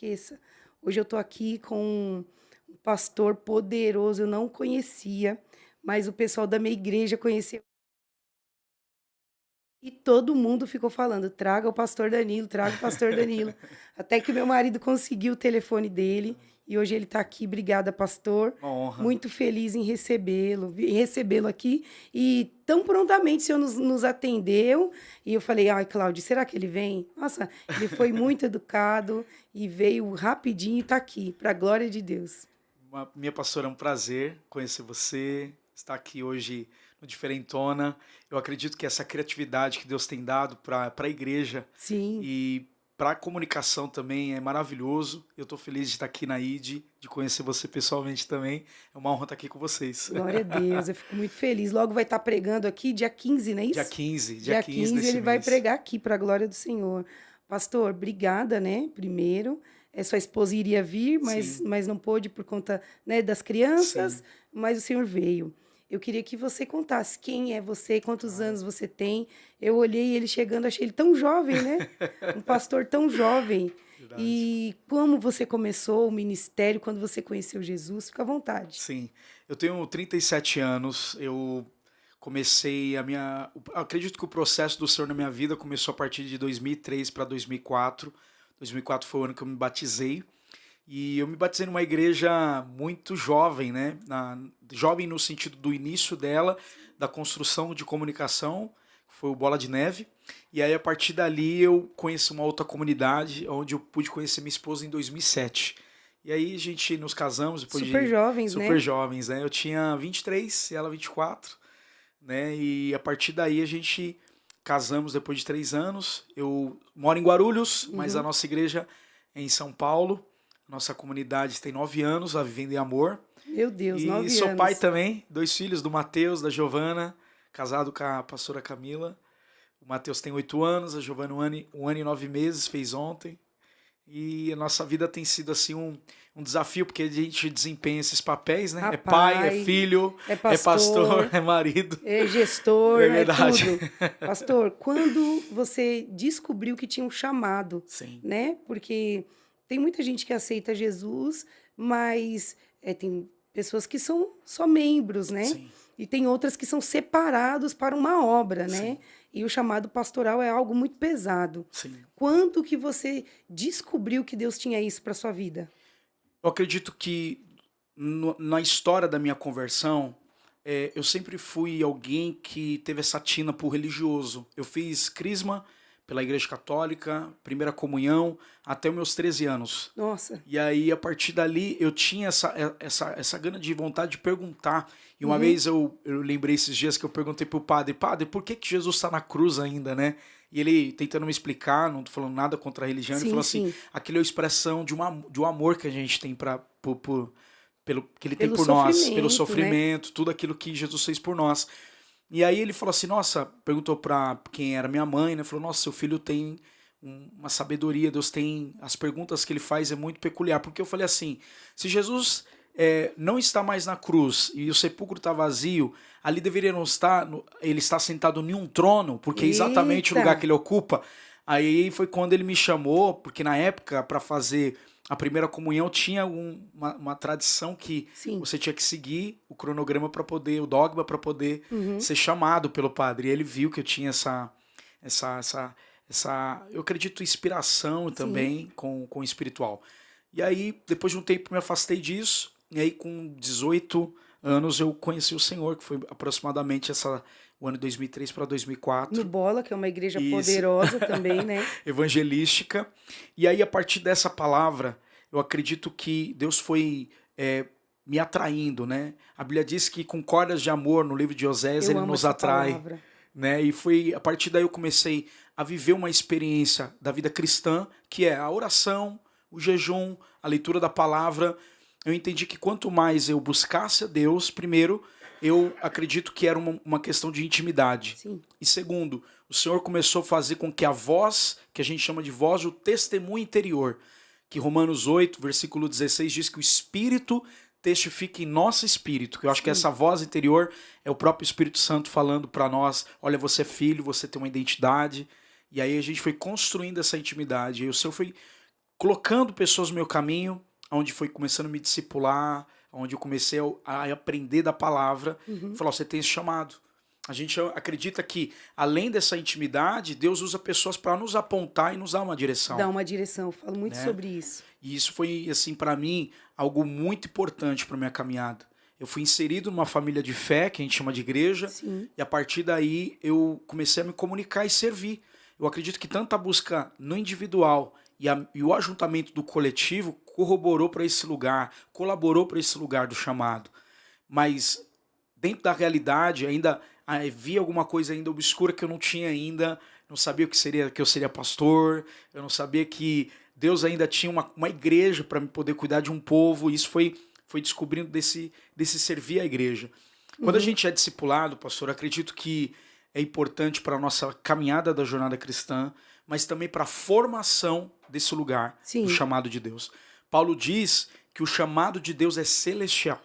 esqueça. Hoje eu estou aqui com um pastor poderoso, eu não conhecia, mas o pessoal da minha igreja conheceu. E todo mundo ficou falando: "Traga o pastor Danilo, traga o pastor Danilo". Até que meu marido conseguiu o telefone dele e hoje ele está aqui. Obrigada, pastor. Uma honra. Muito feliz em recebê-lo aqui e tão prontamente o senhor nos atendeu. E eu falei: "Ai, Cláudio, será que ele vem?". Nossa, ele foi muito educado e veio rapidinho e está aqui, para a glória de Deus. Minha pastora, é um prazer conhecer você, estar aqui hoje no Diferentona. Eu acredito que essa criatividade que Deus tem dado para a igreja Sim. e para a comunicação também é maravilhoso. Eu estou feliz de estar aqui na ID, de conhecer você pessoalmente também. É uma honra estar aqui com vocês. Glória a Deus, eu fico muito feliz. Logo vai estar pregando aqui dia 15, não é Dia isso? 15, dia Dia 15 15 desse ele vai mês. pregar aqui para a glória do Senhor. Pastor, obrigada, né, primeiro. Sua esposa iria vir, mas Sim, não pôde por conta, né, das crianças, sim, mas o Senhor veio. Eu queria que você contasse quem é você, quantos claro. anos você tem. Eu olhei ele chegando, achei ele tão jovem, né? Um pastor tão jovem. Verdade. E como você começou o ministério, quando você conheceu Jesus? Fica à vontade. Sim, eu tenho 37 anos, eu comecei a minha acredito que o processo do Senhor na minha vida começou a partir de 2003 para 2004. 2004 foi o ano que eu me batizei, e eu me batizei numa igreja muito jovem, né, jovem no sentido do início dela, da construção de comunicação, que foi o Bola de Neve, e aí a partir dali eu conheci uma outra comunidade, onde eu pude conhecer minha esposa em 2007. E aí a gente nos casamos depois Super de jovens, super né? jovens, né, eu tinha 23 e ela 24, né, e a partir daí a gente casamos depois de 3 anos. Eu moro em Guarulhos, mas a Uhum. nossa igreja é em São Paulo. Nossa comunidade tem 9 anos, a Vivendo em Amor. Meu Deus, E 9 sou pai anos. também, 2 filhos, do Matheus, da Giovana, casado com a pastora Camila. O Matheus tem 8 anos, a Giovana um ano e 9 meses, fez ontem. E a nossa vida tem sido assim um desafio, porque a gente desempenha esses papéis, né? É pai, é Rapaz, filho, é é pastor, pastor, é marido. é gestor, É é verdade. tudo. Pastor, quando você descobriu que tinha um chamado, Sim, né? Porque tem muita gente que aceita Jesus, mas tem pessoas que são só membros, né? sim, E tem outras que são separados para uma obra, né? sim, E o chamado pastoral é algo muito pesado. sim. Quando que você descobriu que Deus tinha isso para sua vida? Eu acredito que na história da minha conversão, eu sempre fui alguém que teve essa tina por religioso. Eu fiz crisma pela Igreja Católica, primeira comunhão, até os meus 13 anos. Nossa. E aí, a partir dali, eu tinha essa gana de vontade de perguntar. E uma Uhum. vez eu lembrei esses dias que eu perguntei pro padre: "Padre, por que que Jesus está na cruz ainda, né?" E ele tentando me explicar, não tô falando nada contra a religião, ele Sim, falou assim: sim. aquilo é a expressão de um amor que a gente tem pelo que ele tem Pelo por nós, pelo sofrimento, né. sofrimento, tudo aquilo que Jesus fez por nós. E aí ele falou assim: "Nossa", perguntou para quem era minha mãe, né, falou: "Nossa, seu filho tem uma sabedoria, Deus tem as perguntas que ele faz é muito peculiar", porque eu falei assim: "Se Jesus, não está mais na cruz e o sepulcro está vazio, ali deveria não estar ele está sentado em um trono, porque é exatamente o Eita! lugar que ele ocupa". Aí foi quando ele me chamou, porque na época, para fazer a primeira comunhão, tinha uma tradição que Sim. você tinha que seguir o cronograma para poder, o dogma para poder Uhum. ser chamado pelo padre. E ele viu que eu tinha essa, essa, eu acredito, inspiração Sim. também com o espiritual. E aí, depois de um tempo, me afastei disso. E aí, com 18 anos, eu conheci o Senhor, que foi aproximadamente o ano de 2003 para No 2004. Bola, que é uma igreja Isso. poderosa também, né. Evangelística. E aí, a partir dessa palavra, eu acredito que Deus foi me atraindo, né? A Bíblia diz que com cordas de amor, no livro de Osés, Eu ele amo nos essa atrai, palavra. né? E foi a partir daí eu comecei a viver uma experiência da vida cristã, que é a oração, o jejum, a leitura da palavra. Eu entendi que quanto mais eu buscasse a Deus, primeiro, eu acredito que era uma questão de intimidade. Sim. E segundo, o Senhor começou a fazer com que a voz, que a gente chama de voz, o testemunho interior, que Romanos 8, versículo 16 diz que o Espírito testifica em nosso espírito, que eu acho que Sim. essa voz interior é o próprio Espírito Santo falando para nós: olha, você é filho, você tem uma identidade. E aí a gente foi construindo essa intimidade. E o Senhor foi colocando pessoas no meu caminho, onde foi começando a me discipular, onde eu comecei a aprender da palavra, falou, você tem esse chamado. A gente acredita que, além dessa intimidade, Deus usa pessoas para nos apontar e nos dar uma direção. Dá uma direção, eu falo muito Né? sobre isso. E isso foi, assim, para mim, algo muito importante para minha caminhada. Eu fui inserido numa família de fé, que a gente chama de igreja, Sim. e a partir daí eu comecei a me comunicar e servir. Eu acredito que tanta busca no individual e o ajuntamento do coletivo corroborou para esse lugar, colaborou para esse lugar do chamado. Mas dentro da realidade ainda havia alguma coisa ainda obscura que eu não tinha ainda, não sabia que eu seria pastor, eu não sabia que Deus ainda tinha uma igreja para me poder cuidar de um povo. Isso foi descobrindo desse servir à igreja. Quando a gente é discipulado, pastor, acredito que é importante para a nossa caminhada da jornada cristã, mas também para a formação desse lugar, Sim. do chamado de Deus. Paulo diz que o chamado de Deus é celestial.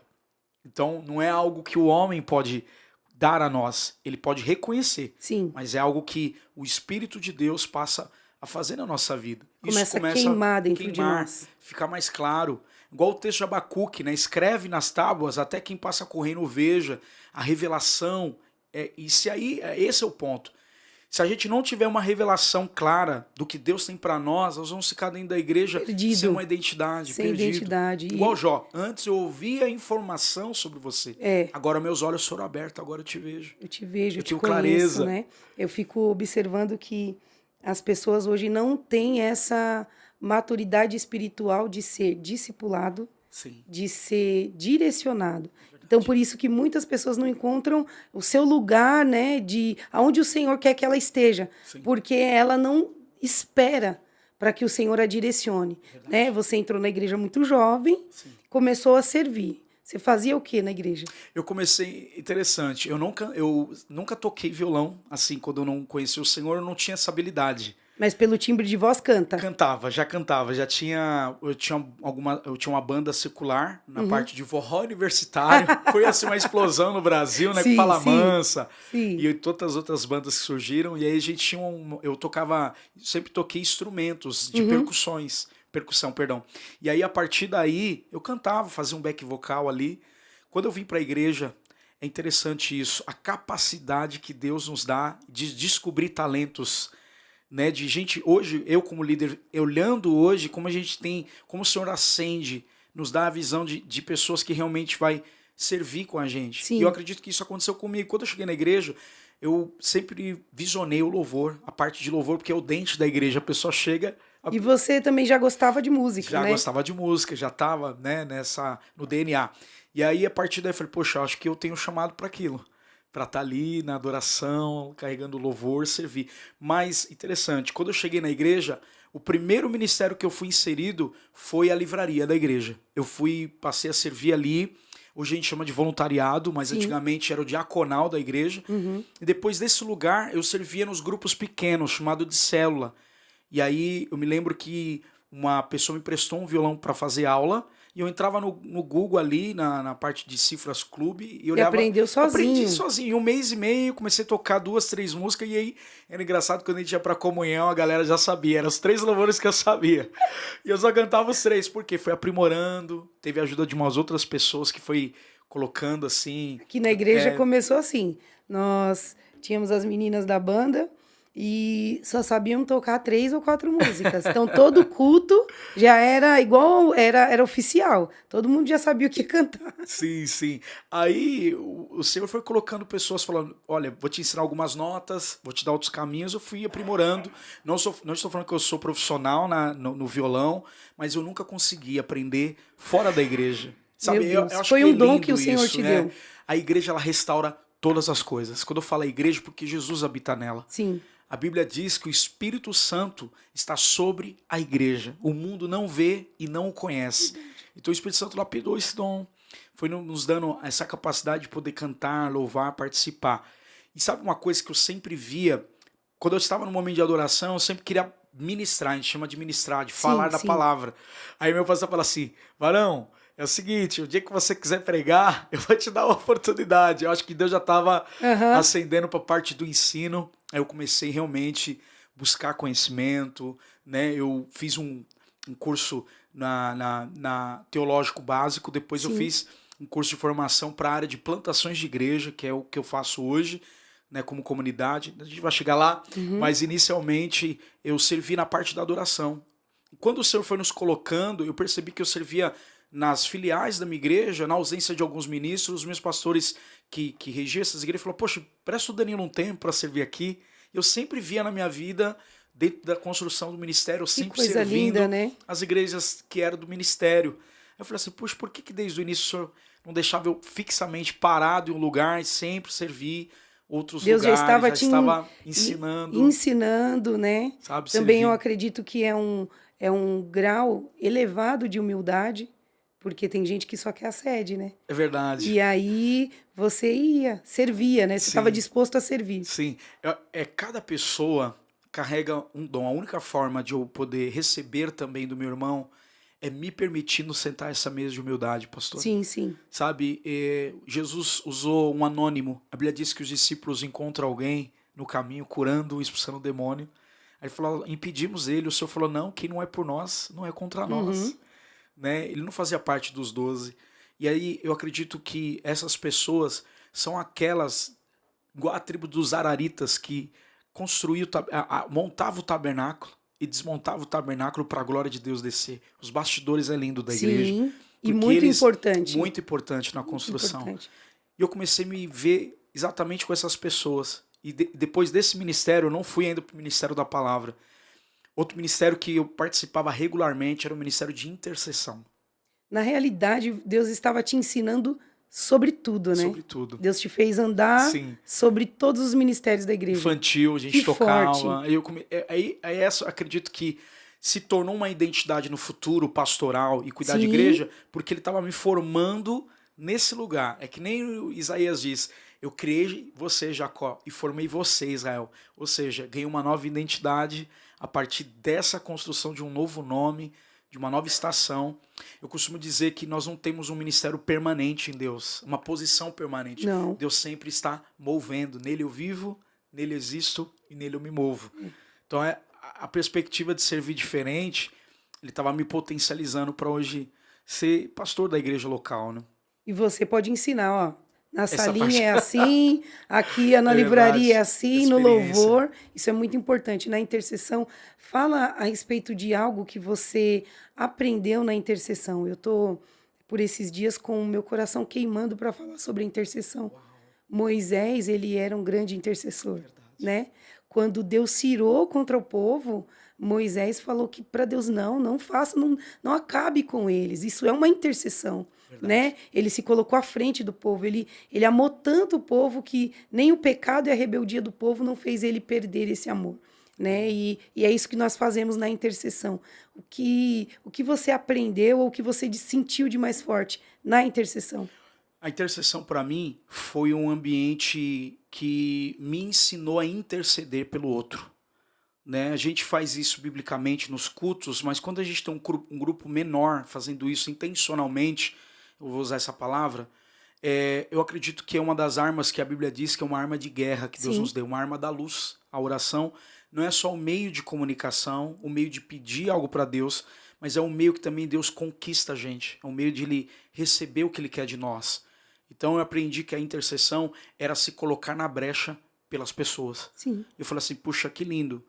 Então, não é algo que o homem pode dar a nós, ele pode reconhecer, Sim. mas é algo que o Espírito de Deus passa a fazer na nossa vida. Começa a queimar dentro de nós. Ficar mais claro. Igual o texto de Abacuque, né? Escreve nas tábuas até quem passa correndo veja a revelação. Esse é o ponto. Se a gente não tiver uma revelação clara do que Deus tem para nós vamos ficar dentro da igreja sem uma identidade, sem perdido. Identidade. Igual Jó, antes eu ouvia informação sobre você. Agora meus olhos foram abertos, agora eu te vejo. Eu te vejo, eu te tenho conheço, clareza. Né? Eu fico observando que as pessoas hoje não têm essa maturidade espiritual de ser discipulado, Sim. de ser direcionado. Então, por isso que muitas pessoas não encontram o seu lugar, né, de aonde o Senhor quer que ela esteja, Sim. porque ela não espera para que o Senhor a direcione. Né? Você entrou na igreja muito jovem, Sim. começou a servir. Você fazia o que na igreja? Eu comecei, interessante, eu nunca toquei violão, assim, quando eu não conheci o Senhor, eu não tinha essa habilidade. Mas pelo timbre de voz canta. Já cantava, eu tinha uma banda secular na parte de forró universitário. Foi assim uma explosão no Brasil, né, Sim, com Fala sim, Mansa. sim. E todas as outras bandas que surgiram, e aí a gente tinha sempre toquei instrumentos de percussão, perdão. E aí a partir daí eu cantava, fazia um back vocal ali. Quando eu vim para a igreja, é interessante isso, a capacidade que Deus nos dá de descobrir talentos, né, de gente, hoje, eu como líder, olhando hoje, como a gente tem, como o Senhor acende, nos dá a visão de pessoas que realmente vai servir com a gente. Sim. E eu acredito que isso aconteceu comigo. Quando eu cheguei na igreja, eu sempre visionei o louvor, a parte de louvor, porque é o dente da igreja, a pessoa chega... E você também já gostava de música, já né? gostava de música, já estava, né, no DNA. E aí, a partir daí, eu falei, poxa, acho que eu tenho chamado para aquilo. Para estar ali na adoração, carregando louvor, servir. Mas, interessante, quando eu cheguei na igreja, o primeiro ministério que eu fui inserido foi a livraria da igreja. Passei a servir ali, hoje a gente chama de voluntariado, mas Sim. Antigamente era o diaconal da igreja. E depois desse lugar, eu servia nos grupos pequenos, chamado de célula. E aí, eu me lembro que uma pessoa me prestou um violão para fazer aula, e eu entrava no Google ali, na parte de Cifras Clube, e olhava... aprendeu sozinho. Aprendi sozinho. Em 1 mês e meio, comecei a tocar 2, 3 músicas, e aí era engraçado, quando a gente ia pra comunhão, a galera já sabia. Eram os 3 louvores que eu sabia. E eu só cantava os 3, porque foi aprimorando, teve a ajuda de umas outras pessoas que foi colocando assim... Aqui na igreja começou assim, nós tínhamos as meninas da banda, e só sabiam tocar 3 ou 4 músicas. Então, todo culto já era igual, era oficial. Todo mundo já sabia o que cantar. Sim, sim. Aí, o Senhor foi colocando pessoas falando, olha, vou te ensinar algumas notas, vou te dar outros caminhos. Eu fui aprimorando. Não estou falando que eu sou profissional no violão, mas eu nunca consegui aprender fora da igreja. Sabe? Meu Deus, eu acho foi que é um dom lindo que o Senhor isso, te né? deu. A igreja, ela restaura todas as coisas. Quando eu falo igreja, porque Jesus habita nela. Sim. A Bíblia diz que o Espírito Santo está sobre a igreja. O mundo não vê e não o conhece. Então o Espírito Santo lapidou esse dom. Foi nos dando essa capacidade de poder cantar, louvar, participar. E sabe uma coisa que eu sempre via? Quando eu estava no momento de adoração, eu sempre queria ministrar. A gente chama de ministrar, de falar da palavra. Aí meu pastor fala assim, varão, é o seguinte, o dia que você quiser pregar, eu vou te dar uma oportunidade. Eu acho que Deus já estava acendendo para a parte do ensino. Aí eu comecei realmente a buscar conhecimento, né? Eu fiz um curso na teológico básico, depois eu Sim. fiz um curso de formação para a área de plantações de igreja, que é o que eu faço hoje, né, como comunidade. A gente vai chegar lá, mas inicialmente eu servi na parte da adoração. E quando o Senhor foi nos colocando, eu percebi que eu servia nas filiais da minha igreja, na ausência de alguns ministros, os meus pastores que regiam essas igrejas falaram, poxa, presta o Danilo um tempo para servir aqui. Eu sempre via na minha vida, dentro da construção do ministério, eu Que sempre coisa servindo linda, né? as igrejas que eram do ministério. Eu falei assim, poxa, por que desde o início o Senhor não deixava eu fixamente parado em um lugar e sempre servir outros Deus já lugares, estava já te estava ensinando, ensinando, né? sabe, Também eu servir. acredito que é um grau elevado de humildade, porque tem gente que só quer a sede, né? É verdade. E aí você ia, servia, né? Você estava Sim, disposto a servir. sim. Cada pessoa carrega um dom. A única forma de eu poder receber também do meu irmão é me permitindo sentar essa mesa de humildade, pastor. Sim, sim. Sabe, Jesus usou um anônimo. A Bíblia diz que os discípulos encontram alguém no caminho curando, expulsando o demônio. Aí ele falou, impedimos ele. O Senhor falou, não, quem não é por nós, não é contra nós. Uhum. Né? Ele não fazia parte dos 12. E aí eu acredito que essas pessoas são aquelas, igual a tribo dos Araritas, que montava o tabernáculo e desmontava o tabernáculo para a glória de Deus descer. Os bastidores é lindo da igreja, Sim. E porque muito eles, importante. muito importante na Muito construção. importante. E eu comecei a me ver exatamente com essas pessoas. E depois desse ministério, eu não fui ainda para o ministério da palavra. Outro ministério que eu participava regularmente era o ministério de intercessão. Na realidade, Deus estava te ensinando sobre tudo, né? Sobre tudo. Deus te fez andar Sim. sobre todos os ministérios da igreja. Infantil, a gente Que forte. tocava. Aí essa, acredito que se tornou uma identidade no futuro pastoral e cuidar de Sim. igreja, porque ele estava me formando nesse lugar. É que nem o Isaías diz, eu criei você, Jacó, e formei você, Israel. Ou seja, ganhei uma nova identidade a partir dessa construção de um novo nome, de uma nova estação. Eu costumo dizer que nós não temos um ministério permanente em Deus, uma posição permanente. Não. Deus sempre está movendo. Nele eu vivo, nele existo e nele eu me movo. Então a perspectiva de servir diferente, ele estava me potencializando para hoje ser pastor da igreja local, né? E você pode ensinar, ó. Na Essa salinha parte é assim, aqui na é livraria é verdade. assim, no Experiência. louvor. Isso é muito importante. Na intercessão, fala a respeito de algo que você aprendeu na intercessão. Eu tô por esses dias com o meu coração queimando para falar sobre a intercessão. Moisés, ele era um grande intercessor, né? Quando Deus se irou contra o povo, Moisés falou que para Deus não faça, não acabe com eles. Isso é uma intercessão, né? Ele se colocou à frente do povo, ele amou tanto o povo que nem o pecado e a rebeldia do povo não fez ele perder esse amor, né? E é isso que nós fazemos na intercessão. O que você aprendeu ou o que você sentiu de mais forte na intercessão? A intercessão para mim foi um ambiente que me ensinou a interceder pelo outro. Né? A gente faz isso biblicamente nos cultos, mas quando a gente tem um grupo menor fazendo isso intencionalmente, eu vou usar essa palavra, eu acredito que é uma das armas que a Bíblia diz que é uma arma de guerra que Deus Sim. nos deu, uma arma da luz. A oração não é só o meio de comunicação, o meio de pedir algo para Deus, mas é um meio que também Deus conquista a gente, é um meio de Ele receber o que Ele quer de nós. Então eu aprendi que a intercessão era se colocar na brecha pelas pessoas. Sim. Eu falei assim, puxa, que lindo.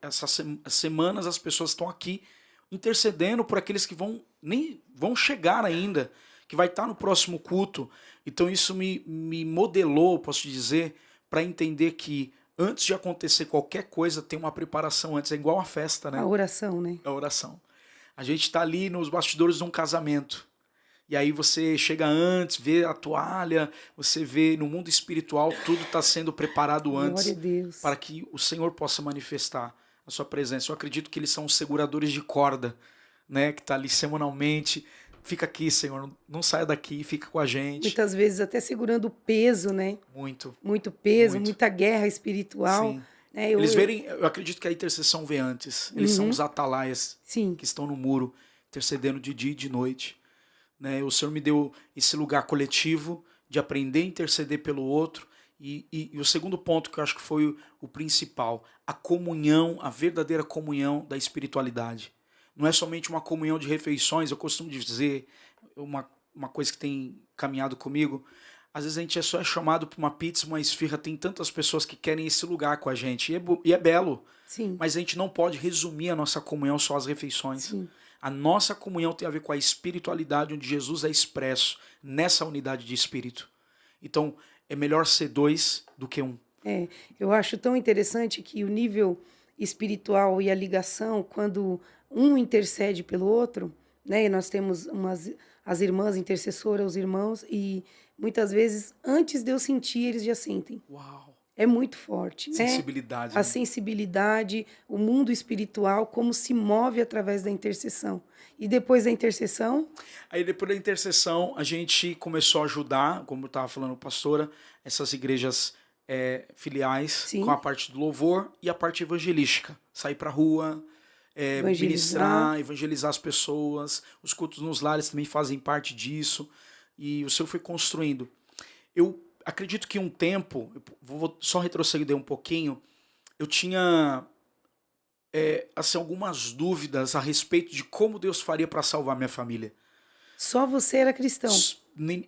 Essas semanas as pessoas estão aqui intercedendo por aqueles que nem vão chegar ainda, que vai estar no próximo culto. Então isso me modelou, posso te dizer, para entender que antes de acontecer qualquer coisa, tem uma preparação antes. É igual a festa, né? A oração, né? A oração. A gente está ali nos bastidores de um casamento. E aí você chega antes, vê a toalha, você vê no mundo espiritual, tudo está sendo preparado antes. Glória a Deus. Para que o Senhor possa manifestar a sua presença. Eu acredito que eles são os seguradores de corda, né? Que está ali semanalmente. Fica aqui, Senhor, não saia daqui, fica com a gente. Muitas vezes até segurando o peso, né? Muito. Muito peso, Muito. muita guerra espiritual. Sim. Né? Eu acredito que a intercessão vem antes. Eles são os atalaias Sim. que estão no muro, intercedendo de dia e de noite. Né? O Senhor me deu esse lugar coletivo de aprender a interceder pelo outro. E o segundo ponto que eu acho que foi o principal, a comunhão, a verdadeira comunhão da espiritualidade. não é somente uma comunhão de refeições. Eu costumo dizer, uma coisa que tem caminhado comigo, às vezes a gente só é chamado para uma pizza, uma esfirra, tem tantas pessoas que querem esse lugar com a gente, e é belo, Sim, mas a gente não pode resumir a nossa comunhão só às refeições. sim. A nossa comunhão tem a ver com a espiritualidade, onde Jesus é expresso nessa unidade de espírito. Então, é melhor ser dois do que um. É, eu acho tão interessante que o nível espiritual e a ligação, quando um intercede pelo outro, né? E nós temos as irmãs intercessoras, os irmãos, e muitas vezes, antes de eu sentir, eles já sentem. Uau! É muito forte, né? Sensibilidade, A né? sensibilidade, o mundo espiritual, como se move através da intercessão. E depois da intercessão, Aí depois da intercessão, a gente começou a ajudar, como eu estava falando, pastora, essas igrejas filiais com a sim, parte do louvor e a parte evangelística. Sair para a rua, evangelizar. ministrar, evangelizar as pessoas. Os cultos nos lares também fazem parte disso. E o Senhor foi construindo. Eu acredito que um tempo, eu vou só retroceder um pouquinho, eu tinha assim, algumas dúvidas a respeito de como Deus faria para salvar minha família. Só você era cristão.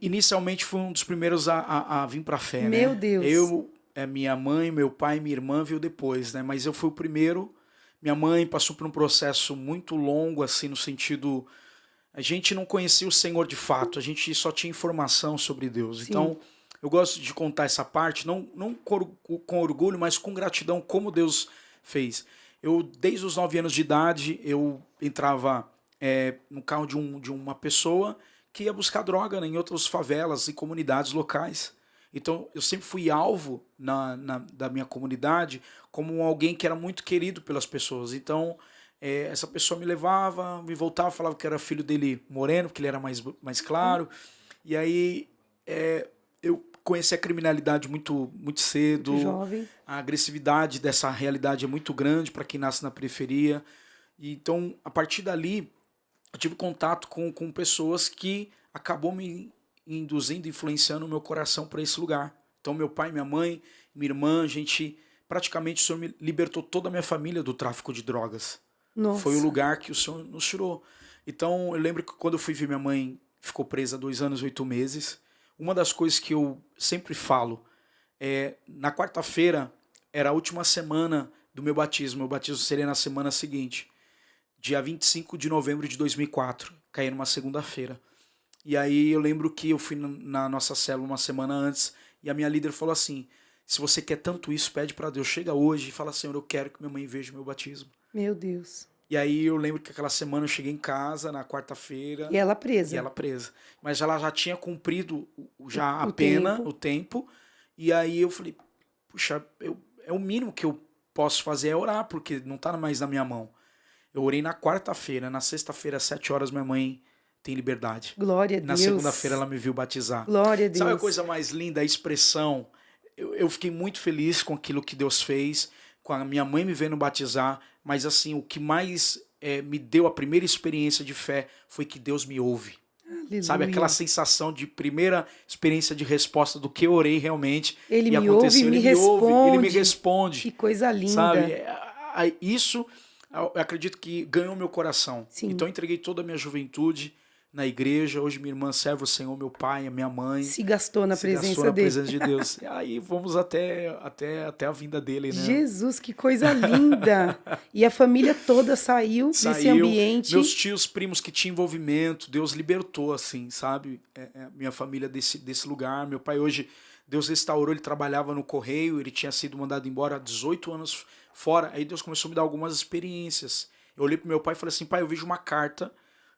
Inicialmente fui um dos primeiros a vir para a fé, Meu né? Deus. Minha mãe, meu pai, minha irmã veio depois, né? Mas eu fui o primeiro. Minha mãe passou por um processo muito longo, assim, no sentido... A gente não conhecia o Senhor de fato, a gente só tinha informação sobre Deus. Sim. Então, eu gosto de contar essa parte, não com orgulho, mas com gratidão, como Deus fez. Eu, desde os 9 anos de idade, eu entrava no carro de uma pessoa que ia buscar droga, né, em outras favelas e comunidades locais. Então, eu sempre fui alvo da minha comunidade como alguém que era muito querido pelas pessoas. Então, essa pessoa me levava, me voltava, falava que era filho dele moreno, porque ele era mais claro. E aí eu conheci a criminalidade muito Muito cedo. jovem. A agressividade dessa realidade é muito grande para quem nasce na periferia. E então, a partir dali, eu tive contato com pessoas que acabou me induzindo, influenciando o meu coração para esse lugar. Então, meu pai, minha mãe, minha irmã, a gente... Praticamente o Senhor me libertou toda a minha família do tráfico de drogas. Foi o Nossa. lugar que o Senhor nos tirou. Então, eu lembro que quando eu fui ver minha mãe, ficou presa 2 anos e 8 meses. Uma das coisas que eu sempre falo na quarta-feira era a última semana do meu batismo. Meu batismo seria na semana seguinte, dia 25 de novembro de 2004, caía numa segunda-feira. E aí eu lembro que eu fui na nossa célula uma semana antes e a minha líder falou assim: se você quer tanto isso, pede para Deus, chega hoje e fala: Senhor, eu quero que minha mãe veja o meu batismo. Meu Deus. E aí eu lembro que aquela semana eu cheguei em casa, na quarta-feira, E ela e presa. ela presa. Mas ela já tinha cumprido já a O pena, tempo. o tempo. E aí eu falei, puxa, é o mínimo que eu posso fazer é orar, porque não tá mais na minha mão. Eu orei na quarta-feira, na sexta-feira, às 7 horas, minha mãe tem liberdade. Glória a E na segunda-feira Deus. ela me viu batizar. Glória a Sabe a Deus. coisa mais linda? A expressão. Eu fiquei muito feliz com aquilo que Deus fez, com a minha mãe me vendo batizar, mas assim, o que mais me deu a primeira experiência de fé foi que Deus me ouve. Sabe, aquela Aleluia. sensação de primeira experiência de resposta do que eu orei realmente Ele e me ouve e aconteceu. Ele me me ouve, ele me responde. responde, Que coisa sabe? linda. Isso eu acredito que ganhou meu coração. Sim. Então eu entreguei toda a minha juventude na igreja. Hoje minha irmã serve o Senhor, meu pai, a minha mãe. Se gastou na Se gastou presença na dele. presença de Deus. E aí vamos até a vinda dele, né? Jesus, que coisa linda. E a família toda saiu desse Saiu, meus ambiente. tios, primos que tinham envolvimento, Deus libertou, assim, sabe? Minha família desse lugar. Meu pai hoje, Deus restaurou, ele trabalhava no correio, ele tinha sido mandado embora há 18 anos fora. Aí Deus começou a me dar algumas experiências. Eu olhei pro meu pai e falei assim: pai, eu vejo uma carta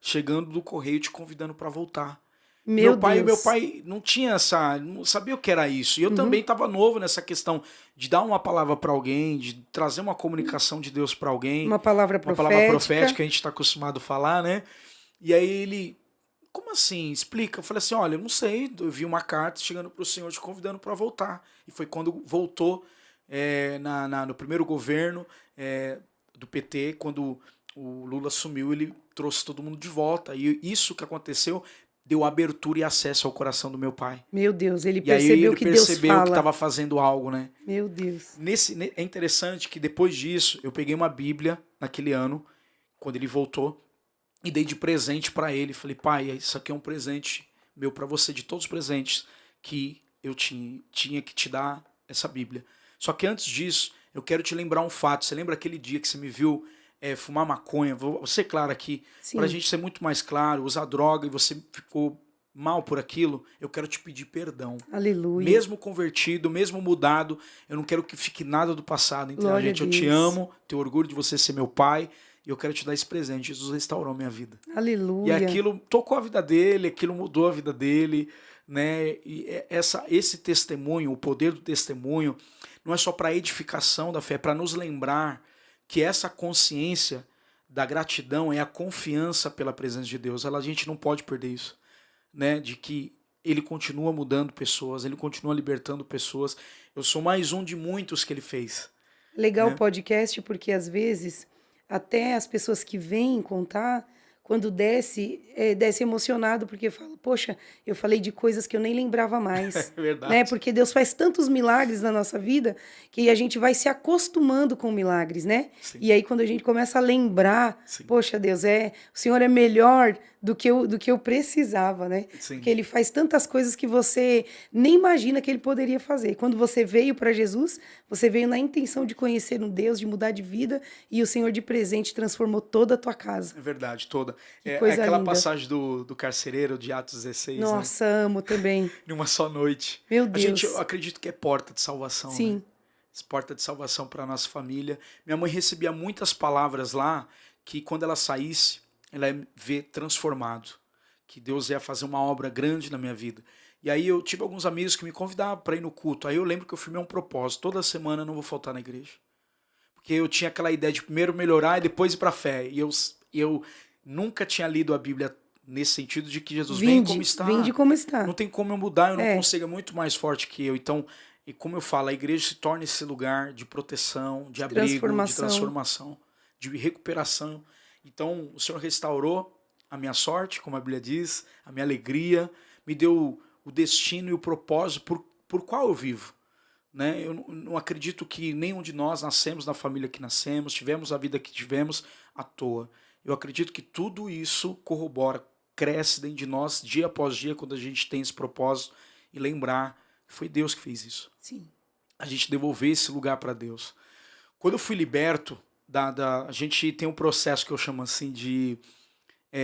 chegando do correio te convidando para voltar. Meu Meu Deus. pai não tinha não sabia o que era isso. E eu também Uhum. estava novo nessa questão de dar uma palavra para alguém, de trazer uma comunicação de Deus para alguém, Uma palavra uma palavra profética. profética, a gente está acostumado a falar, né? E aí ele, como assim? Explica. Eu falei assim: olha, eu não sei, eu vi uma carta chegando para o Senhor te convidando para voltar. E foi quando voltou no primeiro governo do PT, quando o Lula assumiu, ele trouxe todo mundo de volta. E isso que aconteceu deu abertura e acesso ao coração do meu pai. Meu Deus, ele E aí percebeu ele que Deus percebeu que fala. estava fazendo algo, né? Meu Deus. É interessante que depois disso, eu peguei uma Bíblia naquele ano, quando ele voltou, e dei de presente para ele. Falei, pai, isso aqui é um presente meu para você, de todos os presentes que eu tinha que te dar essa Bíblia. Só que antes disso, eu quero te lembrar um fato. Você lembra aquele dia que você me viu fumar maconha? Vou ser claro aqui, para a Sim. gente ser muito mais claro, usar droga e você ficou mal por aquilo, eu quero te pedir perdão. Aleluia. Mesmo convertido, mesmo mudado, eu não quero que fique nada do passado entre a Glória a gente. Eu te Deus. amo, tenho orgulho de você ser meu pai, e eu quero te dar esse presente. Jesus restaurou minha vida. E Aleluia. aquilo tocou a vida dele, aquilo mudou a vida dele, né? E esse testemunho, o poder do testemunho, não é só para edificação da fé, é para nos lembrar que essa consciência da gratidão é a confiança pela presença de Deus. A gente não pode perder isso, né? De que ele continua mudando pessoas, ele continua libertando pessoas. Eu sou mais um de muitos que ele fez, Legal o né? podcast, porque às vezes até as pessoas que vêm contar, quando desce emocionado, porque fala, poxa, eu falei de coisas que eu nem lembrava É mais, né? verdade. Porque Deus faz tantos milagres na nossa vida que a gente vai se acostumando com milagres, né? Sim, E aí quando a gente começa a lembrar, sim, poxa, Deus, o Senhor é melhor do que eu precisava, né? Porque sim. ele faz tantas coisas que você nem imagina que ele poderia fazer. Quando você veio para Jesus, você veio na intenção de conhecer um Deus, de mudar de vida, e o Senhor de presente transformou toda a tua casa. É verdade, toda. Que É coisa aquela linda. passagem do carcereiro de Atos 16, né? Nossa, amo também. Numa só noite. Meu Eu Deus. acredito que é porta de salvação, né? Sim, Porta de salvação para a nossa família. Minha mãe recebia muitas palavras lá que quando ela saísse, ela ia ver transformado. Que Deus ia fazer uma obra grande na minha vida. E aí eu tive alguns amigos que me convidavam para ir no culto. Aí eu lembro que eu firmei um propósito. Toda semana eu não vou faltar na igreja. Porque eu tinha aquela ideia de primeiro melhorar e depois ir para a fé. E eu nunca tinha lido a Bíblia nesse sentido de que Jesus vem como vinde está. como Não está. tem como eu mudar, eu não É, consigo, é muito mais forte que eu. Então, e como eu falo, a igreja se torna esse lugar de proteção, de de abrigo, de transformação. transformação, de recuperação. Então, o Senhor restaurou a minha sorte, como a Bíblia diz, a minha alegria, me deu o destino e o propósito por qual eu vivo. Né? Eu não acredito que nenhum de nós nascemos na família que nascemos, tivemos a vida que tivemos à toa. Eu acredito que tudo isso corrobora, cresce dentro de nós dia após dia quando a gente tem esse propósito e lembrar que foi Deus que fez isso. Sim. A gente devolver esse lugar para Deus. Quando eu fui liberto, a gente tem um processo que eu chamo assim de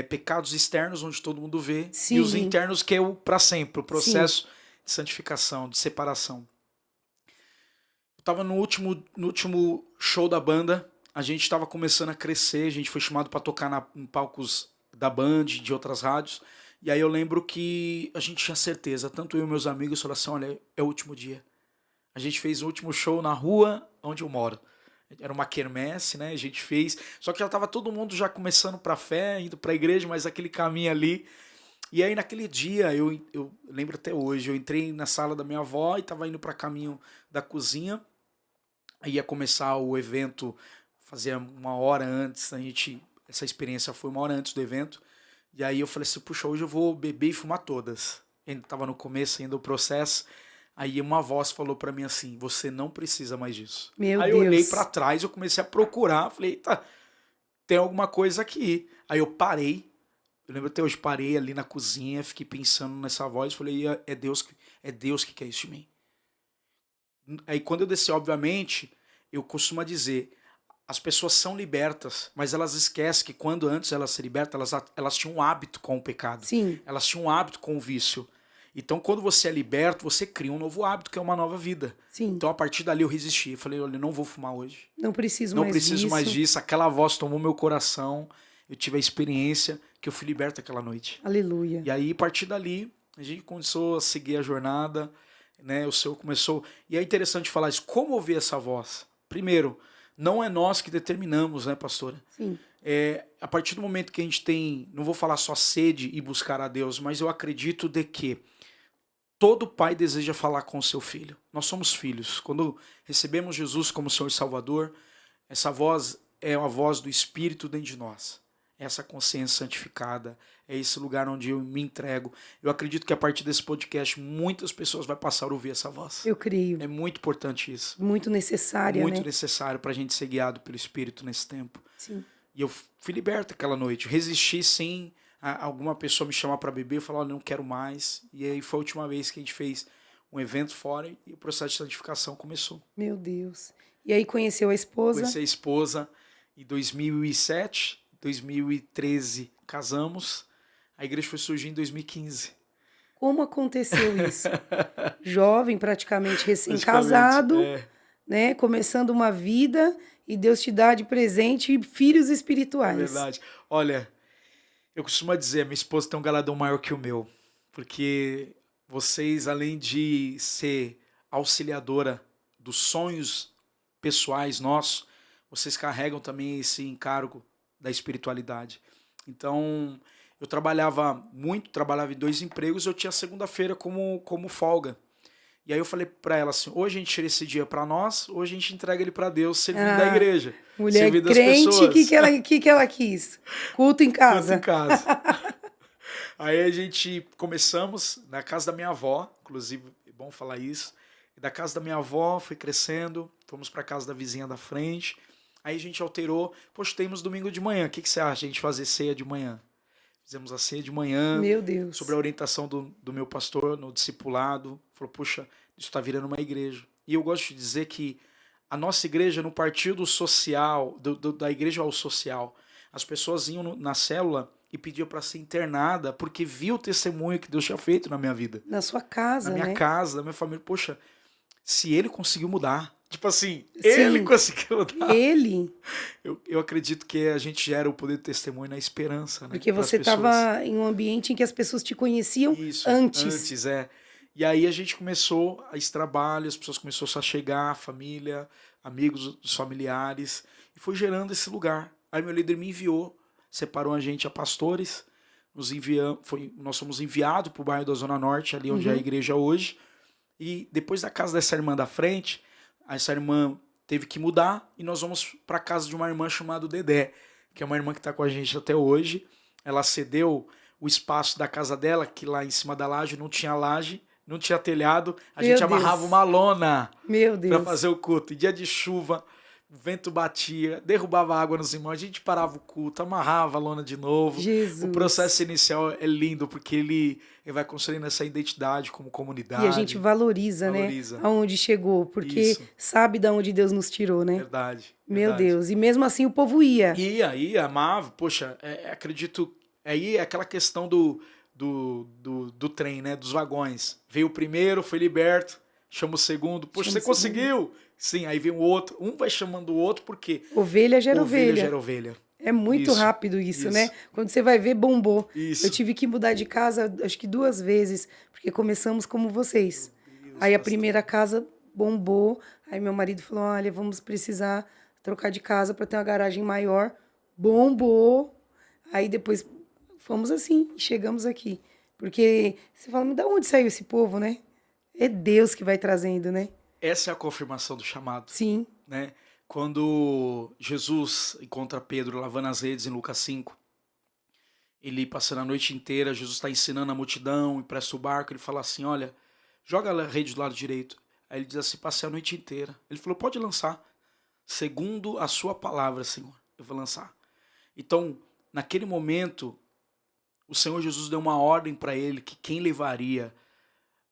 pecados externos, onde todo mundo vê, e os Sim, internos, que é o para sempre, o sim. processo de santificação, de separação. Eu tava no último show da banda, a gente estava começando a crescer, a gente foi chamado para tocar em palcos da Band, de outras rádios, e aí eu lembro que a gente tinha certeza, tanto eu e meus amigos, falaram assim, olha, é o último dia. A gente fez o último show na rua onde eu moro. Era uma quermesse, né? A gente fez. Só que já tava todo mundo já começando pra fé, indo pra igreja, mas aquele caminho ali. E aí naquele dia, eu lembro até hoje, eu entrei na sala da minha avó e tava indo pra caminho da cozinha. Aí ia começar o evento, fazia uma hora antes, essa experiência foi uma hora antes do evento. E aí eu falei assim, puxa, hoje eu vou beber e fumar todas. Ainda tava no começo ainda o processo. Aí uma voz falou pra mim assim, você não precisa mais disso. Meu Aí eu olhei pra Deus. trás, eu comecei a procurar, falei, eita, tem alguma coisa aqui. Aí eu parei, eu lembro até hoje, parei ali na cozinha, fiquei pensando nessa voz, falei, é Deus que quer isso de mim. Aí quando eu desci, obviamente, eu costumo dizer, as pessoas são libertas, mas elas esquecem que quando antes elas se libertam, elas tinham um hábito com o pecado. Sim, Elas tinham um hábito com o vício. Então, quando você é liberto, você cria um novo hábito, que é uma nova vida. sim. Então, a partir dali, eu resisti. Eu falei, olha, eu não vou fumar hoje. Não preciso Não mais preciso mais disso. disso. Aquela voz tomou meu coração. Eu tive a experiência que eu fui liberto aquela noite. Aleluia. E aí, a partir dali, a gente começou a seguir a jornada, né? O Senhor começou. E é interessante falar isso. Como ouvir essa voz? Primeiro, não é nós que determinamos, né, pastora? Sim, A partir do momento que a gente tem, não vou falar só sede e buscar a Deus, mas eu acredito de que todo pai deseja falar com o seu filho. Nós somos filhos. Quando recebemos Jesus como Senhor e Salvador, essa voz é a voz do Espírito dentro de nós. É essa consciência santificada, é esse lugar onde eu me entrego. Eu acredito que a partir desse podcast muitas pessoas vão passar a ouvir essa voz. eu creio. É muito importante isso. Muito É necessária, muito né? necessário para a gente ser guiado pelo Espírito nesse tempo. Sim. E eu fui liberto aquela noite. Eu resisti sem alguma pessoa me chamar para beber. Eu falei, olha, não quero mais. E aí foi a última vez que a gente fez um evento fora e o processo de santificação começou. Meu Deus. E aí conheceu a esposa? Conheci a esposa em 2007, 2013 casamos. A igreja foi surgir em 2015. Como aconteceu isso? Jovem, praticamente Praticamente, recém-casado, né? Começando uma vida e Deus te dá de presente filhos é espirituais. verdade. Olha, eu costumo dizer, minha esposa tem um galardão maior que o meu. Porque vocês, além de ser auxiliadora dos sonhos pessoais nossos, vocês carregam também esse encargo da espiritualidade. Então, eu trabalhava muito, trabalhava em 2 empregos, eu tinha segunda-feira como folga. E aí eu falei pra ela assim, hoje a gente tira esse dia pra nós, hoje a gente entrega ele pra Deus, servindo da igreja, Mulher servindo das crente, o pessoas. que ela quis? Culto em Culto casa. em casa. Aí a gente começamos na casa da minha avó, inclusive é bom falar isso. E da casa da minha avó foi crescendo, fomos pra casa da vizinha da frente. Aí a gente alterou, poxa, temos domingo de manhã, o que você acha de a gente fazer ceia de manhã? Fizemos a ceia de manhã, Meu Deus. sobre a orientação do meu pastor no discipulado. Falou, puxa, isso está virando uma igreja. E eu gosto de dizer que a nossa igreja não partiu do social, da igreja ao social. As pessoas iam na célula e pediam para ser internada porque viu o testemunho que Deus tinha feito na minha vida. Na sua casa, Na minha né? casa, na minha família. Poxa, se ele conseguiu mudar. Tipo assim, Sim. ele conseguiu mudar. Ele, Eu acredito que a gente gera o poder do testemunho na esperança, né? porque pras você pessoas. estava em um ambiente em que as pessoas te conheciam Isso, antes. E aí a gente começou a esse trabalho, as pessoas começaram a chegar, a família, amigos dos familiares, e foi gerando esse lugar. Aí meu líder me enviou, separou a gente a pastores, nós fomos enviados para o bairro da Zona Norte, ali onde é a igreja hoje, e depois da casa dessa irmã da frente, essa irmã teve que mudar, e nós vamos para a casa de uma irmã chamada Dedé, que é uma irmã que está com a gente até hoje. Ela cedeu o espaço da casa dela, que lá em cima da laje, não tinha telhado, a Meu gente Deus. amarrava uma lona Meu para Deus. fazer o culto. Em dia de chuva, o vento batia, derrubava água nos irmãos, a gente parava o culto, amarrava a lona de novo. Jesus. O processo inicial é lindo, porque ele vai construindo essa identidade como comunidade. E a gente valoriza, né? Aonde chegou, porque Isso. sabe de onde Deus nos tirou, né? Verdade. Meu verdade. Deus. E mesmo assim o povo ia. Ia, amava. Poxa, acredito. Aí é aquela questão do trem, né? Dos vagões. Veio o primeiro, foi liberto, chama o segundo. Poxa, Chama você o segundo. conseguiu? Sim, aí vem o outro. Um vai chamando o outro porque Ovelha gera ovelha ovelha. gera ovelha. É muito Isso, rápido isso, isso. né? Quando você vai ver, bombou. Isso. Eu tive que mudar de casa, acho que 2 vezes, porque começamos como vocês. Deus, Aí a pastor. primeira casa bombou, aí meu marido falou, olha, vamos precisar trocar de casa para ter uma garagem maior. Bombou. Aí depois fomos assim, e chegamos aqui. Porque você fala, mas de onde saiu esse povo, né? É Deus que vai trazendo, né? Essa é a confirmação do chamado. Sim. Né? Quando Jesus encontra Pedro lavando as redes em Lucas 5, ele passando a noite inteira, Jesus está ensinando a multidão, empresta o barco, ele fala assim, olha, joga a rede do lado direito. Aí ele diz assim, passei a noite inteira. Ele falou, pode lançar. Segundo a sua palavra, Senhor, eu vou lançar. Então, naquele momento, o Senhor Jesus deu uma ordem para ele que quem levaria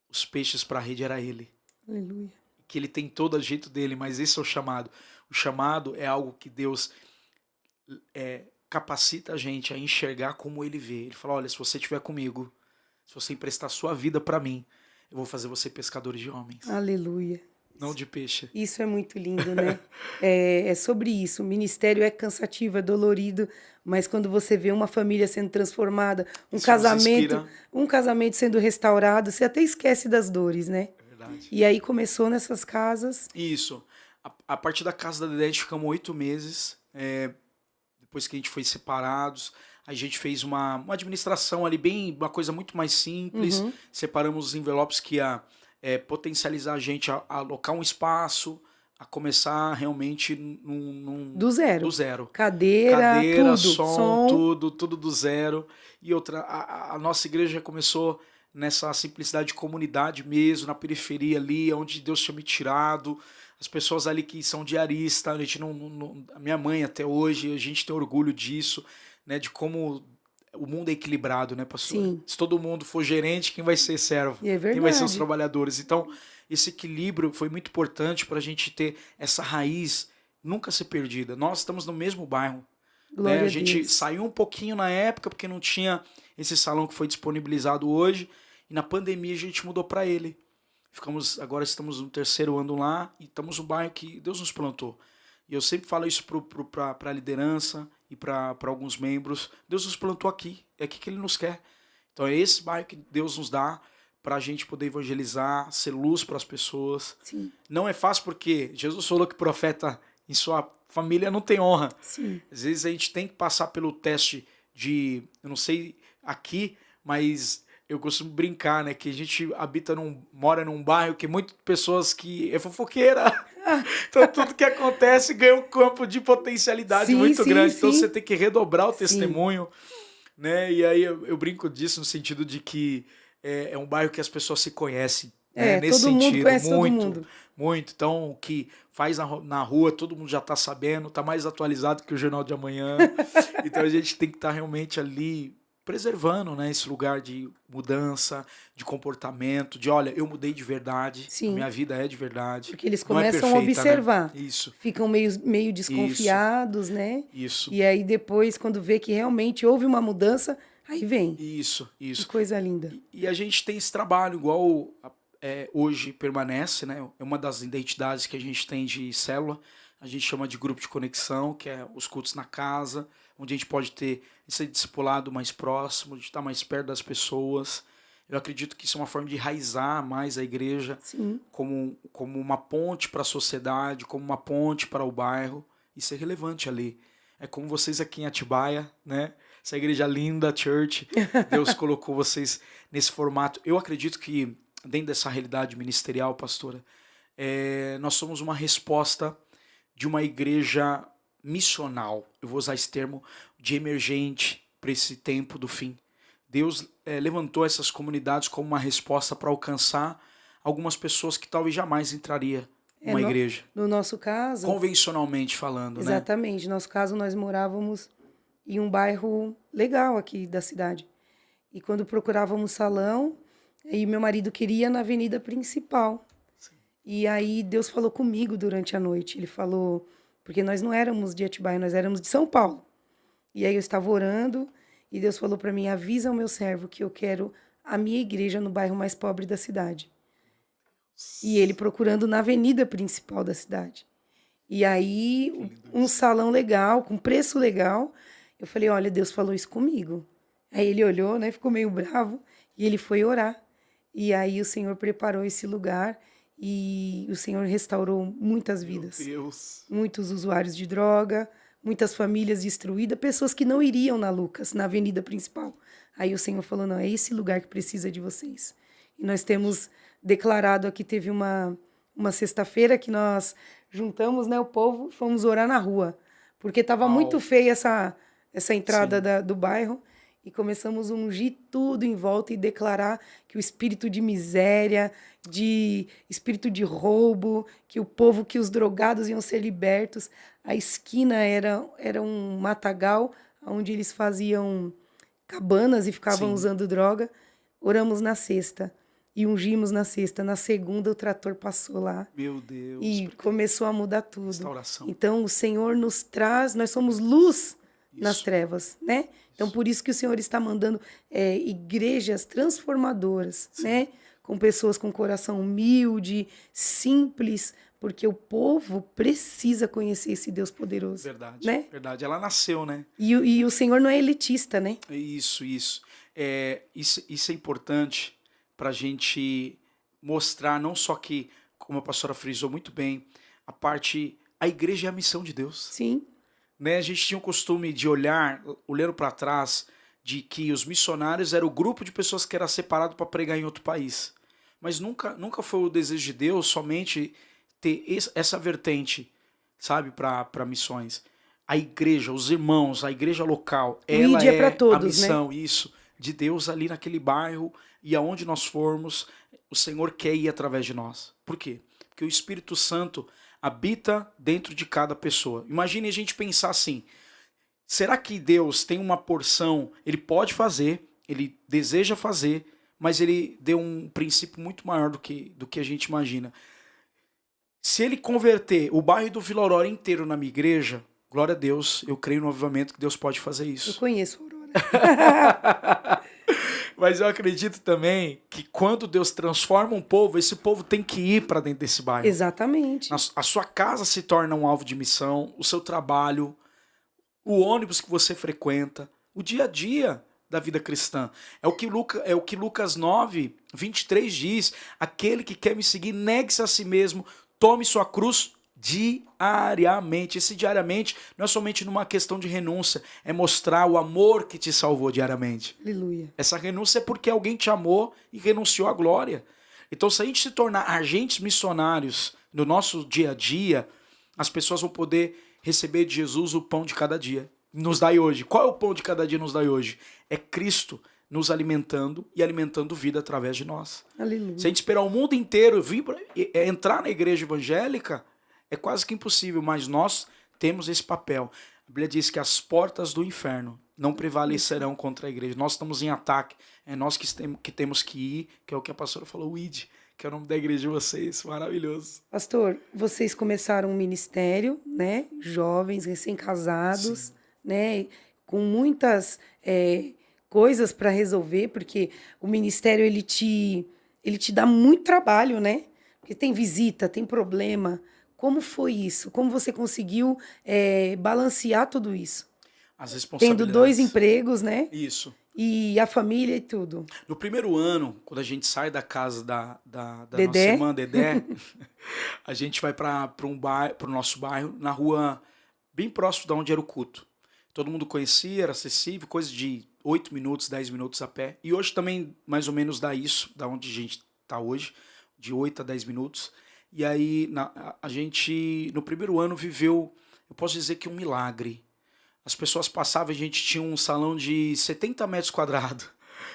os peixes para a rede era ele. Aleluia. Que ele tem todo o jeito dele, mas esse é o chamado. O chamado é algo que Deus capacita a gente a enxergar como ele vê. Ele fala, olha, se você estiver comigo, se você emprestar sua vida para mim, eu vou fazer você pescadores de homens, Aleluia. não de peixe. Isso é muito lindo, né? É sobre isso. O ministério é cansativo, é dolorido, mas quando você vê uma família sendo transformada, Isso nos inspira. um casamento sendo restaurado, você até esquece das dores, né? É verdade. E aí começou nessas casas. Isso. A partir da casa da Dedé, a gente ficamos 8 meses. Depois que a gente foi separados, a gente fez uma administração ali, uma coisa muito mais simples. Separamos os envelopes que ia potencializar a gente a alocar um espaço, a começar realmente Do zero. do zero. Cadeira, tudo. som, tudo do zero. E outra, a nossa igreja começou nessa simplicidade de comunidade mesmo, na periferia ali, onde Deus tinha me tirado, as pessoas ali que são diaristas, a gente a minha mãe até hoje, a gente tem orgulho disso, né, de como o mundo é equilibrado, né, pastor? Sim. Se todo mundo for gerente, quem vai ser servo? E é Quem vai ser os verdade. trabalhadores? Então, esse equilíbrio foi muito importante para a gente ter essa raiz nunca ser perdida. Nós estamos no mesmo bairro, né? Glória A a gente Deus. saiu um pouquinho na época porque não tinha esse salão que foi disponibilizado hoje, e na pandemia a gente mudou para ele. Agora estamos no 3º ano lá e estamos no bairro que Deus nos plantou. E eu sempre falo isso para a liderança e para alguns membros. Deus nos plantou aqui, é aqui que Ele nos quer. Então é esse bairro que Deus nos dá para a gente poder evangelizar, ser luz para as pessoas. Sim. Não é fácil porque Jesus falou que profeta em sua família não tem honra. Sim. Às vezes a gente tem que passar pelo teste de, eu não sei aqui, mas eu costumo brincar, né, que a gente mora num bairro que muitas pessoas que é fofoqueira. Então tudo que acontece ganha um campo de potencialidade muito grande. Então você tem que redobrar o testemunho, né? E aí eu brinco disso no sentido de que é um bairro que as pessoas se conhecem, né? Nesse todo mundo sentido, conhece todo muito, mundo. muito. Então, o que faz na rua, todo mundo já está sabendo, está mais atualizado que o Jornal de Amanhã. Então a gente tem que estar realmente ali preservando, né, esse lugar de mudança, de comportamento, de olha, eu mudei de verdade, Sim. a minha vida é de verdade. Porque eles Não é começam a perfeita, observar. né? Isso. Ficam meio desconfiados, né? Isso. E aí depois, quando vê que realmente houve uma mudança, aí vem. Isso. Que coisa linda. E a gente tem esse trabalho, igual hoje permanece, né? É uma das identidades que a gente tem de célula. A gente chama de grupo de conexão, que é os cultos na casa, onde a gente pode ter esse discipulado mais próximo, de estar mais perto das pessoas. Eu acredito que isso é uma forma de enraizar mais a igreja. Sim. Como uma ponte para a sociedade, como uma ponte para o bairro, e ser relevante ali. É como vocês aqui em Atibaia, né? Essa igreja linda, church, Deus colocou vocês nesse formato. Eu acredito que dentro dessa realidade ministerial, pastora, nós somos uma resposta de uma igreja missional. Eu vou usar esse termo de emergente para esse tempo do fim. Deus levantou essas comunidades como uma resposta para alcançar algumas pessoas que talvez jamais entraria numa igreja. No nosso caso... Convencionalmente falando, exatamente, né? Exatamente. No nosso caso, nós morávamos em um bairro legal aqui da cidade. E quando procurávamos salão, aí meu marido queria na avenida principal. Sim. E aí Deus falou comigo durante a noite. Ele falou... Porque nós não éramos de Atibaia, nós éramos de São Paulo. E aí eu estava orando e Deus falou para mim, avisa ao meu servo que eu quero a minha igreja no bairro mais pobre da cidade. E ele procurando na avenida principal da cidade. E aí, um salão legal, com preço legal. Eu falei, olha, Deus falou isso comigo. Aí ele olhou, né, ficou meio bravo, e ele foi orar. E aí o Senhor preparou esse lugar e o Senhor restaurou muitas vidas. Meu Deus. Muitos usuários de droga, muitas famílias destruídas, pessoas que não iriam na Lucas, na avenida principal. Aí o Senhor falou, não, é esse lugar que precisa de vocês. E nós temos declarado aqui, teve uma sexta-feira que nós juntamos, né, o povo, fomos orar na rua, porque estava muito feia essa entrada do bairro, e começamos a ungir tudo em volta e declarar que o espírito de miséria, de espírito de roubo, que o povo, que os drogados iam ser libertos. A esquina era um matagal, onde eles faziam cabanas e ficavam usando droga. Oramos na sexta e ungimos na sexta. Na segunda, o trator passou lá. Meu Deus. E começou a mudar tudo. Restauração. Então, o Senhor nos traz, nós somos luz nas trevas, né? Então, por isso que o Senhor está mandando igrejas transformadoras, né? Com pessoas com coração humilde, simples, porque o povo precisa conhecer esse Deus poderoso. Verdade, né? Verdade. Ela nasceu, né? E o Senhor não é elitista, né? Isso. Isso é importante para a gente mostrar não só que, como a pastora frisou muito bem, a igreja é a missão de Deus. Sim. Né? A gente tinha o costume de olhando para trás, de que os missionários eram o grupo de pessoas que era separado para pregar em outro país. Mas nunca foi o desejo de Deus somente ter essa vertente, sabe, para missões. A igreja, os irmãos, a igreja local, ela é para todos, a missão, né? isso. de Deus ali naquele bairro, e aonde nós formos, o Senhor quer ir através de nós. Por quê? Porque o Espírito Santo habita dentro de cada pessoa. Imagine a gente pensar assim, será que Deus tem uma porção, ele pode fazer, ele deseja fazer, mas ele deu um princípio muito maior do que a gente imagina. Se ele converter o bairro do Vila Aurora inteiro na minha igreja, glória a Deus, eu creio no avivamento que Deus pode fazer Eu isso. conheço Aurora. Mas eu acredito também que quando Deus transforma um povo, esse povo tem que ir para dentro desse bairro. Exatamente. A sua casa se torna um alvo de missão, o seu trabalho, o ônibus que você frequenta, o dia a dia da vida cristã. É o que Lucas 9, 23 diz: aquele que quer me seguir, negue-se a si mesmo, tome sua cruz diariamente. Esse diariamente não é somente numa questão de renúncia, é mostrar o amor que te salvou diariamente. Aleluia. Essa renúncia é porque alguém te amou e renunciou à glória. Então, se a gente se tornar agentes missionários no nosso dia a dia, as pessoas vão poder receber de Jesus o pão de cada dia. Nos dai hoje. Qual é o pão de cada dia nos dai hoje? É Cristo nos alimentando e alimentando vida através de nós. Aleluia. Se a gente esperar o mundo inteiro entrar na igreja evangélica, é quase que impossível, mas nós temos esse papel. A Bíblia diz que as portas do inferno não prevalecerão contra a igreja. Nós estamos em ataque, é nós que temos que ir, que é o que a pastora falou, o ID, que é o nome da igreja de vocês, maravilhoso. Pastor, vocês começaram um ministério, né? Jovens, recém-casados, né? Com muitas coisas para resolver, porque o ministério ele te dá muito trabalho, né? Porque tem visita, tem problema. Como foi isso? Como você conseguiu balancear tudo isso? As Tendo responsabilidades. 2 empregos, né? Isso. E a família e tudo. No primeiro ano, quando a gente sai da casa da nossa Dedé? irmã Dedé, a gente vai para o nosso bairro, na rua bem próximo de onde era o culto. Todo mundo conhecia, era acessível, coisa de 8 minutos, 10 minutos a pé. E hoje também, mais ou menos, dá isso, da onde a gente está hoje, de 8 a 10 minutos. E aí, a gente, no primeiro ano, viveu, eu posso dizer que um milagre. As pessoas passavam, a gente tinha um salão de 70 metros quadrados,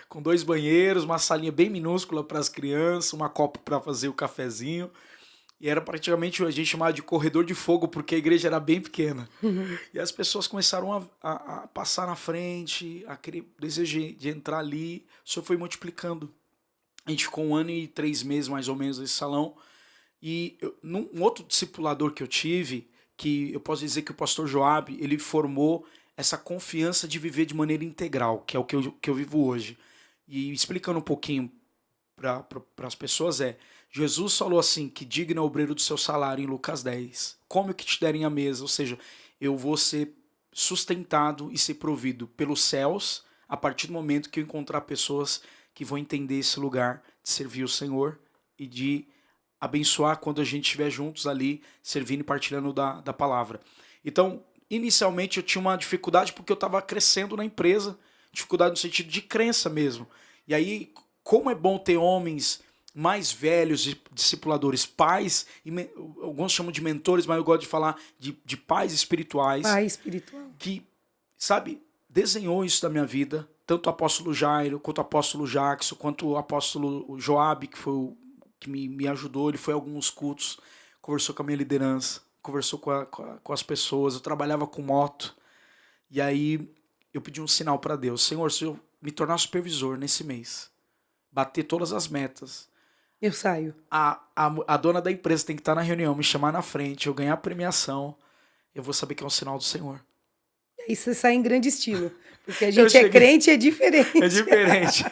com 2 banheiros, uma salinha bem minúscula para as crianças, uma copa para fazer o cafezinho. E era praticamente, a gente chamava de corredor de fogo, porque a igreja era bem pequena. E as pessoas começaram a passar na frente, a querer desejo de entrar ali. O Senhor foi multiplicando. A gente ficou 1 ano e 3 meses, mais ou menos, nesse salão. E um outro discipulador que eu tive, que eu posso dizer que o pastor Joab, ele formou essa confiança de viver de maneira integral, que é o que eu vivo hoje. E explicando um pouquinho para as pessoas Jesus falou assim, que digno é o obreiro do seu salário em Lucas 10. Come o que te derem à mesa, ou seja, eu vou ser sustentado e ser provido pelos céus a partir do momento que eu encontrar pessoas que vão entender esse lugar de servir o Senhor e de abençoar quando a gente estiver juntos ali, servindo e partilhando da palavra. Então, inicialmente eu tinha uma dificuldade porque eu estava crescendo na empresa, dificuldade no sentido de crença mesmo. E aí, como é bom ter homens mais velhos, discipuladores, pais, alguns chamam de mentores, mas eu gosto de falar de pais espirituais. Pai espiritual. Que, sabe, desenhou isso da minha vida, tanto o apóstolo Jairo, quanto o apóstolo Jackson, quanto o apóstolo Joab, que foi o que me ajudou, ele foi a alguns cultos, conversou com a minha liderança, conversou com as pessoas, eu trabalhava com moto, e aí eu pedi um sinal para Deus, Senhor, se eu me tornar supervisor nesse mês, bater todas as metas, eu saio. A dona da empresa tem que estar na reunião, me chamar na frente, eu ganhar a premiação, eu vou saber que é um sinal do Senhor. E aí você sai em grande estilo, porque a gente é crente e é diferente. É diferente.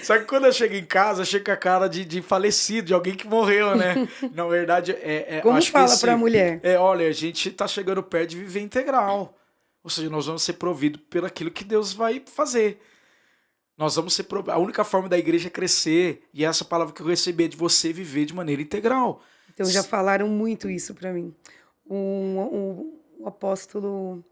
Só que quando eu chego em casa, eu chego com a cara de falecido, de alguém que morreu, né? Na verdade, Como acho fala que para a mulher? olha, a gente tá chegando perto de viver integral. Ou seja, nós vamos ser providos pelo aquilo que Deus vai fazer. Nós vamos ser providos. A única forma da igreja é crescer. E essa palavra que eu recebi é de você viver de maneira integral. Então já falaram muito isso para mim. Um apóstolo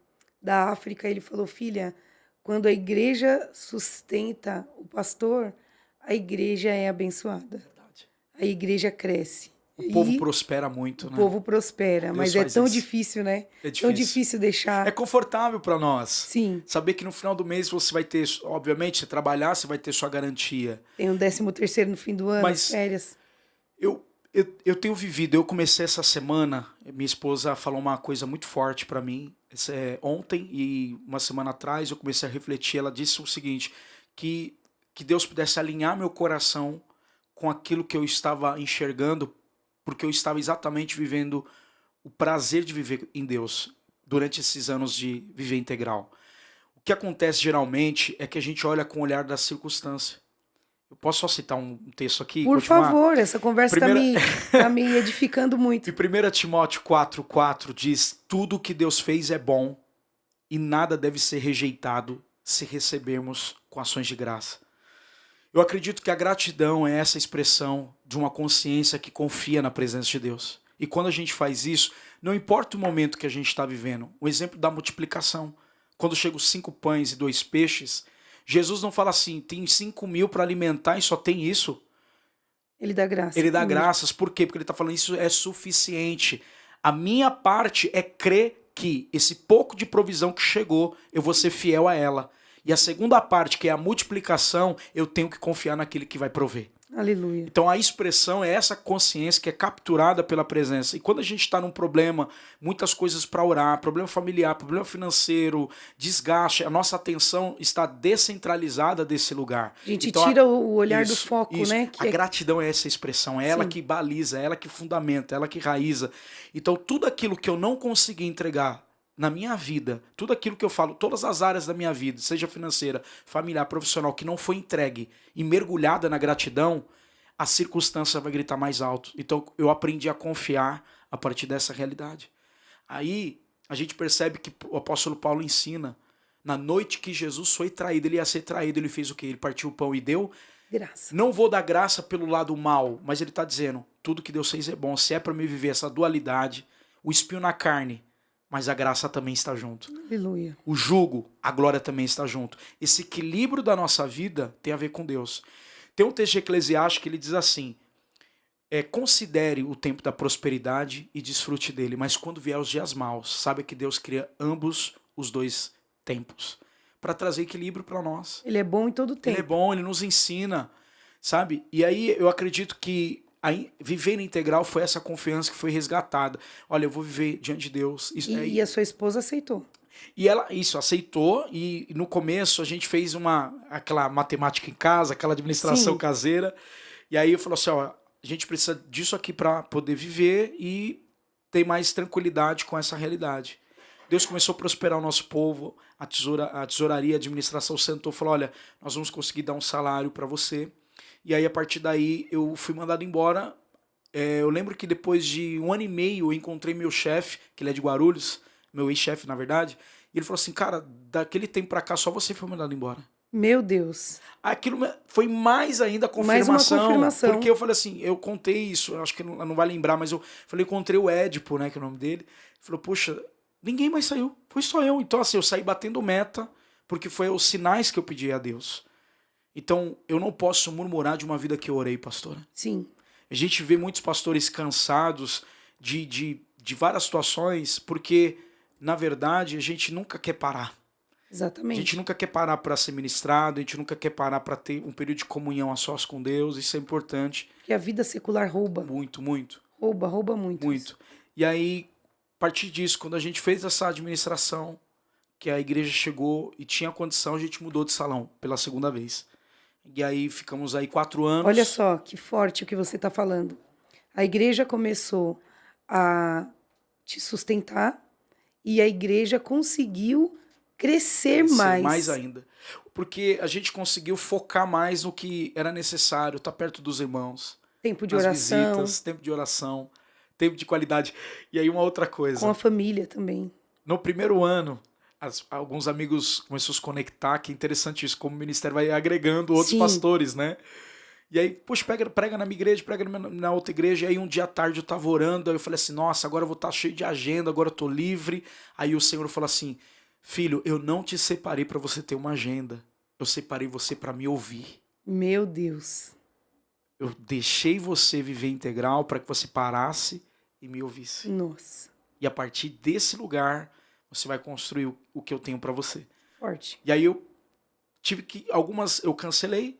da África, ele falou, filha, quando a igreja sustenta o pastor, a igreja é abençoada. Verdade. A igreja cresce. O povo E prospera muito, o né? povo prospera, Deus mas é faz tão isso. difícil, né? É Tão difícil. difícil É deixar. confortável para nós. Sim, Saber que no final do mês você vai ter, obviamente, se trabalhar, você vai ter sua garantia. tem um 13º no fim do ano, as Mas férias. eu tenho vivido, eu comecei essa semana, minha esposa falou uma coisa muito forte para mim. Ontem e uma semana atrás eu comecei a refletir, ela disse o seguinte, que Deus pudesse alinhar meu coração com aquilo que eu estava enxergando, porque eu estava exatamente vivendo o prazer de viver em Deus durante esses anos de viver integral. O que acontece geralmente é que a gente olha com o olhar da circunstância. Eu posso só citar um texto aqui e Por continuar? favor, essa conversa Primeira... tá me edificando muito. E 1 Timóteo 4,4 diz: tudo que Deus fez é bom e nada deve ser rejeitado se recebermos com ações de graça. Eu acredito que a gratidão é essa expressão de uma consciência que confia na presença de Deus. E quando a gente faz isso, não importa o momento que a gente está vivendo, o exemplo da multiplicação. Quando chegam os 5 pães e 2 peixes, Jesus não fala assim, tem 5.000 para alimentar e só tem isso. Ele dá graça. Ele dá primeiro. graças, por quê? Porque ele está falando isso é suficiente. A minha parte é crer que esse pouco de provisão que chegou, eu vou ser fiel a ela. E a segunda parte, que é a multiplicação, eu tenho que confiar naquele que vai prover. Aleluia. Então a expressão é essa consciência que é capturada pela presença. E quando a gente está num problema, muitas coisas para orar, problema familiar, problema financeiro, desgaste, a nossa atenção está descentralizada desse lugar. A gente Então, tira o olhar do isso, foco, isso. né? A gratidão é essa expressão, é ela Sim. que baliza, é ela que fundamenta, é ela que raiza. Então tudo aquilo que eu não consegui entregar na minha vida, tudo aquilo que eu falo, todas as áreas da minha vida, seja financeira, familiar, profissional, que não foi entregue e mergulhada na gratidão, a circunstância vai gritar mais alto. Então eu aprendi a confiar a partir dessa realidade. Aí a gente percebe que o apóstolo Paulo ensina, na noite que Jesus foi traído, ele ia ser traído, ele fez o quê? Ele partiu o pão e deu Graça. Não vou dar graça pelo lado mal, mas ele está dizendo, tudo que Deus fez é bom, se é para me viver essa dualidade, o espinho na carne, mas a graça também está junto. Aleluia. O jugo, a glória também está junto. Esse equilíbrio da nossa vida tem a ver com Deus. Tem um texto de Eclesiastes que ele diz assim, considere o tempo da prosperidade e desfrute dele, mas quando vier os dias maus, saiba que Deus cria ambos os dois tempos, para trazer equilíbrio para nós. Ele é bom em todo tempo. Ele é bom, ele nos ensina, sabe? E aí eu acredito que viver integral foi essa confiança que foi resgatada. Olha, eu vou viver diante de Deus. E a sua esposa aceitou. E ela, isso, aceitou. E no começo a gente fez aquela matemática em casa, aquela administração Sim. caseira. E aí eu falei assim, ó, a gente precisa disso aqui para poder viver e ter mais tranquilidade com essa realidade. Deus começou a prosperar o nosso povo, a tesouraria, a administração sentou e falou, olha, nós vamos conseguir dar um salário para você. E aí, a partir daí, eu fui mandado embora. Eu lembro que depois de 1 ano e meio, eu encontrei meu chefe, que ele é de Guarulhos, meu ex-chefe, na verdade, e ele falou assim, cara, daquele tempo pra cá, só você foi mandado embora. Meu Deus. Aquilo foi mais ainda Mais uma confirmação, confirmação. porque eu falei assim, eu contei isso, eu acho que não vai lembrar, mas eu falei, encontrei o Édipo, né, que é o nome dele, ele falou, puxa, ninguém mais saiu, foi só eu. Então assim, eu saí batendo meta, porque foi os sinais que eu pedi a Deus. Então, eu não posso murmurar de uma vida que eu orei, pastora. Sim. A gente vê muitos pastores cansados de várias situações, porque, na verdade, a gente nunca quer parar. Exatamente. A gente nunca quer parar para ser ministrado, a gente nunca quer parar para ter um período de comunhão a sós com Deus, isso é importante. Porque a vida secular rouba. Muito, muito. Rouba muito. Muito. E aí, a partir disso, quando a gente fez essa administração, que a igreja chegou e tinha condição, a gente mudou de salão pela segunda vez. E aí ficamos aí 4 anos. Olha só que forte o que você está falando. A igreja começou a te sustentar e a igreja conseguiu crescer mais. Mais ainda. Porque a gente conseguiu focar mais no que era necessário, estar perto dos irmãos. Tempo de nas oração. visitas, tempo de oração, tempo de qualidade. E aí uma outra coisa. Com a família também. No primeiro ano, alguns amigos começaram a se conectar, que é interessante isso, como o ministério vai agregando outros Sim. pastores, né? E aí, poxa, prega na minha igreja, prega na outra igreja. E aí um dia à tarde eu tava orando, aí eu falei assim, nossa, agora eu vou estar cheio de agenda, agora eu tô livre. Aí o Senhor falou assim, filho, eu não te separei para você ter uma agenda, eu separei você para me ouvir. Meu Deus. Eu deixei você viver integral para que você parasse e me ouvisse. Nossa, E a partir desse lugar, você vai construir o que eu tenho para você. forte. E aí eu tive que... eu cancelei.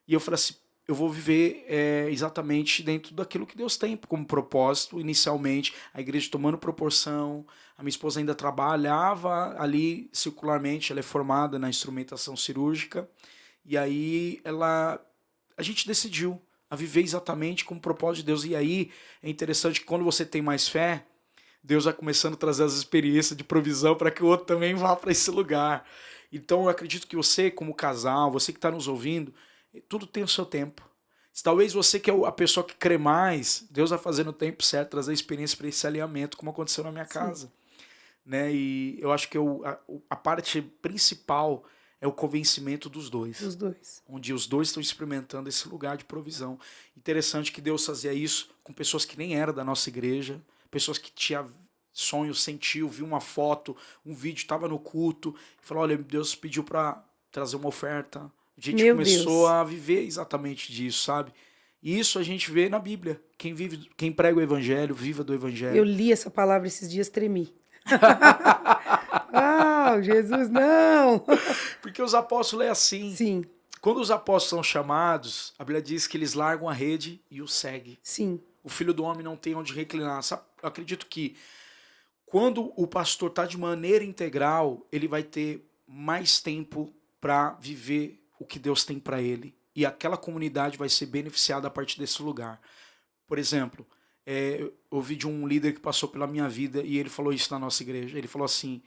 E eu falei assim, eu vou viver exatamente dentro daquilo que Deus tem como propósito, inicialmente. A igreja tomando proporção. A minha esposa ainda trabalhava ali circularmente. Ela é formada na instrumentação cirúrgica. E aí a gente decidiu a viver exatamente com o propósito de Deus. E aí é interessante que quando você tem mais fé, Deus vai começando a trazer as experiências de provisão para que o outro também vá para esse lugar. Então eu acredito que você, como casal, você que está nos ouvindo, tudo tem o seu tempo. Talvez você que é a pessoa que crê mais, Deus vai fazer no tempo certo, trazer experiência para esse alinhamento, como aconteceu na minha casa. Né? E eu acho que a parte principal é o convencimento dos dois. Dos dois. Onde os dois estão experimentando esse lugar de provisão. Interessante que Deus fazia isso com pessoas que nem eram da nossa igreja, pessoas que tinham sonhos, sentiu, viu uma foto, um vídeo, estava no culto, e falou, olha, Deus pediu para trazer uma oferta. A gente Meu começou Deus. a viver exatamente disso, sabe? E isso a gente vê na Bíblia. Quem prega o evangelho, viva do evangelho. Eu li essa palavra esses dias, tremi. Ah, Jesus, não! Porque os apóstolos é assim. Sim, Quando os apóstolos são chamados, a Bíblia diz que eles largam a rede e o seguem. sim. O filho do homem não tem onde reclinar. Sabe? Eu acredito que quando o pastor está de maneira integral, ele vai ter mais tempo para viver o que Deus tem para ele. E aquela comunidade vai ser beneficiada a partir desse lugar. Por exemplo, eu ouvi de um líder que passou pela minha vida e ele falou isso na nossa igreja. Ele falou assim,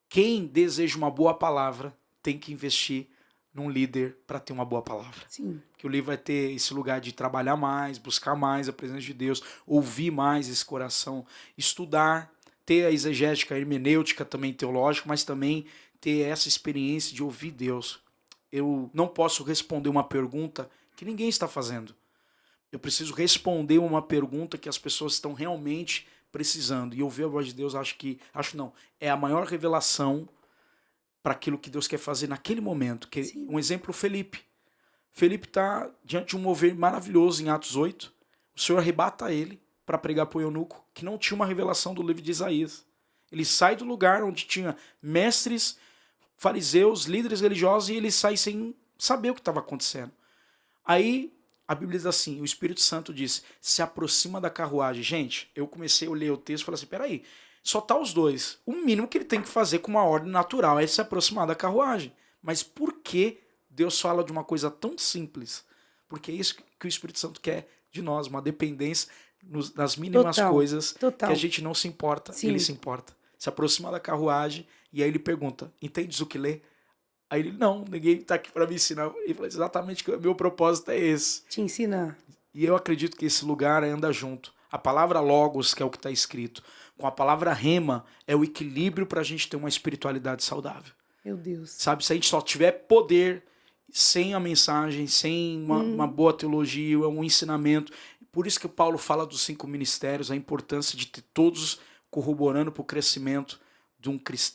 quem deseja uma boa palavra tem que investir num líder para ter uma boa palavra. Sim. Que o líder vai ter esse lugar de trabalhar mais, buscar mais a presença de Deus, ouvir mais esse coração, estudar, ter a exegética, a hermenêutica também teológica, mas também ter essa experiência de ouvir Deus. Eu não posso responder uma pergunta que ninguém está fazendo. Eu preciso responder uma pergunta que as pessoas estão realmente precisando. E ouvir a voz de Deus, é a maior revelação para aquilo que Deus quer fazer naquele momento. Um exemplo, Felipe. Felipe está diante de um mover maravilhoso em Atos 8. O Senhor arrebata ele para pregar para o eunuco, que não tinha uma revelação do livro de Isaías. Ele sai do lugar onde tinha mestres, fariseus, líderes religiosos, e ele sai sem saber o que estava acontecendo. Aí a Bíblia diz assim, o Espírito Santo diz, se aproxima da carruagem. Gente, eu comecei a ler o texto e falei assim, peraí, só tá os dois. O mínimo que ele tem que fazer com uma ordem natural é se aproximar da carruagem. Mas por que Deus fala de uma coisa tão simples? Porque é isso que o Espírito Santo quer de nós, uma dependência nas mínimas coisas que a gente não se importa, ele se importa. Se aproxima da carruagem e aí ele pergunta, entendes o que lê? Aí ele, não, ninguém está aqui para me ensinar. Ele falou, exatamente que o meu propósito é esse. Te ensinar. E eu acredito que esse lugar anda junto. A palavra logos, que é o que está escrito, com a palavra rema, é o equilíbrio para a gente ter uma espiritualidade saudável. Meu Deus. Sabe, se a gente só tiver poder, sem a mensagem, sem uma boa teologia, um ensinamento. Por isso que Paulo fala dos 5 ministérios, a importância de ter todos corroborando para o crescimento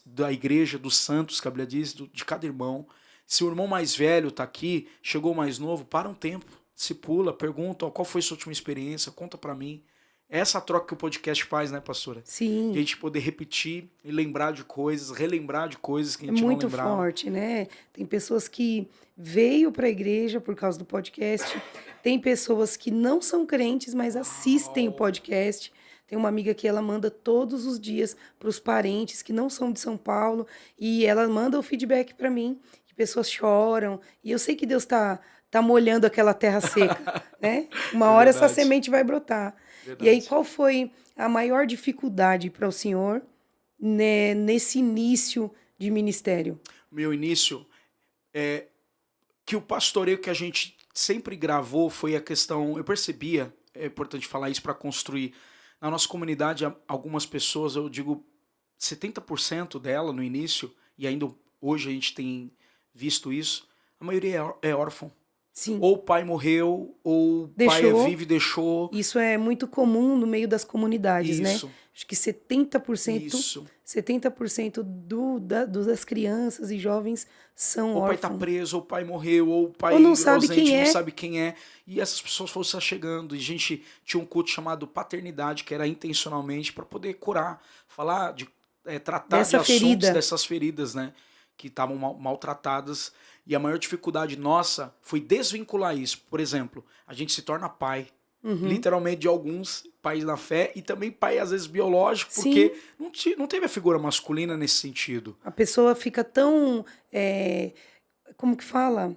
da igreja, dos santos, que a Bíblia diz, de cada irmão. Se o irmão mais velho está aqui, chegou o mais novo, para um tempo, se pula, pergunta, qual foi a sua última experiência, conta para mim. É essa troca que o podcast faz, né, pastora? Sim. De a gente poder repetir e lembrar de coisas, relembrar de coisas que a gente não lembrava. É muito forte, né? Tem pessoas que veio para a igreja por causa do podcast, tem pessoas que não são crentes, mas assistem o podcast. Tem uma amiga que ela manda todos os dias para os parentes que não são de São Paulo e ela manda o feedback para mim, que pessoas choram. E eu sei que Deus tá molhando aquela terra seca, né? Uma hora essa semente vai brotar. Verdade. E aí, qual foi a maior dificuldade para o senhor, né, nesse início de ministério? Meu início é que o pastoreio que a gente sempre gravou foi a questão, eu percebia, é importante falar isso para construir. Na nossa comunidade, algumas pessoas, eu digo 70% dela no início, e ainda hoje a gente tem visto isso, a maioria é órfão. Sim. Ou o pai morreu, ou o pai Deixou. vivo e deixou. Isso é muito comum no meio das comunidades, né? Isso, Acho que 70%, isso. 70% das crianças e jovens são Ou o pai tá órfãos. preso, ou o pai morreu, ou o Ou pai não é sabe ausente, quem não é. sabe quem é. E essas pessoas foram se chegando. E a gente tinha um culto chamado Paternidade, que era intencionalmente para poder curar, falar de tratar de Dessa assuntos ferida. dessas feridas, né? Que estavam maltratadas. E a maior dificuldade nossa foi desvincular isso. Por exemplo, a gente se torna pai. Uhum. Literalmente de alguns pais da fé e também pai às vezes biológico, Sim, porque não teve a figura masculina nesse sentido. a pessoa fica tão, como que fala?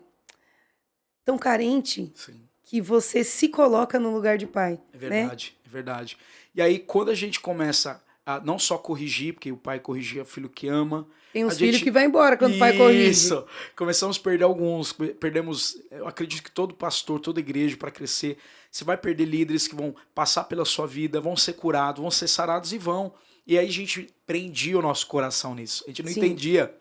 Tão carente Sim. que você se coloca no lugar de pai, É né? verdade, é verdade. E aí, quando a gente começa a não só corrigir, porque o pai corrigia o filho que ama, Tem a uns filhos que gente. vai embora quando o pai corrige. Isso! Começamos a perder alguns. Perdemos. Eu acredito que todo pastor, toda igreja, para crescer, você vai perder líderes que vão passar pela sua vida, vão ser curados, vão ser sarados e vão. E aí a gente prendia o nosso coração nisso. A gente não Sim, entendia.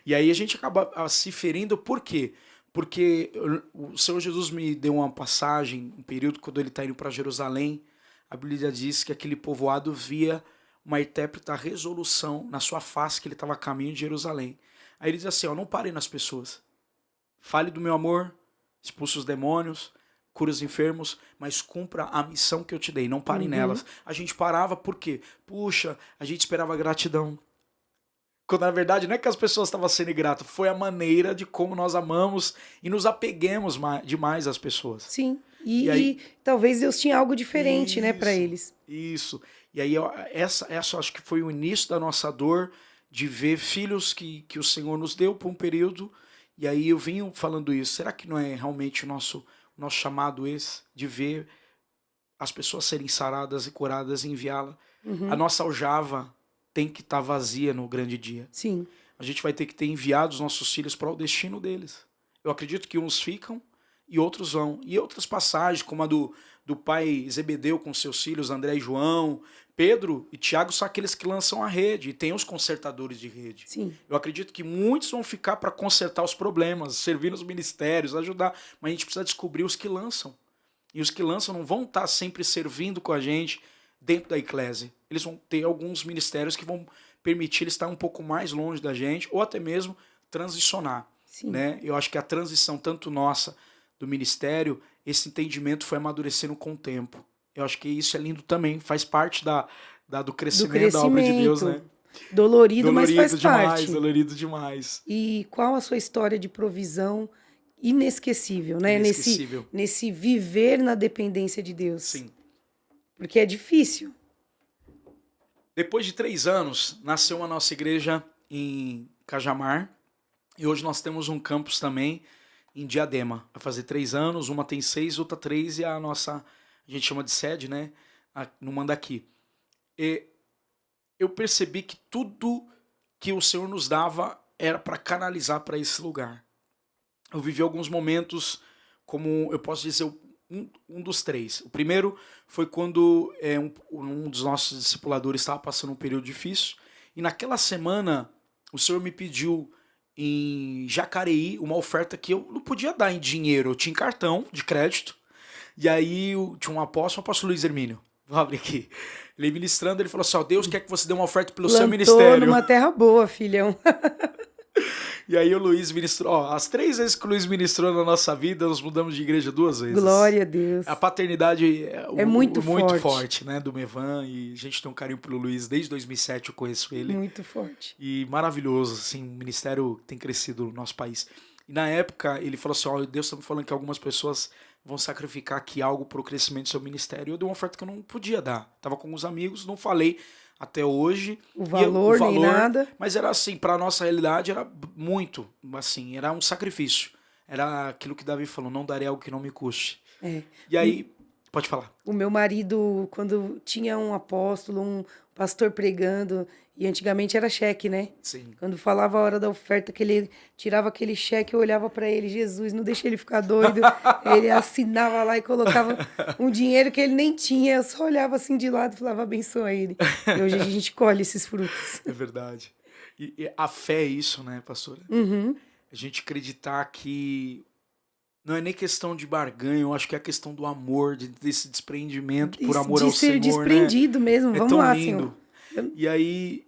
E aí a gente acaba se ferindo, por quê? Porque o Senhor Jesus me deu uma passagem, um período quando ele está indo para Jerusalém, a Bíblia diz que aquele povoado via uma intérpreta resolução na sua face que ele estava a caminho de Jerusalém. Aí ele diz assim, ó, não pare nas pessoas, fale do meu amor, expulse os demônios, cure os enfermos, mas cumpra a missão que eu te dei, não pare uhum, nelas. A gente parava por quê? Puxa, a gente esperava gratidão. Quando na verdade não é que as pessoas estavam sendo ingratas, foi a maneira de como nós amamos e nos apeguemos demais às pessoas. sim. E E aí, talvez Deus tinha algo diferente, né, para isso, eles. isso. E aí essa acho que foi o início da nossa dor de ver filhos que o Senhor nos deu por um período. E aí eu vim falando isso. Será que não é realmente o nosso chamado esse de ver as pessoas serem saradas e curadas e enviá-la? A Uhum, nossa aljava tem que estar vazia no grande dia. sim, A gente vai ter que ter enviado os nossos filhos para o destino deles. Eu acredito que uns ficam e outros vão. E outras passagens, como a do pai Zebedeu com seus filhos, André e João, Pedro e Tiago são aqueles que lançam a rede, e tem os consertadores de rede. sim, Eu acredito que muitos vão ficar para consertar os problemas, servir nos ministérios, ajudar, mas a gente precisa descobrir os que lançam. E os que lançam não vão estar sempre servindo com a gente dentro da eclésia. Eles vão ter alguns ministérios que vão permitir eles estar um pouco mais longe da gente, ou até mesmo transicionar. sim. Né? Eu acho que a transição, tanto nossa, do ministério, esse entendimento foi amadurecendo com o tempo. Eu acho que isso é lindo também, faz parte do Do crescimento da obra de Deus, crescimento. né? Dolorido, mas faz Dolorido demais, parte. dolorido demais. E qual a sua história de provisão inesquecível, né? Nesse, Inesquecível. nesse viver na dependência de Deus. Sim. Porque é difícil. Depois de 3 anos, nasceu a nossa igreja em Cajamar. E hoje nós temos um campus também em Diadema. Vai fazer 3 anos, uma tem 6, outra 3 e a nossa, a gente chama de sede, né? No Mandaqui. E eu percebi que tudo que o Senhor nos dava era para canalizar para esse lugar. Eu vivi alguns momentos, como eu posso dizer, um dos 3. O primeiro foi quando um dos nossos discipuladores estava passando um período difícil. E naquela semana, o Senhor me pediu em Jacareí uma oferta que eu não podia dar em dinheiro. Eu tinha cartão de crédito. E aí tinha um apóstolo, o apóstolo Luiz Hermínio. Vou abrir aqui. Ele ministrando, ele falou assim, ó, Deus quer que você dê uma oferta pelo seu Plantou ministério. numa terra boa, filhão. E aí o Luiz ministrou, ó, as 3 vezes que o Luiz ministrou na nossa vida, nós mudamos de igreja 2 vezes. Glória a Deus. A paternidade é É muito muito forte. forte, né, do Mevan, e a gente tem um carinho pelo Luiz, desde 2007 eu conheço ele, Muito forte. e maravilhoso, assim, o ministério tem crescido no nosso país. E na época ele falou assim, ó, Deus está me falando que algumas pessoas vão sacrificar aqui algo para o crescimento do seu ministério. Eu dei uma oferta que eu não podia dar, tava com os amigos, não falei até hoje. O valor, nem nada. Mas era assim, para nossa realidade era muito, assim, era um sacrifício. Era aquilo que Davi falou, não darei algo que não me custe. É. E aí, pode falar. O meu marido, quando tinha um apóstolo, um pastor pregando, e antigamente era cheque, né? Sim. Quando falava a hora da oferta, que ele tirava aquele cheque, eu olhava para ele, Jesus, não deixa ele ficar doido. Ele assinava lá e colocava um dinheiro que ele nem tinha. Eu só olhava assim de lado e falava, abençoa ele. E hoje a gente colhe esses frutos. É verdade. E a fé é isso, né, pastora? Uhum, A gente acreditar que Não é nem questão de barganha, eu acho que é a questão do amor, desse desprendimento por Isso, amor de ao ser Senhor, né? desprendido mesmo. É Vamos tão lá, Senhor. lindo. E aí,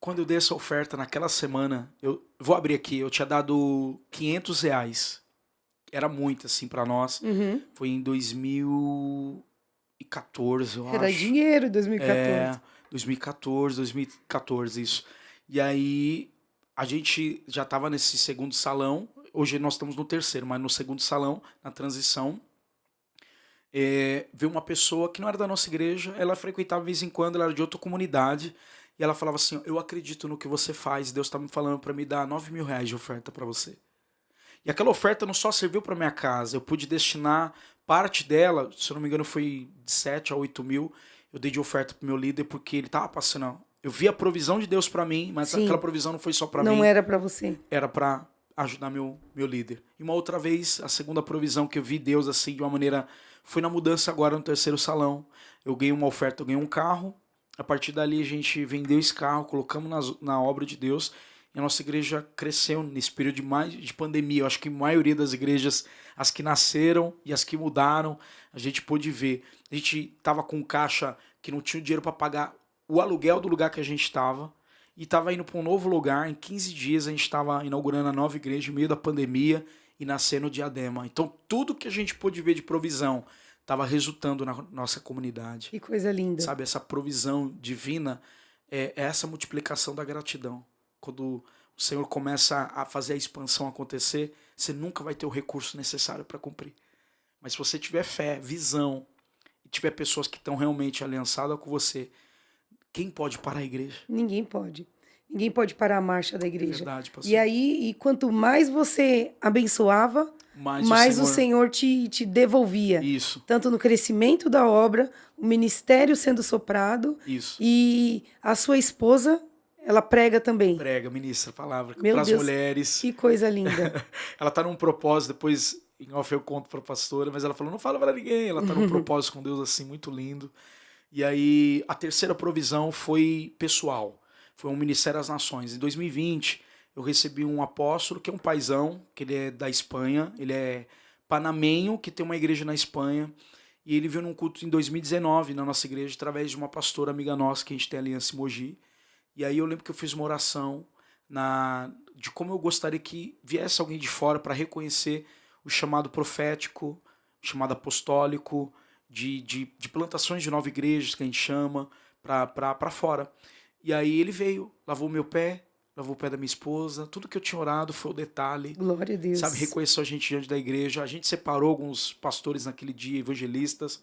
quando eu dei essa oferta naquela semana, eu vou abrir aqui, eu tinha dado R$ 500. Era muito, assim, pra nós. Uhum. Foi em 2014, eu Era acho. dinheiro em 2014. 2014, isso. E aí, a gente já tava nesse segundo salão. Hoje nós estamos no terceiro, mas no segundo salão, na transição, veio uma pessoa que não era da nossa igreja, ela frequentava de vez em quando, ela era de outra comunidade, e ela falava assim, eu acredito no que você faz, Deus está me falando para me dar R$ 9.000 de oferta para você. E aquela oferta não só serviu para minha casa, eu pude destinar parte dela, se eu não me engano foi de 7 a 8 mil, eu dei de oferta pro meu líder porque ele tava passando, eu vi a provisão de Deus para mim, mas aquela Sim, provisão não foi só para não mim, era pra você. era para ajudar meu líder. E uma outra vez, a segunda provisão que eu vi Deus assim de uma maneira, foi na mudança agora no terceiro salão. Eu ganhei uma oferta, eu ganhei um carro. A partir dali a gente vendeu esse carro, colocamos na obra de Deus. E a nossa igreja cresceu nesse período de pandemia. Eu acho que a maioria das igrejas, as que nasceram e as que mudaram, a gente pôde ver. A gente estava com caixa que não tinha dinheiro para pagar o aluguel do lugar que a gente estava. E estava indo para um novo lugar. Em 15 dias a gente estava inaugurando a nova igreja no meio da pandemia e nascendo Diadema. Então tudo que a gente pôde ver de provisão estava resultando na nossa comunidade. Que coisa linda. Sabe, essa provisão divina é essa multiplicação da gratidão. Quando o Senhor começa a fazer a expansão acontecer, você nunca vai ter o recurso necessário para cumprir. Mas se você tiver fé, visão, e tiver pessoas que estão realmente aliançadas com você, quem pode parar a igreja? Ninguém pode. Ninguém pode parar a marcha da É igreja. verdade, pastor. E aí, e quanto mais você abençoava, Mas mais o Senhor te devolvia. Isso, Tanto no crescimento da obra, o ministério sendo soprado, isso. e a sua esposa, ela prega também. Prega, ministra a palavra Meu para as Deus, mulheres. que coisa linda. Ela tá num propósito, depois em off eu conto pra pastora, mas ela falou, não fala pra ninguém. Ela tá num propósito com Deus assim, muito lindo. E aí, a terceira provisão foi pessoal. Foi um Ministério das Nações. Em 2020, eu recebi um apóstolo, que é um paizão, que ele é da Espanha, ele é panamenho, que tem uma igreja na Espanha, e ele veio num culto em 2019 na nossa igreja, através de uma pastora amiga nossa, que a gente tem aliança em Mogi. E aí eu lembro que eu fiz uma oração de como eu gostaria que viesse alguém de fora para reconhecer o chamado profético, o chamado apostólico, de plantações de nova igrejas, que a gente chama, para fora. E aí ele veio, lavou meu pé, lavou o pé da minha esposa, tudo que eu tinha orado foi o detalhe. Glória a Deus. Sabe, reconheceu a gente diante da igreja, a gente separou alguns pastores naquele dia, evangelistas,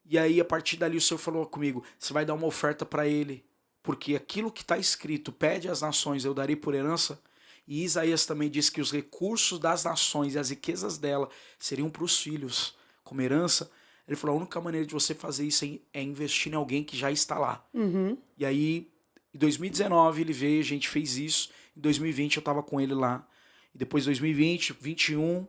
e aí a partir dali o Senhor falou comigo, você vai dar uma oferta para ele, porque aquilo que está escrito, pede às nações, eu darei por herança, e Isaías também diz que os recursos das nações e as riquezas dela seriam para os filhos, como herança. Ele falou, a única maneira de você fazer isso é investir em alguém que já está lá. Uhum. E aí, em 2019 ele veio, a gente fez isso. Em 2020 eu estava com ele lá. E depois 2020, 21,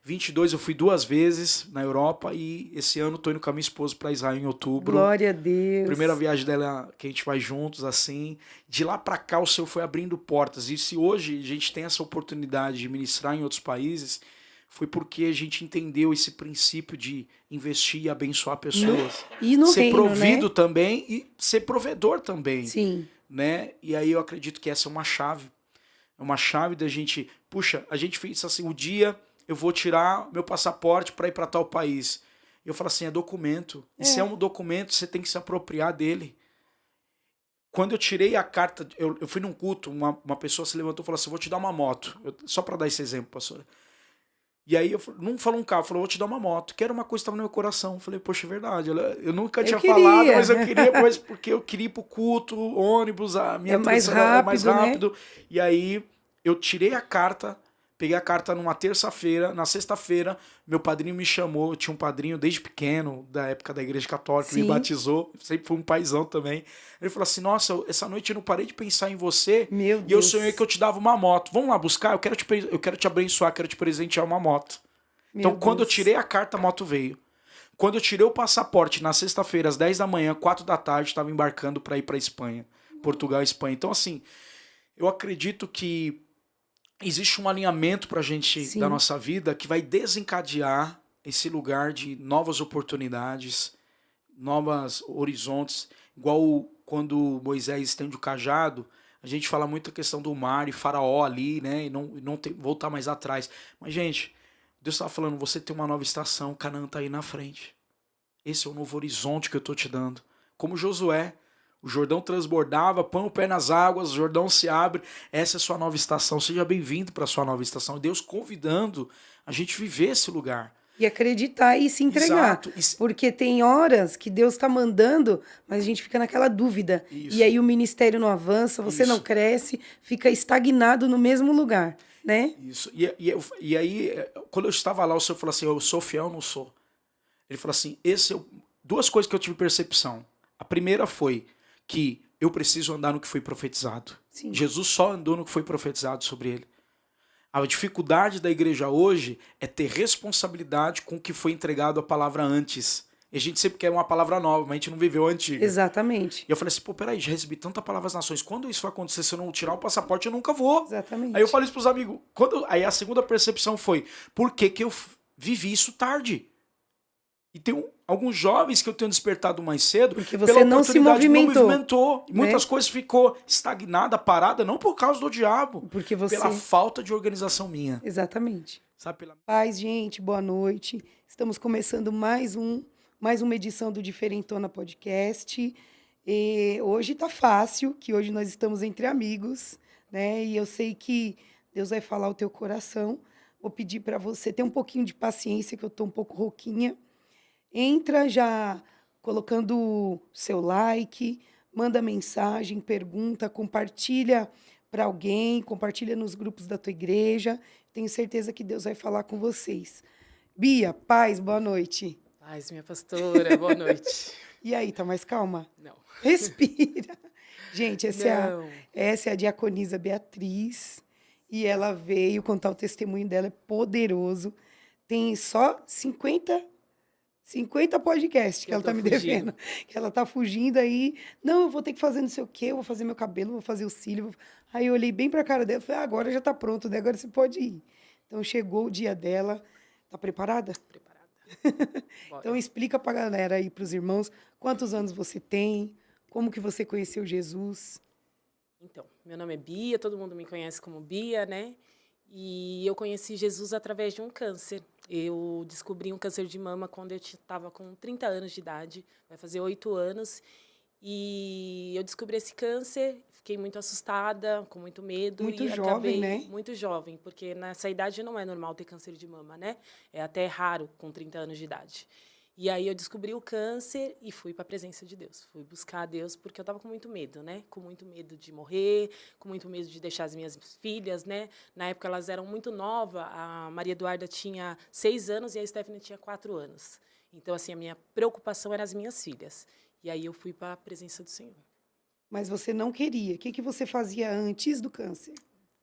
22 eu fui 2 vezes na Europa. E esse ano estou indo com a minha esposa para Israel em outubro. Glória a Deus. Primeira viagem dela que a gente vai juntos, assim. De lá para cá o Senhor foi abrindo portas. E se hoje a gente tem essa oportunidade de ministrar em outros países, foi porque a gente entendeu esse princípio de investir e abençoar pessoas. E no ser reino, provido né? também e ser provedor também. Sim. Né? E aí eu acredito que essa é uma chave. É uma chave da gente... Puxa, a gente fez assim, o dia eu vou tirar meu passaporte para ir para tal país. E eu falo assim, é documento. E se é um documento, você tem que se apropriar dele. Quando eu tirei a carta... Eu fui num culto, uma pessoa se levantou e falou assim, vou te dar uma moto. Só para dar esse exemplo, pastora. E aí, não falou um carro, falou, vou te dar uma moto. Que era uma coisa que estava no meu coração. Eu falei, poxa, é verdade. Eu nunca tinha falado, mas eu queria, porque eu queria ir pro culto, ônibus, a minha mais transição é mais rápido, rápido. Né? E aí, eu tirei a carta, peguei a carta numa terça-feira. Na sexta-feira, meu padrinho me chamou. Eu tinha um padrinho desde pequeno, da época da igreja católica, que me batizou. Sempre fui um paizão também. Ele falou assim, nossa, essa noite eu não parei de pensar em você. Meu Deus. E eu sonhei que eu te dava uma moto. Vamos lá buscar? Eu quero te abençoar, quero te presentear uma moto. Então, quando eu tirei a carta, a moto veio. Quando eu tirei o passaporte, na sexta-feira, às 10 da manhã, 4 da tarde, estava embarcando para ir para Espanha. Portugal e Espanha. Então, assim, eu acredito que existe um alinhamento pra gente da Sim. nossa vida que vai desencadear esse lugar de novas oportunidades, novos horizontes. Igual quando Moisés estende o cajado, a gente fala muito a questão do mar e Faraó ali, né? E não voltar mais atrás. Mas, gente, Deus estava falando, você tem uma nova estação, Canaã está aí na frente. Esse é o novo horizonte que eu estou te dando. Como Josué, o Jordão transbordava, põe o pé nas águas, o Jordão se abre. Essa é a sua nova estação. Seja bem-vindo para a sua nova estação. Deus convidando a gente viver esse lugar. E acreditar e se entregar. Exato. Porque tem horas que Deus está mandando, mas a gente fica naquela dúvida. Isso. E aí o ministério não avança, você não Isso. cresce, fica estagnado no mesmo lugar, né? Isso. E aí, quando eu estava lá, o Senhor falou assim, eu sou fiel ou não sou? Ele falou assim, duas coisas que eu tive percepção. A primeira foi que eu preciso andar no que foi profetizado. Sim. Jesus só andou no que foi profetizado sobre ele. A dificuldade da igreja hoje é ter responsabilidade com o que foi entregado a palavra antes. E a gente sempre quer uma palavra nova, mas a gente não viveu a antiga. Exatamente. E eu falei assim, pô, peraí, já recebi tanta palavra das nações. Quando isso vai acontecer, se eu não tirar o passaporte, eu nunca vou. Exatamente. Aí eu falei isso pros amigos. Aí a segunda percepção foi, por que que eu vivi isso tarde? E tem alguns jovens que eu tenho despertado mais cedo. Porque você não se movimentou. Muitas coisas ficou estagnada, parada, não por causa do diabo. Porque você... Pela falta de organização minha. Exatamente. Sabe, Paz, gente, boa noite. Estamos começando mais uma edição do Diferentona Podcast. E hoje tá fácil, que hoje nós estamos entre amigos, né? E eu sei que Deus vai falar o teu coração. Vou pedir para você ter um pouquinho de paciência, que eu tô um pouco rouquinha. Entra já colocando seu like, manda mensagem, pergunta, compartilha para alguém, compartilha nos grupos da tua igreja. Tenho certeza que Deus vai falar com vocês. Bia, paz, boa noite. Paz, minha pastora, boa noite. E aí, tá mais calma? Não. Respira. Gente, Não. essa é a diaconisa Beatriz. E ela veio contar o testemunho dela, é poderoso. Tem só 50 podcasts que Eu ela tá tô me fugindo. devendo. Que ela tá fugindo aí. Não, eu vou ter que fazer não sei o quê, eu vou fazer meu cabelo, vou fazer o cílio. Aí eu olhei bem pra cara dela e falei, agora já tá pronto, né? Agora você pode ir. Então chegou o dia dela. Tá preparada? Preparada. Bora. Então explica pra galera aí, pros irmãos, quantos anos você tem, como que você conheceu Jesus. Então, meu nome é Bia, todo mundo me conhece como Bia, né? E eu conheci Jesus através de um câncer. Eu descobri um câncer de mama quando eu estava com 30 anos de idade, vai fazer 8 anos. E eu descobri esse câncer, fiquei muito assustada, com muito medo. Muito e jovem, acabei, né? Muito jovem, porque nessa idade não é normal ter câncer de mama, né? É até raro com 30 anos de idade. E aí eu descobri o câncer e fui para a presença de Deus. Fui buscar a Deus porque eu estava com muito medo, né? Com muito medo de morrer, com muito medo de deixar as minhas filhas, né? Na época elas eram muito novas. A Maria Eduarda tinha 6 anos e a Stephanie tinha 4 anos. Então, assim, a minha preocupação eram as minhas filhas. E aí eu fui para a presença do Senhor. Mas você não queria. O que que você fazia antes do câncer?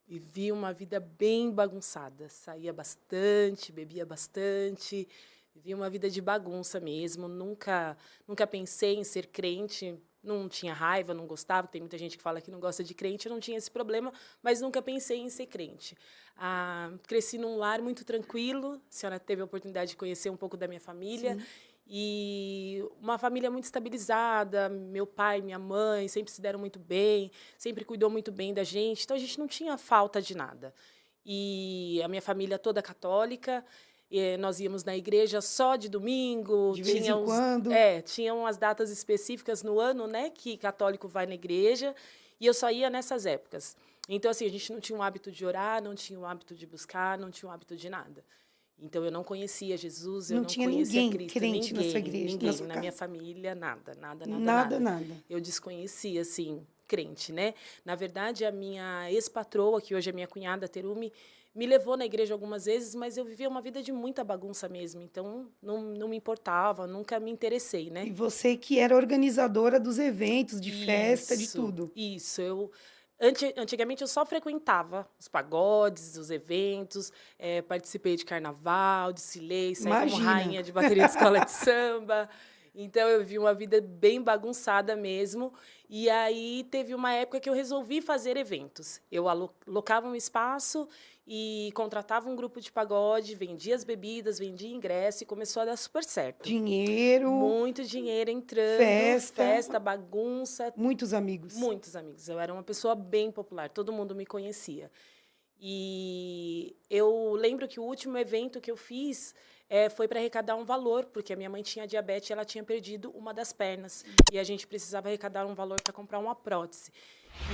Vivi uma vida bem bagunçada. Saía bastante, bebia bastante. Vivi uma vida de bagunça mesmo. Nunca pensei em ser crente. Não tinha raiva, não gostava. Tem muita gente que fala que não gosta de crente. Eu não tinha esse problema, mas nunca pensei em ser crente. Cresci num lar muito tranquilo. A senhora teve a oportunidade de conhecer um pouco da minha família. Sim. E uma família muito estabilizada, meu pai, minha mãe sempre se deram muito bem, sempre cuidou muito bem da gente, então a gente não tinha falta de nada. E a minha família toda católica, nós íamos na igreja só de domingo. De vez em quando. Tinham as datas específicas no ano, né, que católico vai na igreja, e eu só ia nessas épocas. Então, assim, a gente não tinha o hábito de orar, não tinha o hábito de buscar, não tinha o hábito de nada. Então, eu não conhecia Jesus, eu não tinha conhecia ninguém Cristo. crente na sua igreja, ninguém, na sua na casa. minha família, nada. Nada. Eu desconhecia, assim, crente, né? Na verdade, a minha ex-patroa, que hoje é minha cunhada, Terumi, me levou na igreja algumas vezes, mas eu vivia uma vida de muita bagunça mesmo. Então, não me importava, nunca me interessei, né? E você que era organizadora dos eventos, de festa, de tudo. Isso, antigamente eu só frequentava os pagodes, os eventos, participei de carnaval, desfilei, saí como Imagina. rainha de bateria de escola de samba. Então, eu vi uma vida bem bagunçada mesmo. E aí, teve uma época que eu resolvi fazer eventos. Eu alocava um espaço e contratava um grupo de pagode, vendia as bebidas, vendia ingresso e começou a dar super certo. Dinheiro, Muito dinheiro entrando, festa, bagunça, muitos amigos. muitos amigos. Eu era uma pessoa bem popular, todo mundo me conhecia. E eu lembro que o último evento que eu fiz foi para arrecadar um valor, porque a minha mãe tinha diabetes e ela tinha perdido uma das pernas. E a gente precisava arrecadar um valor para comprar uma prótese.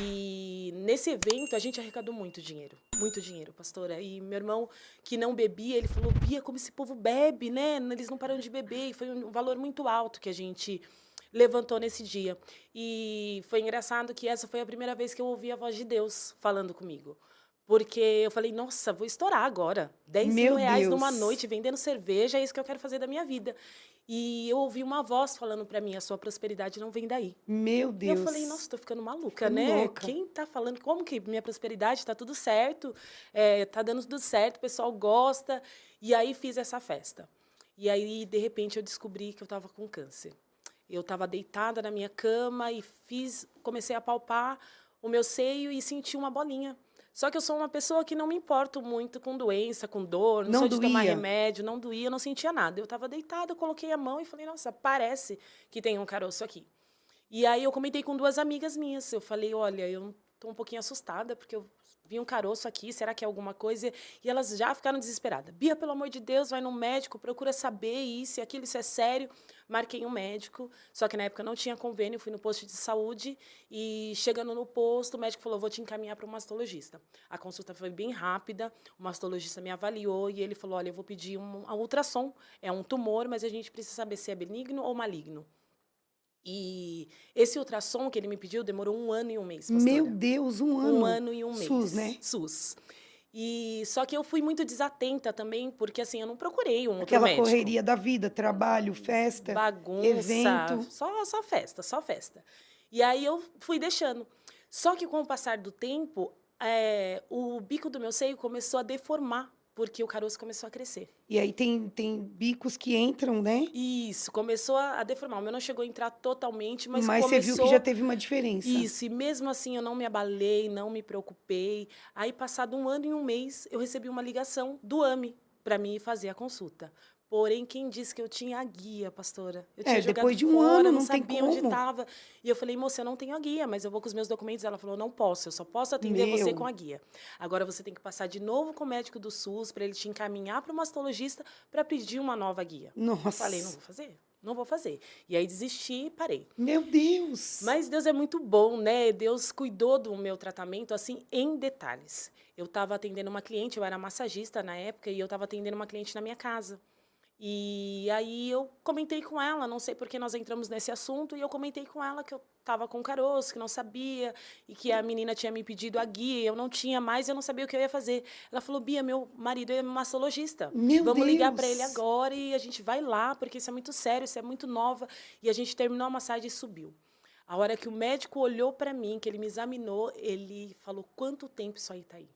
E nesse evento a gente arrecadou muito dinheiro, pastora. E meu irmão, que não bebia, ele falou: Bia, como esse povo bebe, né? Eles não param de beber. E foi um valor muito alto que a gente levantou nesse dia. E foi engraçado que essa foi a primeira vez que eu ouvi a voz de Deus falando comigo. Porque eu falei, nossa, vou estourar agora. 10 mil Meu reais Deus. numa noite vendendo cerveja, é isso que eu quero fazer da minha vida. E eu ouvi uma voz falando para mim, a sua prosperidade não vem daí. Meu E Deus. eu falei, nossa, estou ficando maluca, Ficando né? louca. Quem tá falando? Como que minha prosperidade está tudo certo? Tá dando tudo certo, o pessoal gosta. E aí fiz essa festa. E aí, de repente, eu descobri que eu estava com câncer. Eu estava deitada na minha cama e comecei a palpar o meu seio e senti uma bolinha. Só que eu sou uma pessoa que não me importo muito com doença, com dor, não sou de tomar remédio, não doía, não sentia nada. Eu estava deitada, coloquei a mão e falei, nossa, parece que tem um caroço aqui. E aí eu comentei com 2 amigas minhas. Eu falei, olha, eu estou um pouquinho assustada, porque eu vi um caroço aqui, será que é alguma coisa? E elas já ficaram desesperadas. Bia, pelo amor de Deus, vai no médico, procura saber isso e aquilo, isso é sério. Marquei um médico, só que na época não tinha convênio, fui no posto de saúde e chegando no posto, o médico falou, vou te encaminhar para um mastologista. A consulta foi bem rápida, o mastologista me avaliou e ele falou, olha, eu vou pedir um ultrassom, é um tumor, mas a gente precisa saber se é benigno ou maligno. E esse ultrassom que ele me pediu demorou 1 ano e 1 mês, pastora. Meu Deus, 1 ano. 1 ano e 1 mês. SUS, né? SUS. E só que eu fui muito desatenta também, porque assim, eu não procurei um outro Aquela médico. correria da vida, trabalho, festa, Bagunça, evento. só festa, só festa. E aí eu fui deixando. Só que com o passar do tempo, o bico do meu seio começou a deformar, porque o caroço começou a crescer. E aí tem bicos que entram, né? Isso, começou a deformar. O meu não chegou a entrar totalmente, mas Mas começou... você viu que já teve uma diferença. Isso, e mesmo assim eu não me abalei, não me preocupei. Aí, passado 1 ano e 1 mês, eu recebi uma ligação do AME para mim fazer a consulta. Porém, quem disse que eu tinha a guia, pastora? Eu tinha jogado depois de 1 fora, ano, não não tem sabia onde como. estava. E eu falei, moça, eu não tenho a guia, mas eu vou com os meus documentos. Ela falou, não posso, eu só posso atender você com a guia. Agora você tem que passar de novo com o médico do SUS para ele te encaminhar para o mastologista para pedir uma nova guia. Nossa. Eu falei, não vou fazer. Não vou fazer. E aí desisti e parei. Meu Deus! Mas Deus é muito bom, né? Deus cuidou do meu tratamento, assim, em detalhes. Eu estava atendendo uma cliente, eu era massagista na época, e eu estava atendendo uma cliente na minha casa. E aí eu comentei com ela, não sei por que nós entramos nesse assunto, e eu comentei com ela que eu estava com caroço, que não sabia, e que a menina tinha me pedido a guia, eu não tinha mais, eu não sabia o que eu ia fazer. Ela falou, Bia, meu marido é mastologista. Vamos ligar para ele agora e a gente vai lá, porque isso é muito sério, isso é muito nova. E a gente terminou a massagem e subiu. A hora que o médico olhou para mim, que ele me examinou, ele falou, quanto tempo isso aí tá aí?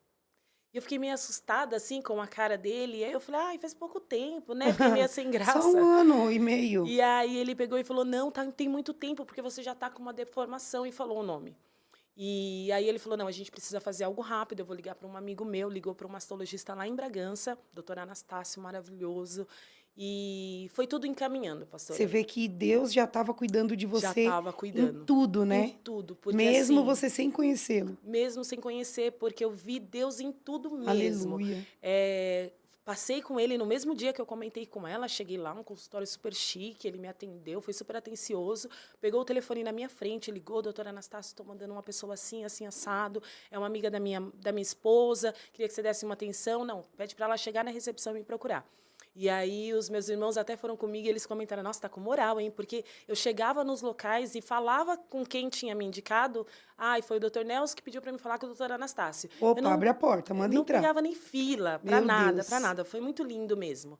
E eu fiquei meio assustada, assim, com a cara dele. E aí eu falei, ai, faz pouco tempo, né? Fiquei meio sem graça. Só 1 ano e meio. E aí ele pegou e falou, não, tem muito tempo, porque você já está com uma deformação, e falou o nome. E aí ele falou, não, a gente precisa fazer algo rápido, eu vou ligar para um amigo meu, ligou para um mastologista lá em Bragança, doutor Anastácio, maravilhoso. E foi tudo encaminhando, pastora. Você vê que Deus já estava cuidando de você. Já estava cuidando. Em tudo, né? Em tudo. Porque, mesmo assim, você sem conhecê-lo. Mesmo sem conhecer, porque eu vi Deus em tudo mesmo. Aleluia. Passei com ele no mesmo dia que eu comentei com ela, cheguei lá, um consultório super chique, ele me atendeu, foi super atencioso, pegou o telefone na minha frente, ligou, doutora Anastácio, estou mandando uma pessoa assim, assim, assado, é uma amiga da minha esposa, queria que você desse uma atenção. Não, pede para ela chegar na recepção e me procurar. E aí os meus irmãos até foram comigo e eles comentaram, nossa, tá com moral, hein? Porque eu chegava nos locais e falava com quem tinha me indicado, e foi o doutor Nelson que pediu para me falar com o doutor Anastácio. Opa, abre a porta, manda entrar. Não pegava nem fila, para nada, foi muito lindo mesmo.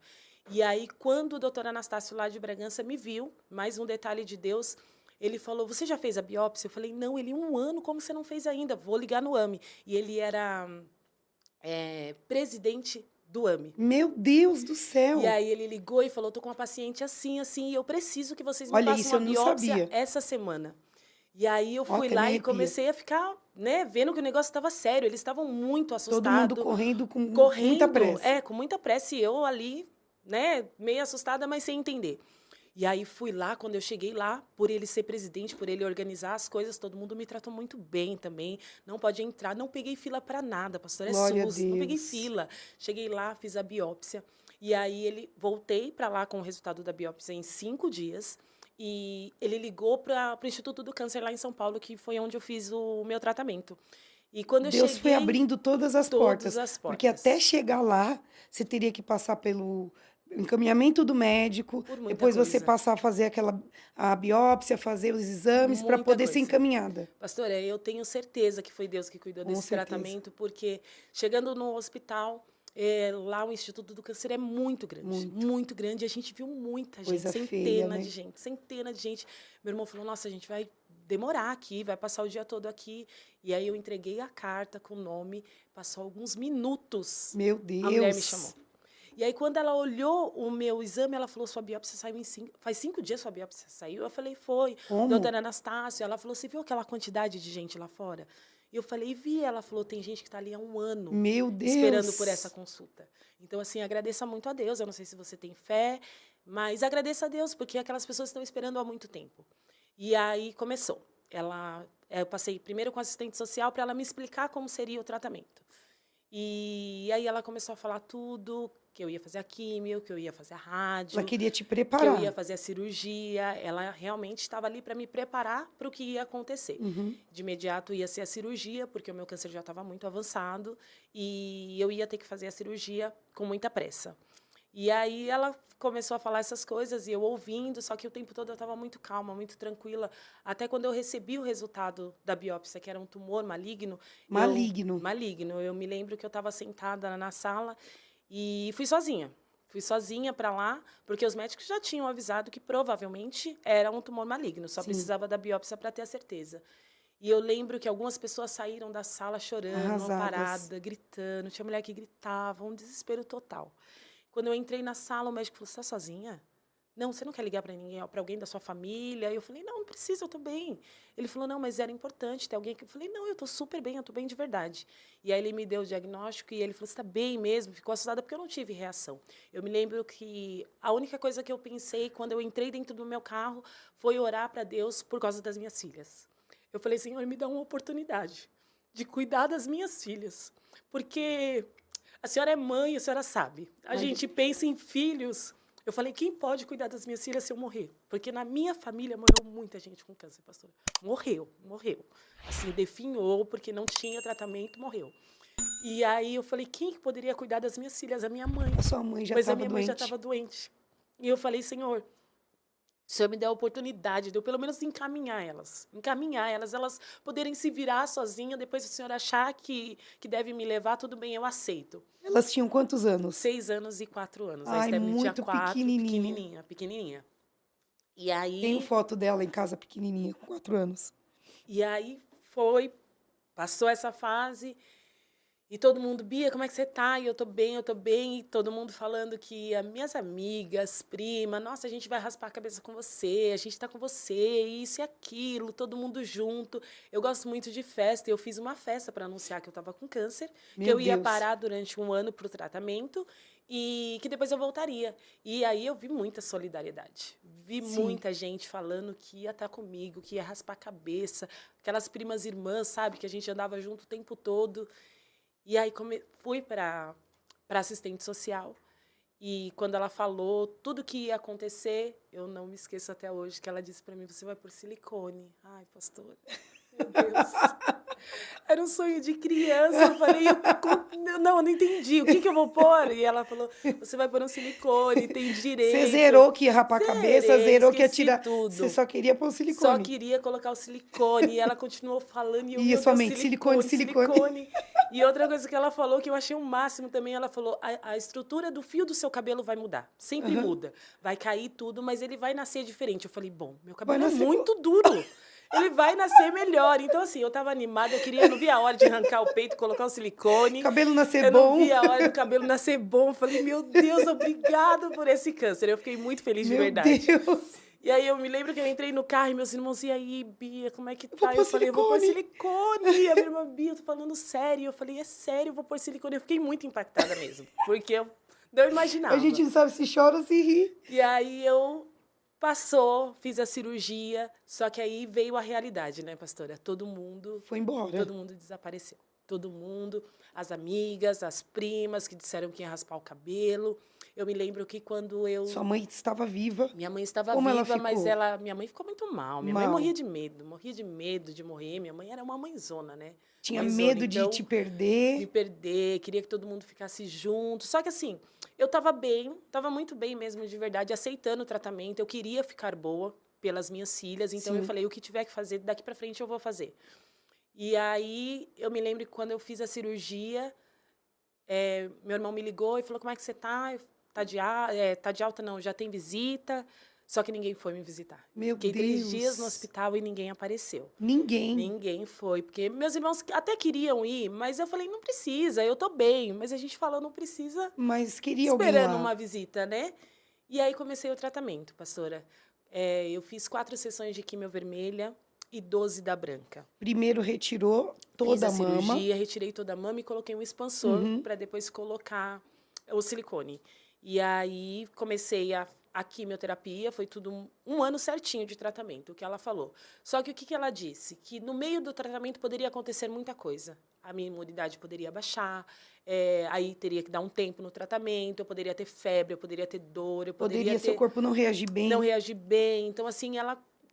E aí, quando o doutor Anastácio lá de Bragança me viu, mais um detalhe de Deus, ele falou, você já fez a biópsia? Eu falei, não, ele 1 ano, como você não fez ainda? Vou ligar no AME. E ele era presidente do AME. Meu Deus do céu. E aí ele ligou e falou, tô com uma paciente assim, assim, e eu preciso que vocês me Olha, façam isso uma eu não biópsia sabia. essa semana. E aí eu Ó, fui até lá me e arrepia. comecei a ficar, né, vendo que o negócio estava sério. Eles estavam muito Todo mundo assustados, correndo com muita correndo, pressa. com muita pressa, e eu ali, né, meio assustada, mas sem entender. E aí fui lá, quando eu cheguei lá, por ele ser presidente, por ele organizar as coisas, todo mundo me tratou muito bem também. Não pode entrar, não peguei fila para nada, pastor, é Glória a SUS, não peguei Deus. fila. Cheguei lá, fiz a biópsia, e aí voltei para lá com o resultado da biópsia em 5 dias, e ele ligou para o Instituto do Câncer lá em São Paulo, que foi onde eu fiz o meu tratamento. E quando eu Deus foi cheguei, abrindo todas as todas portas, as porque até portas, chegar lá, você teria que passar pelo encaminhamento do médico, por muita depois você coisa, passar a fazer a biópsia, fazer os exames para muita poder ser coisa. encaminhada. Pastora, eu tenho certeza que foi Deus que cuidou Com desse certeza. tratamento, porque chegando no hospital, lá o Instituto do Câncer é muito grande, Muito. muito grande. E a gente viu muita gente, Coisa centena feia, né? de gente, centena de gente. Meu irmão falou, nossa, a gente vai demorar aqui, vai passar o dia todo aqui. E aí eu entreguei a carta com o nome, passou alguns minutos, Meu a mulher me Deus. chamou. E aí, quando ela olhou o meu exame, ela falou, sua biópsia saiu faz 5 dias sua biópsia saiu? Eu falei, foi. Como? Doutora Anastácio, ela falou, você viu aquela quantidade de gente lá fora? E eu falei, vi. Ela falou, tem gente que está ali há 1 ano Meu Deus. esperando por essa consulta. Então, assim, agradeça muito a Deus. Eu não sei se você tem fé, mas agradeça a Deus, porque aquelas pessoas estão esperando há muito tempo. E aí começou. Eu passei primeiro com assistente social para ela me explicar como seria o tratamento. E aí ela começou a falar tudo, que eu ia fazer a químio, que eu ia fazer a rádio, Ela queria te que eu ia preparar. fazer a cirurgia. Ela realmente estava ali para me preparar para o que ia acontecer. Uhum. De imediato ia ser a cirurgia, porque o meu câncer já estava muito avançado, e eu ia ter que fazer a cirurgia com muita pressa. E aí ela começou a falar essas coisas e eu ouvindo, só que o tempo todo eu estava muito calma, muito tranquila. Até quando eu recebi o resultado da biópsia, que era um tumor maligno. Maligno. Maligno. Eu me lembro que eu estava sentada na sala e fui sozinha. Fui sozinha para lá, porque os médicos já tinham avisado que provavelmente era um tumor maligno, só Sim. precisava da biópsia para ter a certeza. E eu lembro que algumas pessoas saíram da sala chorando, Arrasadas. uma parada, gritando. Tinha mulher que gritava, um desespero total. Quando eu entrei na sala, o médico falou, você está sozinha? Não, você não quer ligar para ninguém, para alguém da sua família? E eu falei, não precisa, eu estou bem. Ele falou, não, mas era importante ter alguém que... Eu falei, não, eu estou super bem, eu estou bem de verdade. E aí ele me deu o diagnóstico e ele falou, você está bem mesmo? Ficou assustada porque eu não tive reação. Eu me lembro que a única coisa que eu pensei quando eu entrei dentro do meu carro foi orar para Deus por causa das minhas filhas. Eu falei, Senhor, me dá uma oportunidade de cuidar das minhas filhas. Porque... a senhora é mãe, a senhora sabe. A gente pensa em filhos. Eu falei, quem pode cuidar das minhas filhas se eu morrer? Porque na minha família morreu muita gente com câncer, pastora. Morreu. Assim, definhou, porque não tinha tratamento, morreu. E aí eu falei, quem poderia cuidar das minhas filhas? A minha mãe. A sua mãe já Mas a estava minha mãe já doente. estava doente. E eu falei, Senhor, o Senhor me deu a oportunidade de eu, pelo menos, encaminhar elas, elas poderem se virar sozinhas, depois o Senhor achar que deve me levar, tudo bem, eu aceito. Elas tinham quantos anos? 6 anos e 4 anos. A Ai, Stephanie tinha muito 4, pequenininha. pequenininha. E aí... Tenho foto dela em casa pequenininha, com 4 anos. E aí passou essa fase... E todo mundo, Bia, como é que você tá? E eu tô bem. E todo mundo falando que as minhas amigas, prima, nossa, a gente vai raspar a cabeça com você, a gente tá com você, isso e aquilo, todo mundo junto. Eu gosto muito de festa, eu fiz uma festa para anunciar que eu tava com câncer, Meu que eu ia Deus. parar durante 1 ano pro tratamento e que depois eu voltaria. E aí eu vi muita solidariedade. Vi Sim. muita gente falando que ia estar comigo, que ia raspar a cabeça, aquelas primas irmãs, sabe, que a gente andava junto o tempo todo. E aí fui para assistente social e quando ela falou tudo que ia acontecer, eu não me esqueço até hoje que ela disse para mim, você vai por silicone. Ai, pastora, meu Deus. Era um sonho de criança. Eu falei, eu não entendi. O que eu vou pôr? E ela falou, você vai pôr um silicone, tem direito. Você zerou que ia rapar a cabeça, zerou que ia esqueci tirar. tudo. Você só queria pôr o Só silicone. queria colocar o silicone. E ela continuou falando. E eu, E meu a sua Deus, mente, silicone. E outra coisa que ela falou, que eu achei o máximo também, ela falou, a estrutura do fio do seu cabelo vai mudar. Sempre muda. Vai cair tudo, mas ele vai nascer diferente. Eu falei, bom, meu cabelo é nascer muito duro. Ele vai nascer melhor. Então, assim, eu tava animada, eu não via a hora de arrancar o peito, colocar o silicone. Cabelo nascer Eu bom. não via a hora do cabelo nascer bom. Eu falei, meu Deus, obrigado por esse câncer. Eu fiquei muito feliz de Meu verdade. Deus. E aí eu me lembro que eu entrei no carro e meus irmãos, e aí, Bia, como é que tá? pôr Eu falei, eu vou pôr silicone. silicone. A minha irmã, Bia, eu tô falando sério. Eu falei, é sério, eu vou pôr silicone. Eu fiquei muito impactada mesmo, porque eu não imaginava. A gente não sabe se chora ou se ri. E aí passou, fiz a cirurgia, só que aí veio a realidade, né, pastora? Todo mundo Foi embora. desapareceu. Todo mundo, as amigas, as primas que disseram que ia raspar o cabelo. Eu me lembro que quando eu... Sua mãe estava viva. Minha mãe estava Como ela viva, mas ficou? minha mãe ficou muito mal. Minha mãe morria de medo de morrer. Minha mãe era uma mãezona, né? Tinha Mãezona, medo de então, te me perder. perder, queria que todo mundo ficasse junto. Só que assim, eu estava bem, estava muito bem mesmo, de verdade, aceitando o tratamento. Eu queria ficar boa pelas minhas filhas, então eu Sim. falei, o que tiver que fazer, daqui para frente eu vou fazer. E aí, eu me lembro que quando eu fiz a cirurgia, meu irmão me ligou e falou, como é que você tá? Tá de alta? Não, já tem visita. Só que ninguém foi me visitar. Meu Fiquei Deus. 3 dias no hospital e ninguém apareceu. Ninguém. Ninguém foi, porque meus irmãos até queriam ir, mas eu falei, não precisa, eu tô bem. Mas a gente falou, não precisa, Mas queria alguém esperando lá. uma visita, né? E aí comecei o tratamento, pastora. Eu fiz 4 sessões de quimio vermelha e 12 da branca. Primeiro retirou Fiz toda a a mama. cirurgia, retirei toda a mama e coloquei um expansor para depois colocar o silicone. E aí comecei a quimioterapia, foi tudo um ano certinho de tratamento, o que ela falou. Só que o que ela disse? Que no meio do tratamento poderia acontecer muita coisa. A minha imunidade poderia baixar, aí teria que dar um tempo no tratamento, eu poderia ter febre, eu poderia ter dor, eu poderia Seu ter corpo não reagir bem. não reagir bem. Então, assim,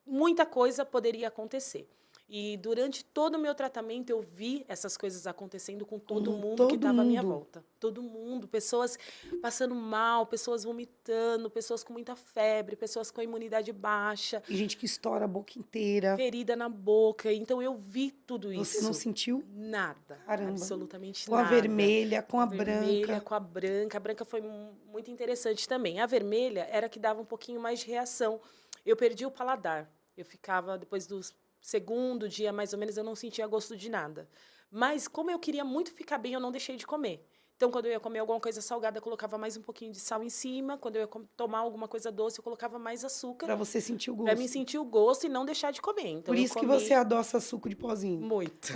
muita coisa poderia acontecer. E durante todo o meu tratamento, eu vi essas coisas acontecendo com todo mundo que estava à minha volta. Todo mundo, pessoas passando mal, pessoas vomitando, pessoas com muita febre, pessoas com a imunidade baixa. E gente que estoura a boca inteira. Ferida na boca. Então, eu vi tudo isso. Você não sentiu? Nada. Caramba. Absolutamente com nada. Com a vermelha, com a vermelha, branca. com a branca. A branca foi muito interessante também. A vermelha era que dava um pouquinho mais de reação. Eu perdi o paladar. Eu ficava, depois do segundo dia, mais ou menos, eu não sentia gosto de nada. Mas, como eu queria muito ficar bem, eu não deixei de comer. Então, quando eu ia comer alguma coisa salgada, eu colocava mais um pouquinho de sal em cima. Quando eu ia tomar alguma coisa doce, eu colocava mais açúcar. Para você sentir o gosto. Para mim sentir o gosto e não deixar de comer. Então, por isso que você adoça suco de pozinho. Muito.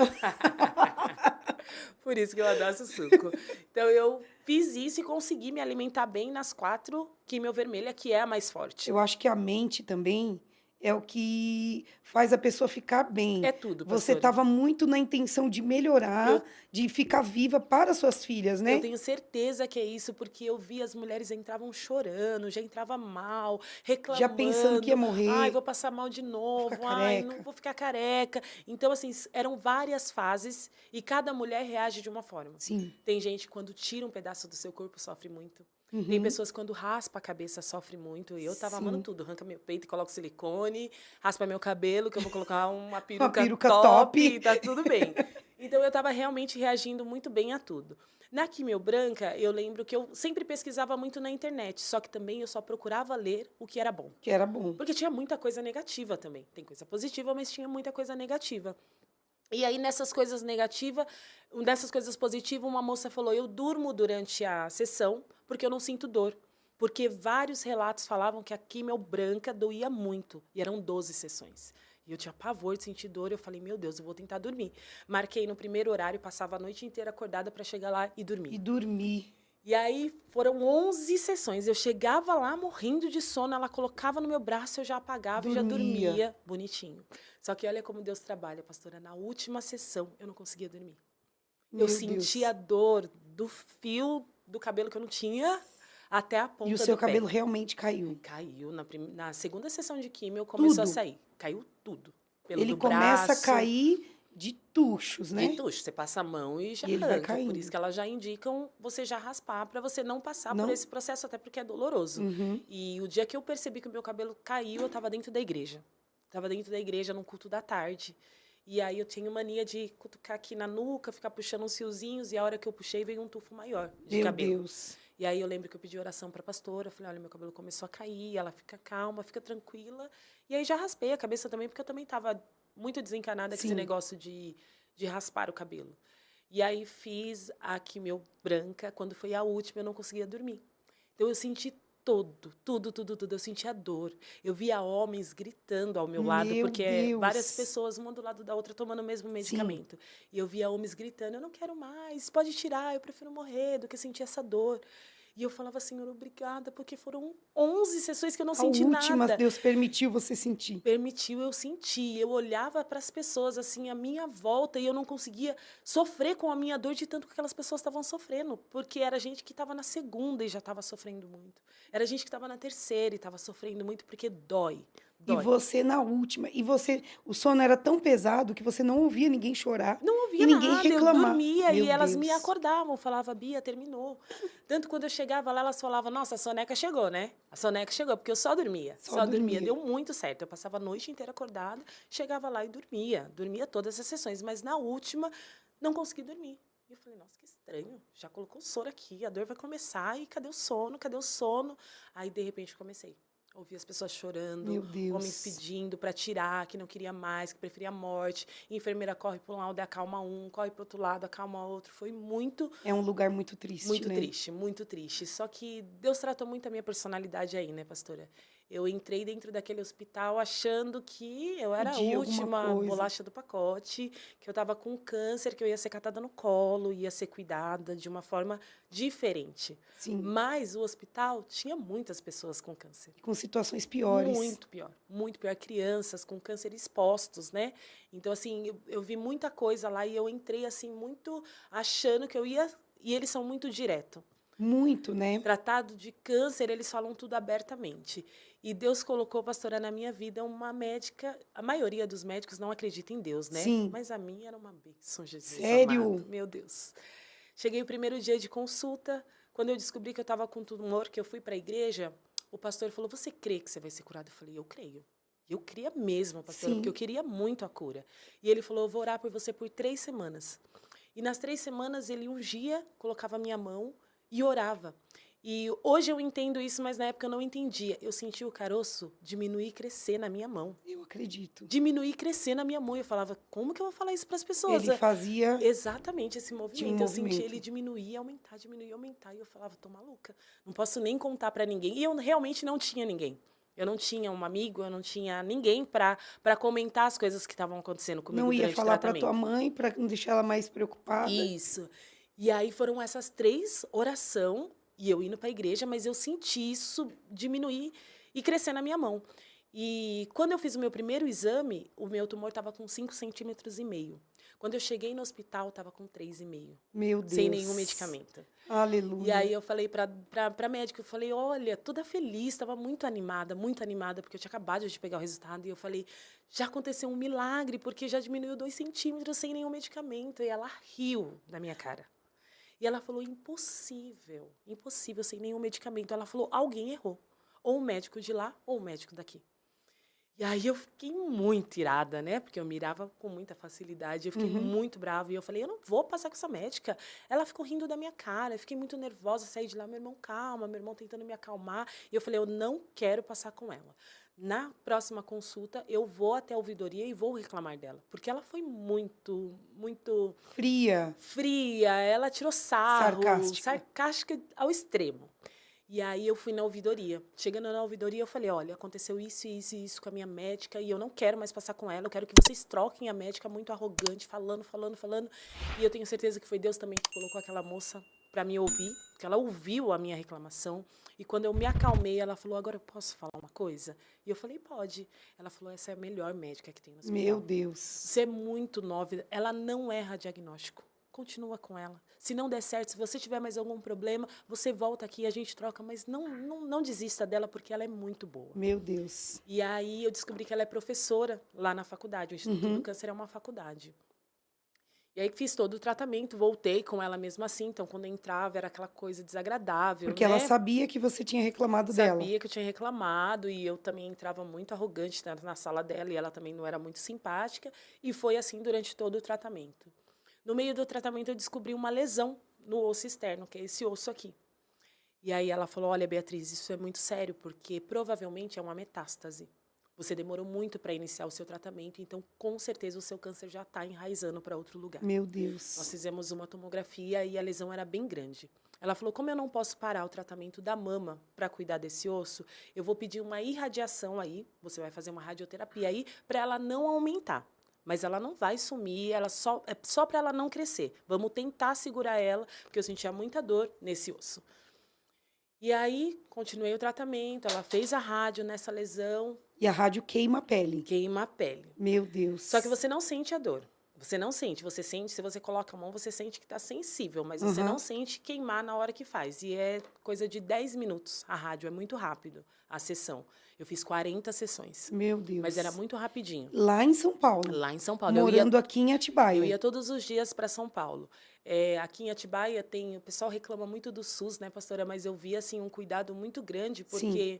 Por isso que eu adoço suco. Então, eu fiz isso e consegui me alimentar bem nas 4 quimio vermelha, que é a mais forte. Eu acho que a mente também é o que faz a pessoa ficar bem. É tudo, Você estava muito na intenção de melhorar, de ficar viva para suas filhas, né? Eu tenho certeza que é isso, porque eu vi as mulheres entravam chorando, já entrava mal, reclamando. Já pensando que ia morrer. Ai, vou passar mal de novo. Ai, não vou ficar careca. Então, assim, eram várias fases e cada mulher reage de uma forma. Sim. Tem gente que quando tira um pedaço do seu corpo sofre muito. Tem pessoas que quando raspa a cabeça sofrem muito. E eu tava amando tudo. Arranca meu peito e coloca silicone, raspa meu cabelo, que eu vou colocar uma peruca top e tá tudo bem. Então, eu tava realmente reagindo muito bem a tudo. Na quimio branca, eu lembro que eu sempre pesquisava muito na internet, só que também eu só procurava ler o que era bom. Que era bom. Porque tinha muita coisa negativa também. Tem coisa positiva, mas tinha muita coisa negativa. E aí, nessas coisas negativas, dessas coisas positivas, uma moça falou, eu durmo durante a sessão porque eu não sinto dor. Porque vários relatos falavam que a quimio branca doía muito. E eram 12 sessões. E eu tinha pavor de sentir dor. Eu falei, meu Deus, eu vou tentar dormir. Marquei no primeiro horário, passava a noite inteira acordada para chegar lá e dormir. E dormir. E aí, foram 11 sessões. Eu chegava lá morrendo de sono, ela colocava no meu braço, eu já apagava e já dormia bonitinho. Só que olha como Deus trabalha, pastora. Na última sessão, eu não conseguia dormir. Eu sentia a dor do fio do cabelo que eu não tinha até a ponta do pé. E o seu cabelo realmente caiu? Caiu. Na segunda sessão de quimio, começou a sair. Caiu tudo. Ele começa a cair de tuchos, né? De tucho. Você passa a mão e já arranca. Por isso que elas já indicam você já raspar, para você não passar por esse processo, até porque é doloroso. E o dia que eu percebi que o meu cabelo caiu, eu estava dentro da igreja. Estava dentro da igreja, num culto da tarde. E aí eu tinha mania de cutucar aqui na nuca, ficar puxando uns fiozinhos, e a hora que eu puxei, veio um tufo maior de cabelo. Meu Deus. E aí eu lembro que eu pedi oração para a pastora, eu falei, olha, meu cabelo começou a cair, ela fica calma, fica tranquila. E aí já raspei a cabeça também, porque eu também estava muito desencanada com Sim. esse negócio de raspar o cabelo. E aí fiz a quimio branca. Quando foi a última, eu não conseguia dormir. Então eu senti tudo. Eu sentia dor. Eu via homens gritando ao meu lado, Meu porque várias Deus. pessoas, uma do lado da outra, tomando o mesmo Sim. medicamento. E eu via homens gritando, eu não quero mais, pode tirar, eu prefiro morrer do que sentir essa dor. E eu falava, Senhor, obrigada, porque foram 11 sessões que eu não A senti última, nada. Deus permitiu você sentir. Permitiu eu sentir. Eu olhava para as pessoas assim à minha volta e eu não conseguia sofrer com a minha dor de tanto que aquelas pessoas estavam sofrendo, porque era gente que estava na segunda e já estava sofrendo muito. Era gente que estava na terceira e estava sofrendo muito porque dói. E Dói. você na última. E você, o sono era tão pesado que você não ouvia ninguém chorar Não e ouvia ninguém nada, eu reclamar. dormia Meu e elas me Deus. acordavam, falava, Bia, terminou. Tanto quando eu chegava lá, elas falavam, nossa, a soneca chegou, né? A soneca chegou, porque eu só dormia. Só dormia. Deu muito certo. Eu passava a noite inteira acordada, chegava lá e dormia. Dormia todas as sessões, mas na última, não consegui dormir. E eu falei, nossa, que estranho. Já colocou o soro aqui, a dor vai começar e cadê o sono? Cadê o sono? Aí, de repente, comecei. Ouvi as pessoas chorando, Meu Deus. homens pedindo para tirar, que não queria mais, que preferia a morte. E a enfermeira corre para um lado, acalma um, corre para o outro lado, acalma outro. Foi muito, É um lugar muito triste, muito né? triste, muito triste. Só que Deus tratou muito a minha personalidade aí, né, pastora? Eu entrei dentro daquele hospital achando que eu era a Podia alguma última coisa. bolacha do pacote, que eu estava com câncer, que eu ia ser catada no colo, ia ser cuidada de uma forma diferente. Sim. Mas o hospital tinha muitas pessoas com câncer. Com situações piores. Muito pior, muito pior. Crianças com câncer expostos, né? Então, assim, eu vi muita coisa lá e eu entrei, assim, muito achando que eu ia... E eles são muito direto. Muito, né? Tratado de câncer, eles falam tudo abertamente. E Deus colocou, pastora, na minha vida uma médica... A maioria dos médicos não acredita em Deus, né? Sim. Mas a minha era uma bênção, Jesus Sério? amado. Meu Deus. Cheguei o primeiro dia de consulta. Quando eu descobri que eu estava com tumor, que eu fui para a igreja... O pastor falou, você crê que você vai ser curado? Eu falei, eu creio. Eu cria mesmo, pastora, Sim. porque eu queria muito a cura. E ele falou, eu vou orar por você por 3 semanas. E nas 3 semanas ele ungia, colocava a minha mão e orava. E hoje eu entendo isso, mas na época eu não entendia. Eu senti o caroço diminuir e crescer na minha mão. Eu acredito. Diminuir e crescer na minha mão. Eu falava, como que eu vou falar isso para as pessoas? Ele fazia... Exatamente esse movimento. Tinha um Eu senti movimento. ele diminuir, aumentar, diminuir, aumentar. E eu falava, tô maluca. Não posso nem contar para ninguém. E eu realmente não tinha ninguém. Eu não tinha um amigo, eu não tinha ninguém para comentar as coisas que estavam acontecendo comigo Não ia durante o falar para tratamento. tua mãe, para não deixar ela mais preocupada. Isso. E aí foram essas 3 orações, e eu indo para a igreja, mas eu senti isso diminuir e crescer na minha mão. E quando eu fiz o meu primeiro exame, o meu tumor estava com 5,5 centímetros. Quando eu cheguei no hospital, estava com 3,5. Meu Deus. Sem nenhum medicamento. Aleluia. E aí eu falei para a médica, eu falei, olha, toda feliz, estava muito animada, porque eu tinha acabado de pegar o resultado. E eu falei, já aconteceu um milagre, porque já diminuiu 2 centímetros sem nenhum medicamento. E ela riu da minha cara. E ela falou, impossível, impossível, sem nenhum medicamento. Ela falou, alguém errou. Ou o médico de lá, ou o médico daqui. E aí eu fiquei muito irada, né? Porque eu mirava com muita facilidade, eu fiquei muito brava. E eu falei, eu não vou passar com essa médica. Ela ficou rindo da minha cara, eu fiquei muito nervosa, saí de lá, meu irmão, calma, meu irmão tentando me acalmar. E eu falei, eu não quero passar com ela. Na próxima consulta, eu vou até a ouvidoria e vou reclamar dela. Porque ela foi muito Fria. fria, ela tirou sarro, Sarcástica. sarcástica ao extremo. E aí eu fui na ouvidoria. Chegando na ouvidoria, eu falei, olha, aconteceu isso e isso e isso com a minha médica e eu não quero mais passar com ela, eu quero que vocês troquem a médica muito arrogante, falando. E eu tenho certeza que foi Deus também que colocou aquela moça para me ouvir, porque ela ouviu a minha reclamação. E quando eu me acalmei, ela falou, agora eu posso falar uma coisa? E eu falei, pode. Ela falou, essa é a melhor médica que tem no hospital. Meu Deus. Você é muito nova, ela não erra diagnóstico. Continua com ela. Se não der certo, se você tiver mais algum problema, você volta aqui, a gente troca, mas não desista dela, porque ela é muito boa. Meu Deus. E aí eu descobri que ela é professora lá na faculdade. O Instituto do Câncer é uma faculdade. E aí fiz todo o tratamento, voltei com ela mesmo assim. Então, quando eu entrava, era aquela coisa desagradável, Porque né? ela sabia que você tinha reclamado dela. Sabia que eu tinha reclamado e eu também entrava muito arrogante na sala dela e ela também não era muito simpática. E foi assim durante todo o tratamento. No meio do tratamento, eu descobri uma lesão no osso externo, que é esse osso aqui. E aí ela falou, olha, Beatriz, isso é muito sério, porque provavelmente é uma metástase. Você demorou muito para iniciar o seu tratamento, então com certeza o seu câncer já está enraizando para outro lugar. Meu Nós Deus. fizemos uma tomografia e a lesão era bem grande. Ela falou, como eu não posso parar o tratamento da mama para cuidar desse osso, eu vou pedir uma irradiação aí, você vai fazer uma radioterapia aí, para ela não aumentar. Mas ela não vai sumir, ela é só para ela não crescer. Vamos tentar segurar ela, porque eu sentia muita dor nesse osso. E aí, continuei o tratamento, ela fez a rádio nessa lesão. E a rádio queima a pele. Queima a pele. Meu Deus. Só que você não sente a dor. Você não sente. Você sente, se você coloca a mão, você sente que está sensível, mas você não sente queimar na hora que faz. E é coisa de 10 minutos. A rádio é muito rápido, a sessão. Eu fiz 40 sessões. Meu Deus. Mas era muito rapidinho. Lá em São Paulo. Lá em São Paulo. Morando aqui em Atibaia. Eu ia todos os dias para São Paulo. Aqui em Atibaia o pessoal reclama muito do SUS, né, pastora? Mas eu vi assim um cuidado muito grande, porque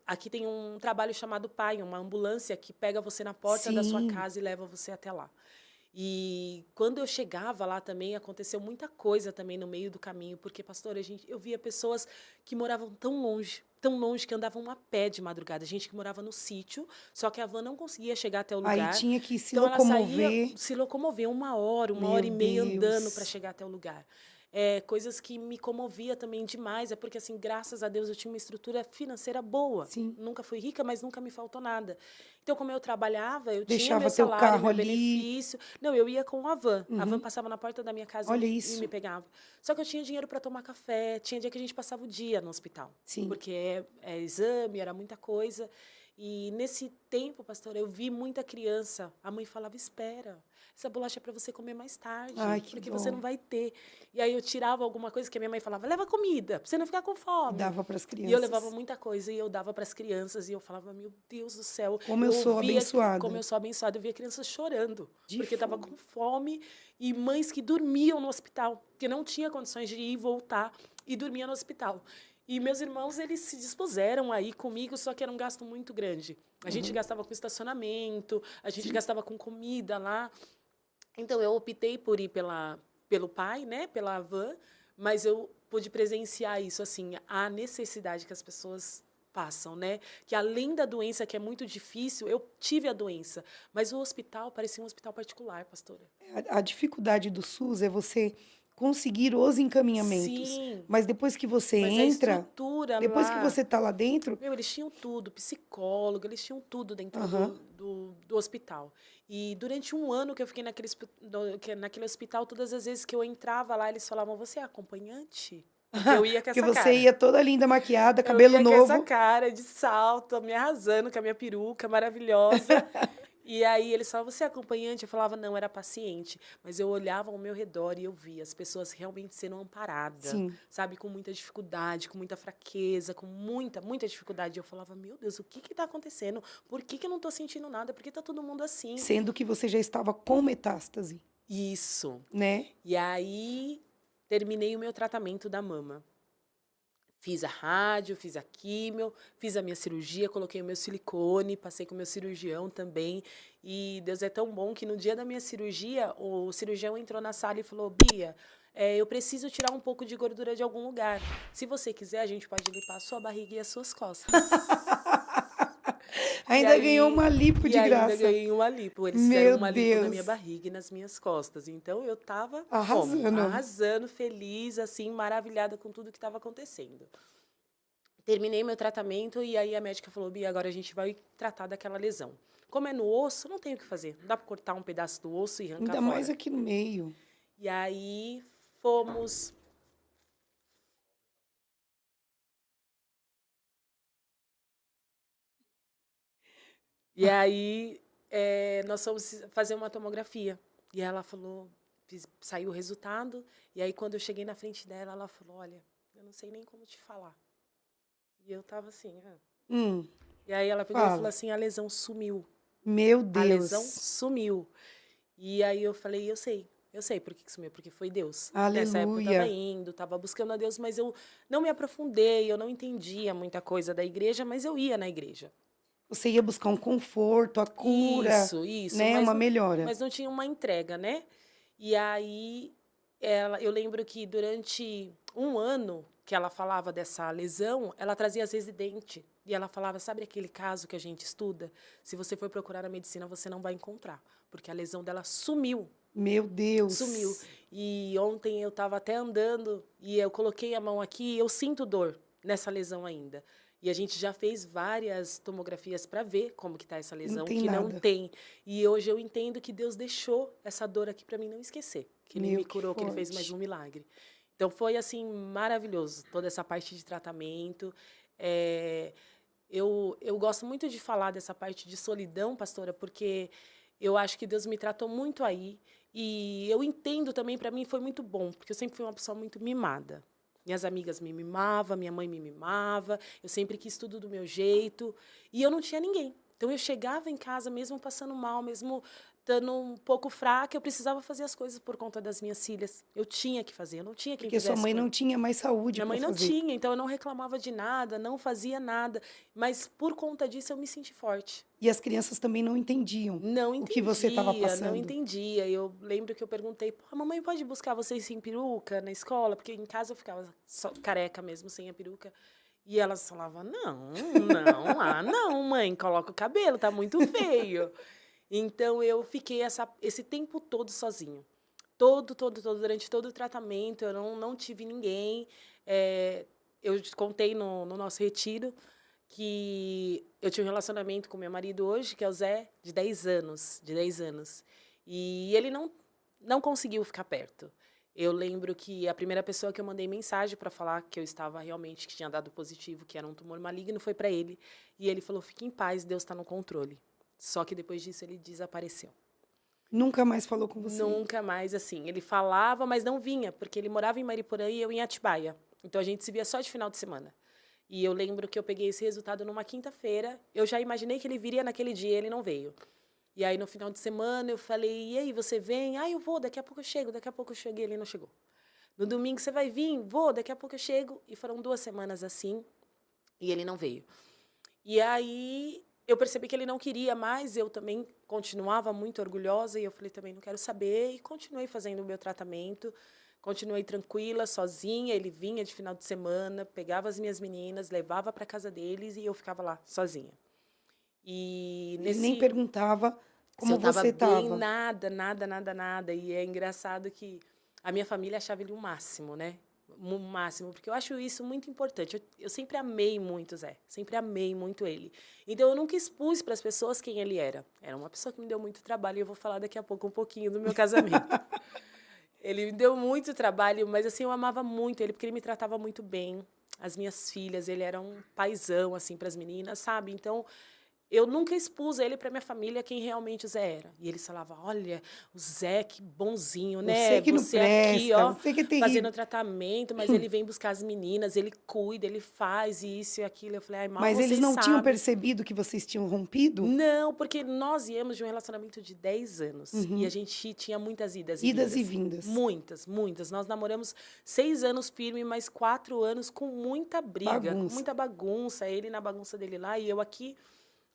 aqui tem um trabalho chamado PAI, uma ambulância que pega você na porta da sua casa e leva você até lá. E quando eu chegava lá também, aconteceu muita coisa também no meio do caminho, porque, pastora, eu via pessoas que moravam tão longe, que andavam a pé de madrugada. Gente que morava no sítio, só que a van não conseguia chegar até o lugar. Aí tinha que se então locomover. Ela saía, se locomover uma hora e meia andando para chegar até o lugar. Coisas que me comovia também demais, porque, assim, graças a Deus, eu tinha uma estrutura financeira boa. Sim. Nunca fui rica, mas nunca me faltou nada. Então, como eu trabalhava, eu Deixava tinha meu teu salário, carro meu ali. benefício. Não, eu ia com a van. A van passava na porta da minha casa Olha e isso. me pegava. Só que eu tinha dinheiro para tomar café, tinha dia que a gente passava o dia no hospital. Sim. Porque é exame, era muita coisa. E nesse tempo, pastora, eu vi muita criança. A mãe falava, espera, essa bolacha é para você comer mais tarde, Ai, que porque dó. você não vai ter. E aí eu tirava alguma coisa que a minha mãe falava, leva comida, para você não ficar com fome. Dava para as crianças. E eu levava muita coisa e eu dava para as crianças. E eu falava, meu Deus do céu. Como eu sou via, abençoada. Como eu sou abençoada. Eu via crianças chorando, De porque estava fome. com fome. E mães que dormiam no hospital, que não tinha condições de ir e voltar, e dormia no hospital. E meus irmãos, eles se dispuseram aí comigo, só que era um gasto muito grande. A gente gastava com estacionamento, a gente gastava com comida lá. Então, eu optei por ir pelo pai, né, pela van, mas eu pude presenciar isso, assim, a necessidade que as pessoas passam, né? Que além da doença, que é muito difícil, eu tive a doença, mas o hospital parecia um hospital particular, pastora. A dificuldade do SUS é você conseguir os encaminhamentos. Sim. Mas depois que você Mas entra, a estrutura depois lá, que você tá lá dentro, meu, eles tinham tudo, psicólogo, eles tinham tudo dentro do hospital. E durante um ano que eu fiquei naquele hospital, todas as vezes que eu entrava lá, eles falavam, você é acompanhante? Porque eu ia com porque essa você cara. ia toda linda, maquiada, Eu cabelo ia com novo. essa cara de salto, me arrasando com a minha peruca maravilhosa. E aí eles falavam, você é acompanhante? Eu falava, não, era paciente. Mas eu olhava ao meu redor e eu via as pessoas realmente sendo amparadas, Sim. sabe? Com muita dificuldade, com muita fraqueza, com muita, muita dificuldade. E eu falava, meu Deus, o que está acontecendo? Por que eu não estou sentindo nada? Por que está todo mundo assim? Sendo que você já estava com metástase, Isso. né? E aí terminei o meu tratamento da mama. Fiz a rádio, fiz a químio, fiz a minha cirurgia, coloquei o meu silicone, passei com o meu cirurgião também. E Deus é tão bom que no dia da minha cirurgia, o cirurgião entrou na sala e falou, Bia, eu preciso tirar um pouco de gordura de algum lugar. Se você quiser, a gente pode limpar a sua barriga e as suas costas. Ainda aí- ganhou uma lipo de e graça. ainda ganhei uma lipo. Eles Meu fizeram uma lipo na Deus. minha barriga e nas minhas costas. Então, eu tava Arrasando. como? Arrasando, feliz, assim, maravilhada com tudo que estava acontecendo. Terminei meu tratamento e aí a médica falou, Bia, agora a gente vai tratar daquela lesão. Como é no osso, não tem o que fazer. Não dá para cortar um pedaço do osso e arrancar Ainda fora. mais aqui no meio. E aí fomos... E aí nós fomos fazer uma tomografia. E ela falou, saiu o resultado. E aí quando eu cheguei na frente dela, ela falou, olha, eu não sei nem como te falar. E eu tava assim, E aí ela pegou e falou assim, a lesão sumiu. Meu A lesão Deus. sumiu. E aí eu falei, eu sei por que sumiu, porque foi Deus. Nessa época eu Aleluia. estava buscando a Deus, mas eu não me aprofundei, eu não entendia muita coisa da igreja, mas eu ia na igreja. Você ia buscar um conforto, a cura, Isso, né? mas Uma não- melhora. Mas não tinha uma entrega, né? E aí eu lembro que durante um ano que ela falava dessa lesão, ela trazia as residentes. E ela falava, sabe aquele caso que a gente estuda? Se você for procurar na medicina, você não vai encontrar. Porque a lesão dela sumiu. Meu Deus. Sumiu. E ontem eu estava até andando e eu coloquei a mão aqui e eu sinto dor nessa lesão ainda. E a gente já fez várias tomografias para ver como que está essa lesão, tem que não nada. tem. E hoje eu entendo que Deus deixou essa dor aqui para mim não esquecer. Que Ele Meu, me que curou, que Ele fez forte. mais um milagre. Então foi assim maravilhoso toda essa parte de tratamento. Eu gosto muito de falar dessa parte de solidão, pastora, porque eu acho que Deus me tratou muito aí. E eu entendo também, para mim foi muito bom, porque eu sempre fui uma pessoa muito mimada. Minhas amigas me mimavam, minha mãe me mimava, eu sempre quis tudo do meu jeito, e eu não tinha ninguém. Então eu chegava em casa mesmo passando mal, mesmo estando um pouco fraca, eu precisava fazer as coisas por conta das minhas filhas. Eu tinha que fazer, eu não tinha quem Porque sua fizesse mãe por não tinha mais saúde minha para mãe não fazer. tinha, então eu não reclamava de nada, não fazia nada. Mas por conta disso eu me senti forte. E as crianças também não entendiam Não o que você estava entendia, passando. não entendia. Eu lembro que eu perguntei, a mamãe pode buscar vocês sem peruca na escola? Porque em casa eu ficava só careca mesmo, sem a peruca. E elas falavam, não, mãe, coloca o cabelo, tá muito feio. Então eu fiquei esse tempo todo sozinho. Durante todo o tratamento, eu não tive ninguém. Eu contei no nosso retiro que eu tinha um relacionamento com meu marido hoje, que é o Zé, de 10 anos. E ele não conseguiu ficar perto. Eu lembro que a primeira pessoa que eu mandei mensagem para falar que eu estava realmente, que tinha dado positivo, que era um tumor maligno, foi para ele. E ele falou, fique em paz, Deus está no controle. Só que depois disso ele desapareceu. Nunca mais falou com você? Nunca mais, assim. Ele falava, mas não vinha, porque ele morava em Mariporã e eu em Atibaia. Então a gente se via só de final de semana. E eu lembro que eu peguei esse resultado numa quinta-feira. Eu já imaginei que ele viria naquele dia, ele não veio. E aí, no final de semana, eu falei, e aí, você vem? Ah, eu vou, daqui a pouco eu chego, e ele não chegou. No domingo, você vai vir? Vou, daqui a pouco eu chego. E foram 2 semanas assim, e ele não veio. E aí, eu percebi que ele não queria mais, eu também continuava muito orgulhosa, e eu falei, também não quero saber, e continuei fazendo o meu tratamento. Continuei tranquila, sozinha. Ele vinha de final de semana, pegava as minhas meninas, levava para casa deles e eu ficava lá sozinha. E Ele nem perguntava como você bem, estava. nada. E é engraçado que a minha família achava ele o máximo, né? O máximo, porque eu acho isso muito importante. Eu sempre amei muito o Zé, sempre amei muito ele. Então eu nunca expus para as pessoas quem ele era. Era uma pessoa que me deu muito trabalho e eu vou falar daqui a pouco um pouquinho do meu casamento. Ele me deu muito trabalho, mas assim, eu amava muito ele, porque ele me tratava muito bem. As minhas filhas, ele era um paizão, assim, para as meninas, sabe? Então, eu nunca expus ele para minha família quem realmente o Zé era. E eles falavam, olha, o Zé, que bonzinho, né? Você que não Você aqui, presta, ó, você que é terrível. fazendo tratamento, mas ele vem buscar as meninas, ele cuida, ele faz isso e aquilo. Eu falei, ai, mal Mas vocês eles não tinham sabem. percebido que vocês tinham rompido? Não, porque nós íamos de um relacionamento de 10 anos. E a gente tinha muitas idas e vindas. Idas e vindas. Muitas. Nós namoramos 6 anos firme, mas 4 anos com muita briga, com muita bagunça. Ele na bagunça dele lá e eu aqui.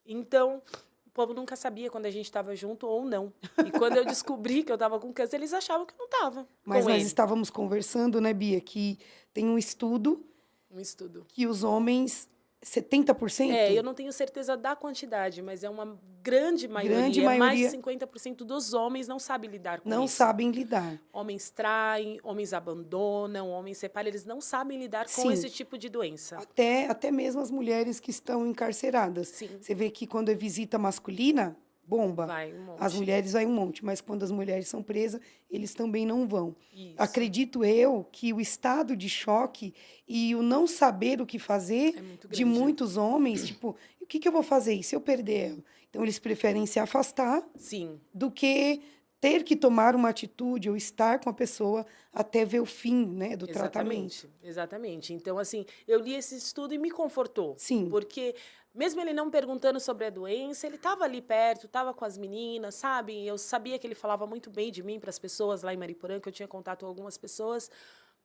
Então, o povo nunca sabia quando a gente estava junto ou não. E quando eu descobri que eu estava com câncer, eles achavam que eu não estava. Mas nós estávamos conversando, né, Bia, que tem um estudo Um estudo. que os homens, 70%? Eu não tenho certeza da quantidade, mas é uma grande maioria. Grande maioria. Mais de 50% dos homens não sabem lidar com não isso. sabem lidar. Homens traem, homens abandonam, homens separam, eles não sabem lidar com Sim. esse tipo de doença. Até mesmo as mulheres que estão encarceradas. Sim. Você vê que quando é visita masculina, bomba. Vai um monte. As mulheres vai um monte, mas quando as mulheres são presas, eles também não vão. Isso. Acredito eu que o estado de choque e o não saber o que fazer muito de grande. muitos homens, tipo, o que eu vou fazer e se eu perder ela? Então eles preferem se afastar Sim. do que ter que tomar uma atitude ou estar com a pessoa até ver o fim, né, do tratamento. Exatamente. Então, assim, eu li esse estudo e me confortou. Sim. Porque, mesmo ele não perguntando sobre a doença, ele estava ali perto, estava com as meninas, sabe? Eu sabia que ele falava muito bem de mim para as pessoas lá em Mariporã, que eu tinha contato com algumas pessoas,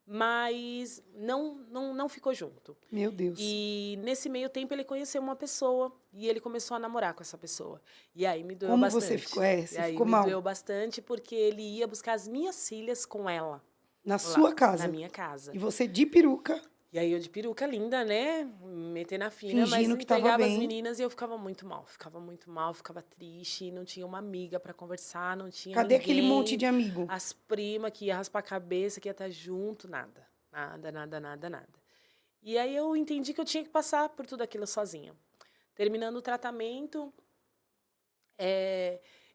mas não ficou junto. Meu Deus. E nesse meio tempo ele conheceu uma pessoa e ele começou a namorar com essa pessoa. E aí me doeu Como bastante. você ficou? Você e aí ficou me mal? doeu bastante porque ele ia buscar as minhas filhas com ela. Na sua lá, casa. na minha casa. E você de peruca. E aí eu de peruca linda, né? Meter na fina, mas Fingindo que tava entregava as bem. meninas e eu ficava muito mal. Ficava muito mal, ficava triste, não tinha uma amiga pra conversar, não tinha Cadê ninguém. aquele monte de amigo? As primas que ia raspar a cabeça, que ia estar junto, nada. Nada, nada, nada, nada. E aí eu entendi que eu tinha que passar por tudo aquilo sozinha. Terminando o tratamento,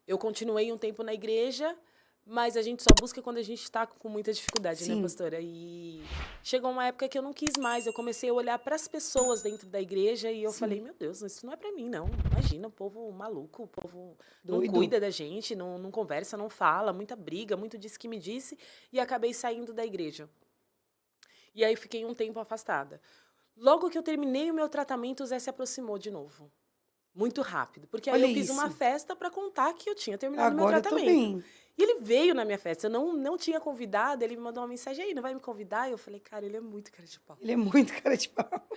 eu continuei um tempo na igreja, mas a gente só busca quando a gente está com muita dificuldade, né, Sim. pastora? E chegou uma época que eu não quis mais. Eu comecei a olhar para as pessoas dentro da igreja e eu Sim. falei, meu Deus, isso não é para mim, não. Imagina, o povo maluco, o povo não Doido. cuida da gente, não conversa, não fala, muita briga, muito disse que me disse, e acabei saindo da igreja. E aí fiquei um tempo afastada. Logo que eu terminei o meu tratamento, o Zé se aproximou de novo. Muito rápido. Porque aí Olha eu fiz uma isso. festa para contar que eu tinha terminado o meu Agora eu tô tratamento. bem. E ele veio na minha festa. Eu não tinha convidado, ele me mandou uma mensagem aí, não vai me convidar? Eu falei, cara, ele é muito cara de pau. Ele é muito cara de pau.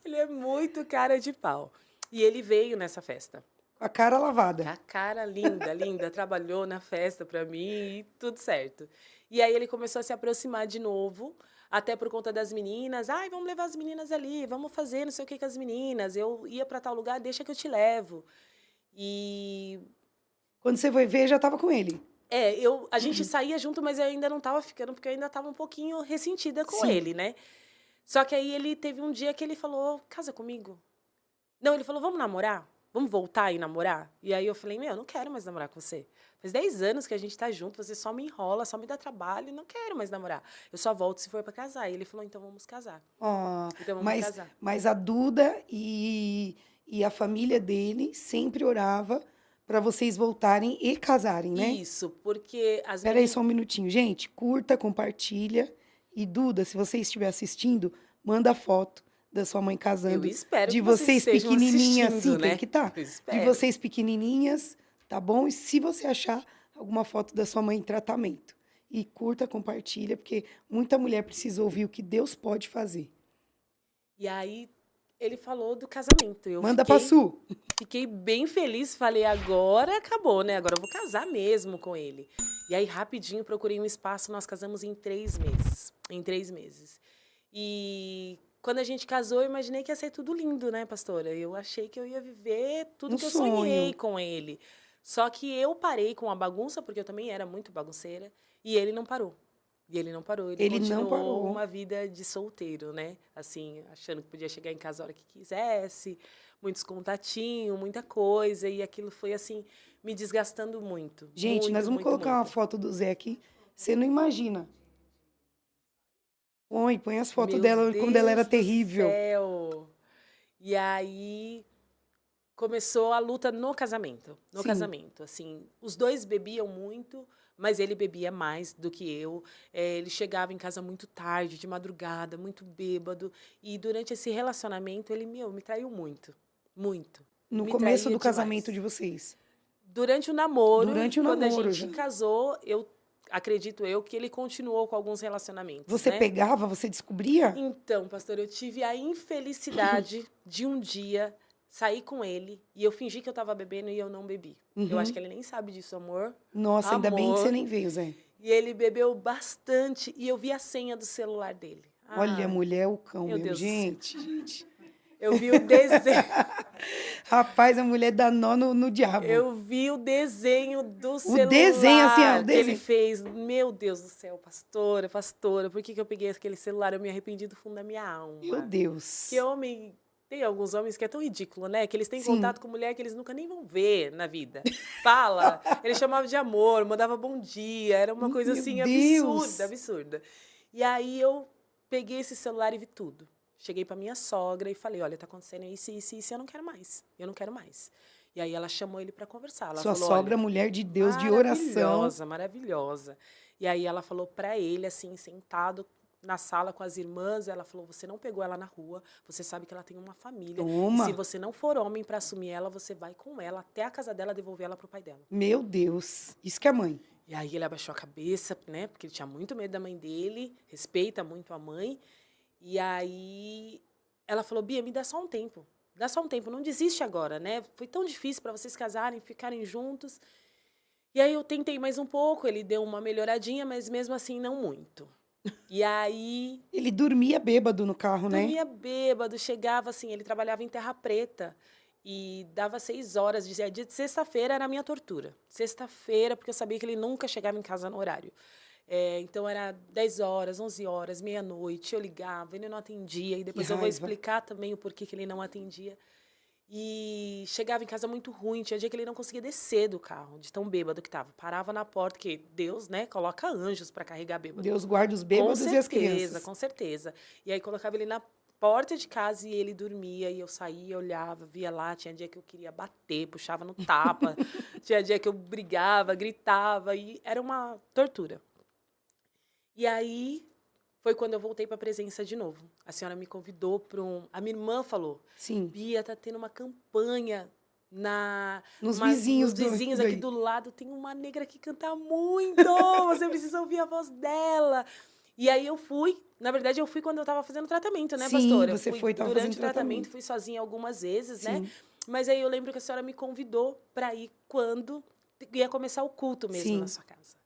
Ele é muito cara de pau. E ele veio nessa festa. Com a cara Com lavada. a cara linda, linda. Trabalhou na festa pra mim e tudo certo. E aí ele começou a se aproximar de novo, até por conta das meninas. Ai, vamos levar as meninas ali, vamos fazer não sei o que com as meninas. Eu ia pra tal lugar, deixa que eu te levo. E Quando você foi ver, já tava com ele. a gente saía junto, mas eu ainda não estava ficando, porque eu ainda estava um pouquinho ressentida com Sim. ele, né? Só que aí ele teve um dia que ele falou, casa comigo. Não, ele falou, vamos namorar? Vamos voltar e namorar? E aí eu falei, meu, eu não quero mais namorar com você. Faz 10 anos que a gente tá junto, você só me enrola, só me dá trabalho, não quero mais namorar. Eu só volto se for pra casar. E ele falou, então vamos casar. Ó, Então vamos mas, casar. mas a Duda e a família dele sempre orava para vocês voltarem e casarem, né? Isso, porque as Espera aí meninas... só um minutinho. Gente, curta, compartilha. E Duda, se você estiver assistindo, manda foto da sua mãe Eu casando. espero De que vocês vocês estejam pequenininhas, assistindo, sim, tem né? que estar. Eu De espero. vocês pequenininhas, tá bom? E se você achar alguma foto da sua mãe em tratamento. E curta, compartilha, porque muita mulher precisa ouvir o que Deus pode fazer. E aí ele falou do casamento. Eu Manda pra Su. fiquei bem feliz, falei, agora acabou, né? Agora eu vou casar mesmo com ele. E aí, rapidinho, procurei um espaço, nós casamos em 3 meses. Em 3 meses. E quando a gente casou, eu imaginei que ia ser tudo lindo, né, pastora? Eu achei que eu ia viver tudo Um que eu sonhei sonho. com ele. Só que eu parei com a bagunça, porque eu também era muito bagunceira, e ele não parou. E ele não parou, ele Ele não continuou parou. uma vida de solteiro, né? Assim, achando que podia chegar em casa a hora que quisesse, muitos contatinhos, muita coisa, e aquilo foi, assim, me desgastando muito. Gente, Muito, nós vamos muito, colocar uma muito. foto do Zé aqui. Você não imagina. Põe as fotos Meu dela quando ela era Deus do terrível. céu! E aí começou a luta no casamento. No Sim. casamento, assim, os dois bebiam muito, mas ele bebia mais do que eu. Ele chegava em casa muito tarde, de madrugada, muito bêbado. E durante esse relacionamento, ele, me traiu muito. Muito. No Me começo traía do casamento demais. de vocês. Durante o namoro, Durante o quando a namoro gente já. casou, acredito eu, que ele continuou com alguns relacionamentos, Você né? pegava, você descobria? Então, pastor, eu tive a infelicidade de um dia sair com ele e eu fingi que eu estava bebendo e eu não bebi. Eu acho que ele nem sabe disso, amor. Nossa, ainda bem que você Amor. nem veio, Zé. E ele bebeu bastante e eu vi a senha do celular dele. Olha, Ai, mulher é o cão meu mesmo. Deus do céu. Gente. Eu vi o desenho. Rapaz, a mulher dá nó no diabo. Eu vi o desenho do O celular desenho, assim, ó, o que ele desenho. fez. Meu Deus do céu, pastora, pastora, por que que eu peguei aquele celular? Eu me arrependi do fundo da minha alma. Meu Deus. Que homem. Tem alguns homens que é tão ridículo, né? Que eles têm Sim. contato com mulher que eles nunca nem vão ver na vida. Fala, ele chamava de amor, mandava bom dia, era uma coisa Meu assim Deus. absurda, absurda. E aí eu peguei esse celular e vi tudo. Cheguei pra minha sogra e falei, olha, tá acontecendo isso, isso, isso, eu não quero mais. Eu não quero mais. E aí ela chamou ele pra conversar. Ela Sua falou, sogra, olha, mulher de Deus, de oração. maravilhosa, maravilhosa. E aí ela falou pra ele, assim, sentado na sala com as irmãs, ela falou, você não pegou ela na rua, você sabe que ela tem uma família. Toma. E se você não for homem pra assumir ela, você vai com ela até a casa dela devolver ela pro pai dela. Meu Deus. Isso que é mãe. E aí ele abaixou a cabeça, né? Porque ele tinha muito medo da mãe dele, respeita muito a mãe. E aí ela falou, Bia, me dá só um tempo. Dá só um tempo, não desiste agora, né? Foi tão difícil para vocês casarem, ficarem juntos. E aí eu tentei mais um pouco, ele deu uma melhoradinha, mas mesmo assim não muito. E aí, Ele dormia bêbado no carro, né? dormia bêbado, chegava assim, ele trabalhava em Terra Preta e dava 6 horas, dizia, dia de sexta-feira era a minha tortura. Sexta-feira, porque eu sabia que ele nunca chegava em casa no horário. Então era 10 horas, 11 horas, meia-noite, eu ligava, ele não atendia, e depois eu vou raiva. explicar também o porquê que ele não atendia. E chegava em casa muito ruim, tinha dia que ele não conseguia descer do carro, de tão bêbado que tava. Parava na porta, que Deus, né, coloca anjos para carregar bêbado. Deus guarda os bêbados e as crianças. Com certeza. E aí colocava ele na porta de casa e ele dormia, e eu saía, olhava, via lá, tinha dia que eu queria bater, puxava no tapa, tinha dia que eu brigava, gritava, e era uma tortura. E aí foi quando eu voltei para a presença de novo. A senhora me convidou para A minha irmã falou: Sim. Bia, tá tendo uma campanha Nos vizinhos aqui do lado. Tem uma negra que canta muito. Você precisa ouvir a voz dela. E aí eu fui. Na verdade, eu fui quando eu estava fazendo tratamento, né, Sim, pastora? você Fui foi, tava durante fazendo o tratamento, tratamento. fui sozinha algumas vezes, né? Sim. Mas aí eu lembro que a senhora me convidou para ir quando ia começar o culto mesmo Sim. na sua casa.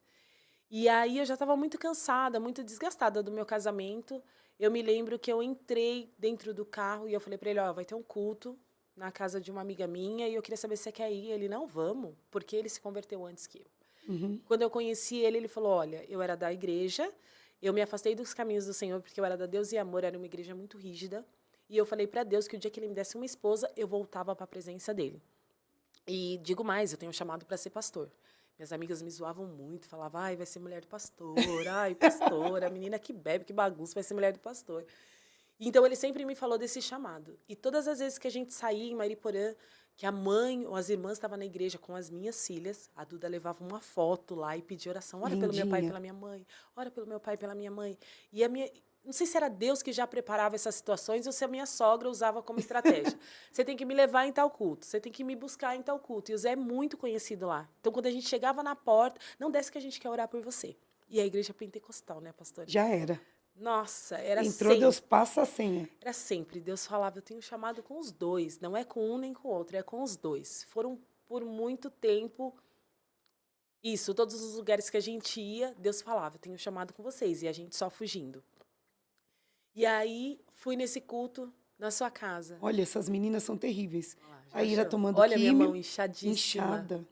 E aí eu já estava muito cansada, muito desgastada do meu casamento. Eu me lembro que eu entrei dentro do carro e eu falei para ele, ó, vai ter um culto na casa de uma amiga minha e eu queria saber se você quer ir. Ele, não, vamos, porque ele se converteu antes que eu. Uhum. Quando eu conheci ele, ele falou, olha, eu era da igreja, eu me afastei dos caminhos do Senhor porque eu era da Deus e Amor, era uma igreja muito rígida. E eu falei para Deus que o dia que ele me desse uma esposa, eu voltava para a presença dele. E digo mais, eu tenho um chamado para ser pastor. Minhas amigas me zoavam muito, falavam, ai, vai ser mulher do pastor, ai, pastora, a menina que bebe, que bagunça, vai ser mulher do pastor. Então, ele sempre me falou desse chamado. E todas as vezes que a gente saía em Mariporã, que a mãe ou as irmãs estavam na igreja com as minhas filhas, a Duda levava uma foto lá e pedia oração, ora pelo meu pai e pela minha mãe, ora pelo meu pai e pela minha mãe. E a minha... Não sei se era Deus que já preparava essas situações ou se a minha sogra usava como estratégia. Você tem que me levar em tal culto, você tem que me buscar em tal culto. E o Zé é muito conhecido lá. Então, quando a gente chegava na porta, não desce que a gente quer orar por você. E a igreja pentecostal, né, pastora? Já era. Nossa, era Entrou, sempre. Deus passa a senha. Era sempre. Deus falava, eu tenho chamado com os dois. Não é com um nem com o outro, é com os dois. Foram por muito tempo... Isso, todos os lugares que a gente ia, Deus falava, eu tenho chamado com vocês. E a gente só fugindo. E aí, fui nesse culto na sua casa. Olha, essas meninas são terríveis. Já A Ira achou? tomando Olha químio, minha mão inchadíssima. inchada.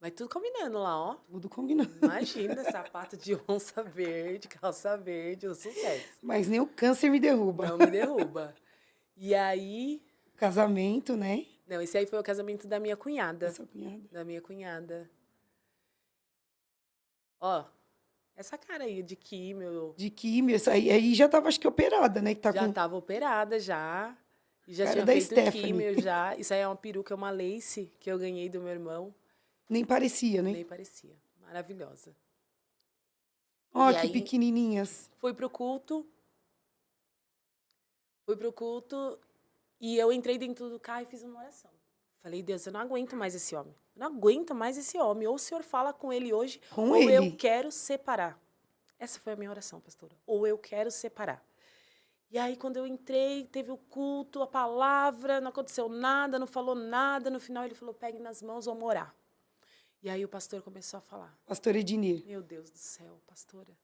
Mas tudo combinando lá, ó. Tudo combinando. Imagina, sapato de onça verde, calça verde, um sucesso. Mas nem o câncer me derruba. Não me derruba. E aí... Casamento, né? Não, esse aí foi o casamento da minha cunhada. Essa cunhada. Da minha cunhada. Ó, essa cara aí de químio... De químio, aí já tava, acho que, operada, né? Que tá Já com... estava operada, já. E já Cara tinha da feito Stephanie. químio, já. Isso aí é uma peruca, uma lace que eu ganhei do meu irmão. Nem parecia, né? Nem parecia. Maravilhosa. Ó, E que aí- pequenininhas. Fui pro culto. Fui pro culto e eu entrei dentro do carro e fiz uma oração. Falei, Deus, eu não aguento mais esse homem. Eu não aguento mais esse homem. Ou o Senhor fala com ele hoje, Com ou ele. eu quero separar. Essa foi a minha oração, pastora. Ou eu quero separar. E aí, quando eu entrei, teve o culto, a palavra, não aconteceu nada, não falou nada. No final, ele falou, pegue nas mãos, vamos orar. E aí, o pastor começou a falar. Pastor Ednir. Meu Deus do céu, pastora.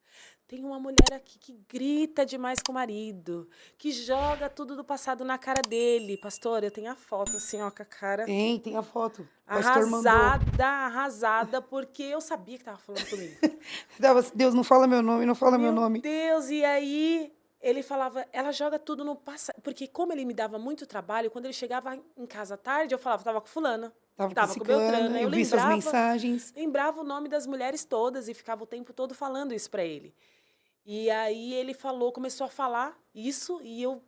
Tem uma mulher aqui que grita demais com o marido, que joga tudo do passado na cara dele. Pastora, eu tenho a foto assim, ó, com a cara Tem a foto. O pastor mandou. arrasada, porque eu sabia que tava falando comigo. Deus, não fala meu nome, não fala meu nome. Deus, e aí ele falava, ela joga tudo no passado. Porque como ele me dava muito trabalho, quando ele chegava em casa à tarde, eu falava, tava com fulana. Tava Tava com com ciclana, Beltrana, eu vi suas mensagens. Lembrava o nome das mulheres todas e ficava o tempo todo falando isso para ele. E aí ele falou, começou a falar isso e eu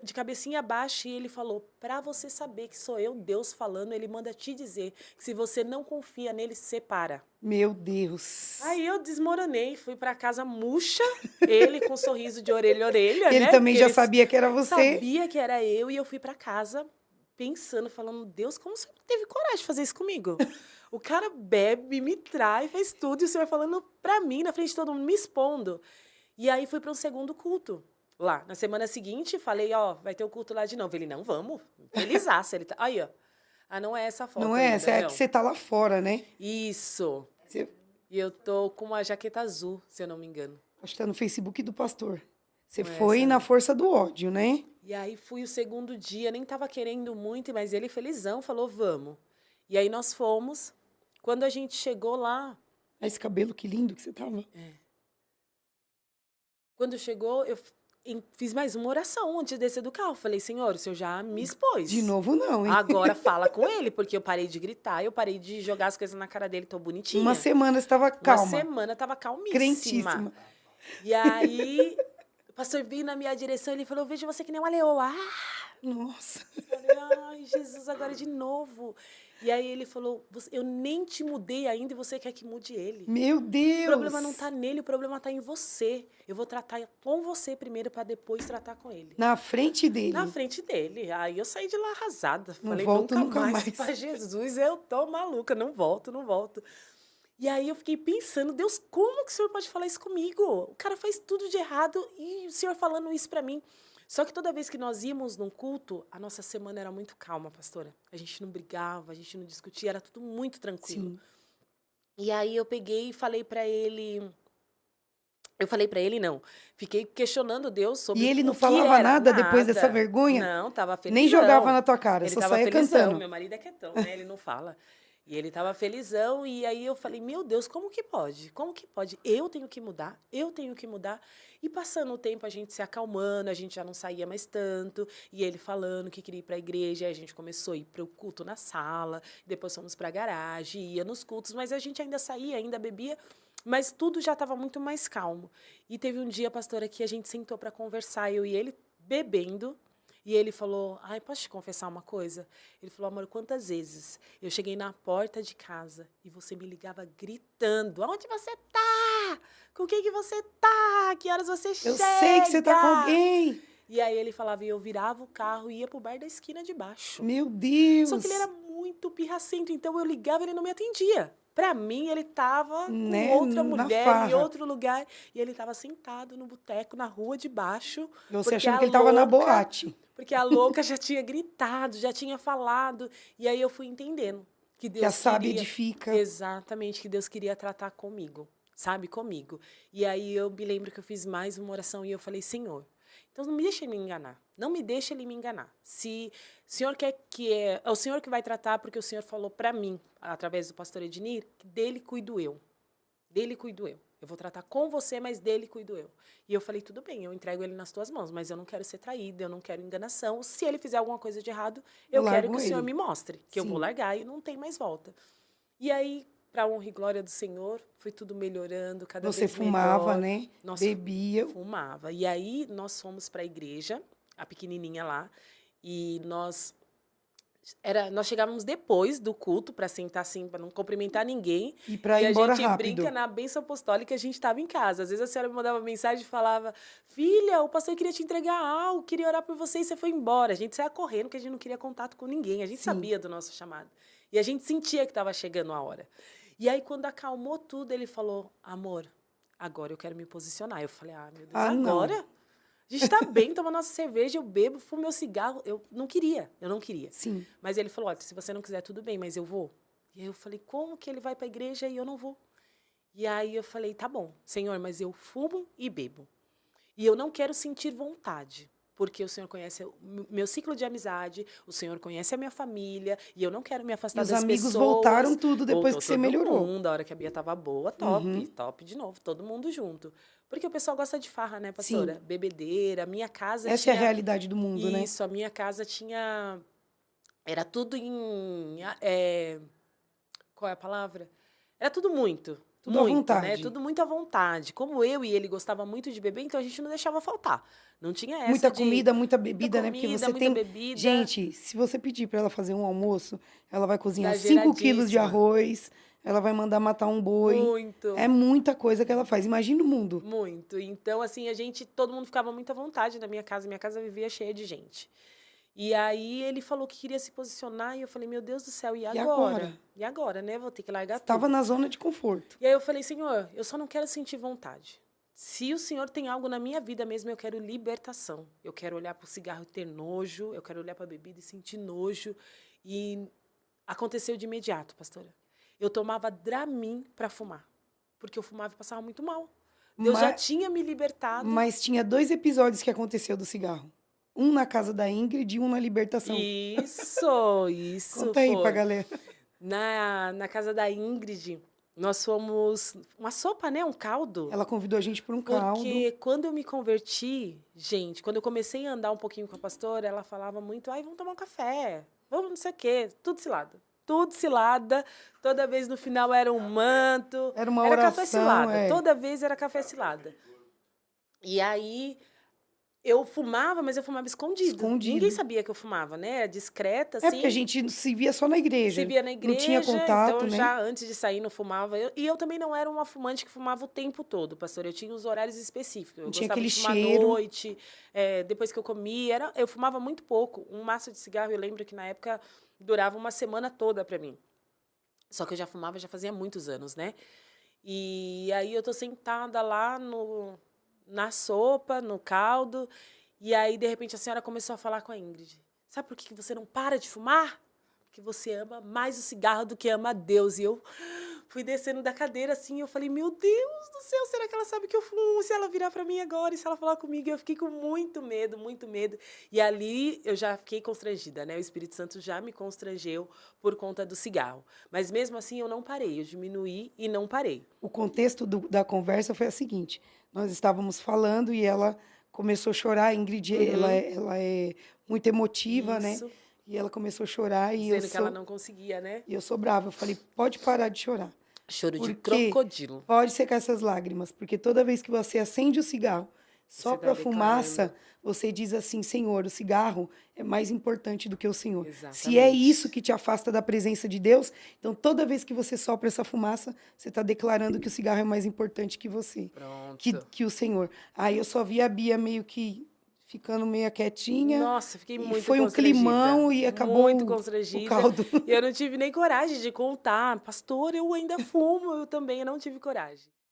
de cabecinha baixa e ele falou, para você saber que sou eu, Deus falando, ele manda te dizer que se você não confia nele, separa. Meu Deus. Aí eu desmoronei, fui para casa murcha, ele com um sorriso de orelha a orelha, Ele né? também Porque já ele sabia que era você. Sabia que era eu e eu fui para casa pensando, falando, Deus, como você teve coragem de fazer isso comigo? O cara bebe, me trai, faz tudo, e o senhor falando pra mim, na frente de todo mundo, me expondo. E aí fui para um segundo culto. Lá, na semana seguinte, falei, ó, vai ter o culto lá de novo. Ele, não, vamos. Felizaço. Ele tá... Aí, ó. Ah, não é essa foto Não é ainda, essa, é não. que você tá lá fora, né? Isso. Você- E eu tô com uma jaqueta azul, se eu não me engano. Acho que tá no Facebook do pastor. Você Com foi essa, na né? força do ódio, né? E aí fui o segundo dia, nem tava querendo muito, mas ele felizão falou, vamos. E aí nós fomos. Quando a gente chegou lá, Esse cabelo, que lindo que você tava. quando chegou, fiz mais uma oração antes de descer do carro. Falei, Senhor, o Senhor já me expôs. De novo, não, hein? Agora fala com ele, porque eu parei de gritar, eu parei de jogar as coisas na cara dele, tô bonitinha. Uma semana você estava Uma calma, semana eu tava calmíssima. crentíssima. E aí, o pastor veio na minha direção, ele falou, eu vejo você que nem uma leoa. Nossa. Falei, ai, Jesus, agora de novo. E aí ele falou, eu nem te mudei ainda e você quer que mude ele. Meu O Deus. problema não tá nele, o problema tá em você. Eu vou tratar com você primeiro para depois tratar com ele. Na frente dele. Na frente dele. Aí eu saí de lá arrasada. Não Falei, volto nunca nunca mais mais. para Jesus, eu tô maluca, não volto, não volto. E aí eu fiquei pensando, Deus, como que o Senhor pode falar isso comigo? O cara faz tudo de errado e o Senhor falando isso para mim. Só que toda vez que nós íamos num culto, a nossa semana era muito calma, pastora. A gente não brigava, a gente não discutia, era tudo muito tranquilo. Sim. E aí eu peguei e falei para ele... Eu falei para ele, não. Fiquei questionando Deus sobre E ele não o que falava era. nada depois dessa vergonha? Não, tava felizão. Nem jogava na tua cara, Ele só tava saía felizão. cantando. Meu marido é quietão, né? Ele não fala. E ele tava felizão. E aí eu falei, meu Deus, como que pode? Como que pode? Eu tenho que mudar, eu tenho que mudar. E passando o tempo, a gente se acalmando, a gente já não saía mais tanto. E ele falando que queria ir para a igreja. Aí a gente começou a ir para o culto na sala. Depois fomos para a garagem, ia nos cultos. Mas a gente ainda saía, ainda bebia. Mas tudo já estava muito mais calmo. E teve um dia, pastora, que a gente sentou para conversar, eu e ele bebendo. E ele falou, ai, posso te confessar uma coisa? Ele falou, amor, quantas vezes eu cheguei na porta de casa e você me ligava gritando, aonde você tá? Com quem que você tá? Que horas você chega? Eu sei que você tá com alguém. E aí ele falava, e eu virava o carro e ia pro bar da esquina de baixo. Meu Deus. Só que ele era muito pirracento, então eu ligava e ele não me atendia. Pra mim, ele tava Né, com outra na mulher farra. em outro lugar. E ele tava sentado no boteco, na rua de baixo. Você porque achando a que ele tava na louca- boate. Porque a louca já tinha gritado, já tinha falado. E aí eu fui entendendo que Deus Que a sábia queria... edifica. Exatamente, que Deus queria tratar comigo, sabe? Comigo. E aí eu me lembro que eu fiz mais uma oração e eu falei, Senhor, então não me deixe ele me enganar. Não me deixe ele me enganar. Se o Senhor quer que é o Senhor que vai tratar, porque o Senhor falou para mim, através do pastor Ednir, que dele cuido eu. Dele cuido eu. Eu vou tratar com você, mas dele cuido eu. E eu falei, tudo bem, eu entrego ele nas tuas mãos, mas eu não quero ser traída, eu não quero enganação. Se ele fizer alguma coisa de errado, eu quero Largo que o Senhor ele. me mostre, que eu Sim. vou largar e não tem mais volta. E aí, para honra e glória do Senhor, foi tudo melhorando, cada Você vez fumava, melhor. né? Nós Bebia. Fumava. E aí, nós fomos para a igreja, a pequenininha lá, e nós chegávamos depois do culto para sentar assim, para não cumprimentar ninguém. E pra E ir a embora gente rápido. brinca na bênção apostólica, a gente estava em casa. Às vezes a senhora me mandava mensagem e falava: filha, o pastor queria te entregar algo, queria orar por você e você foi embora. A gente saía correndo porque a gente não queria contato com ninguém. A gente Sim. sabia do nosso chamado. E a gente sentia que estava chegando a hora. E aí, quando acalmou tudo, ele falou: amor, agora eu quero me posicionar. Eu falei: ah, meu Deus, Ah, não. agora? A gente tá bem, toma nossa cerveja, eu bebo, fumo meu cigarro. Eu não queria. Sim. Mas ele falou, olha, se você não quiser, tudo bem, mas eu vou. E aí eu falei, como que ele vai para a igreja e eu não vou? E aí eu falei, tá bom, Senhor, mas eu fumo e bebo. E eu não quero sentir vontade, porque o Senhor conhece o meu ciclo de amizade, o Senhor conhece a minha família, e eu não quero me afastar Os das amigos pessoas. voltaram tudo depois Voltou que você todo melhorou. mundo, a hora que a Bia tava boa, top, top de novo, todo mundo junto. Porque o pessoal gosta de farra, né, pastora? Sim. Bebedeira, minha casa Essa tinha... é a realidade do mundo, né? Isso, a minha casa tinha... Era tudo em... qual é a palavra? Era tudo muito. Tudo à muito, vontade. né? Tudo muito à vontade. Como eu e ele gostava muito de beber, então a gente não deixava faltar. Não tinha essa Muita de... comida, muita bebida, né? comida, Porque você muita tem. bebida. Gente, se você pedir pra ela fazer um almoço, ela vai cozinhar 5 Exageradíssima. quilos de arroz, ela vai mandar matar um boi. Muito. É muita coisa que ela faz. Imagina o mundo. Muito. Então, assim, todo mundo ficava muito à vontade na minha casa. Minha casa vivia cheia de gente. E aí ele falou que queria se posicionar e eu falei, meu Deus do céu, e agora? E agora, né? Vou ter que largar Estava tudo. na zona de conforto. E aí eu falei, Senhor, eu só não quero sentir vontade. Se o Senhor tem algo na minha vida mesmo, eu quero libertação. Eu quero olhar para o cigarro e ter nojo, eu quero olhar para a bebida e sentir nojo. E aconteceu de imediato, pastora. Eu tomava Dramin para fumar, porque eu fumava e passava muito mal. Deus já Ma- tinha me libertado. Mas tinha 2 episódios que aconteceu do cigarro. Um na casa da Ingrid e um na libertação. Isso Conta aí pra foi. galera. Na casa da Ingrid, nós fomos uma sopa, né? Um caldo. Ela convidou a gente para um caldo. Porque quando eu me converti, gente, quando eu comecei a andar um pouquinho com a pastora, ela falava muito, ai, vamos tomar um café, vamos não sei o quê, tudo cilada. Tudo cilada, toda vez no final era um manto. Era uma Era café oração, cilada, é. toda vez era café cilada. E aí eu fumava, mas eu fumava escondido. Escondido. Ninguém sabia que eu fumava, né? Era discreta, assim. É porque a gente se via só na igreja. Se via na igreja, Não tinha contato, então né? já antes de sair não fumava. E eu também não era uma fumante que fumava o tempo todo, pastor. Eu tinha os horários específicos. Eu Tinha gostava aquele de fumar à cheiro. noite, depois que eu comia. Eu fumava muito pouco. Um maço de cigarro, eu lembro que na época durava uma semana toda para mim. Só que eu já fumava já fazia muitos anos, né? E aí eu tô sentada lá na sopa, no caldo, e aí, de repente, a senhora começou a falar com a Ingrid. Sabe por que você não para de fumar? Porque você ama mais o cigarro do que ama a Deus. E eu fui descendo da cadeira assim, eu falei, meu Deus do céu, será que ela sabe que eu fumo? Se ela virar para mim agora, e se ela falar comigo? Eu fiquei com muito medo, muito medo. E ali eu já fiquei constrangida, né? O Espírito Santo já me constrangeu por conta do cigarro. Mas mesmo assim eu não parei, eu diminuí e não parei. O contexto da conversa foi a seguinte: nós estávamos falando e ela começou a chorar. A Ingrid, ela é muito emotiva, né? Isso. E ela começou a chorar e Dizendo que ela não conseguia, né? eu sou brava. Eu falei, pode parar de chorar. Choro de Porque crocodilo. pode secar essas lágrimas, porque toda vez que você acende o cigarro, Você sopra a tá fumaça, declarando. você diz assim, Senhor, o cigarro é mais importante do que o Senhor. Se é Exatamente. isso que te afasta da presença de Deus, então toda vez que você sopra essa fumaça, você está declarando que o cigarro é mais importante que você, Pronto. que o Senhor. Aí eu só vi a Bia meio que ficando meio quietinha. Nossa, fiquei E muito foi um constrangida. climão e acabou Muito o constrangida. caldo. E eu não tive nem coragem de contar. Pastor, eu ainda fumo. Eu também não tive coragem.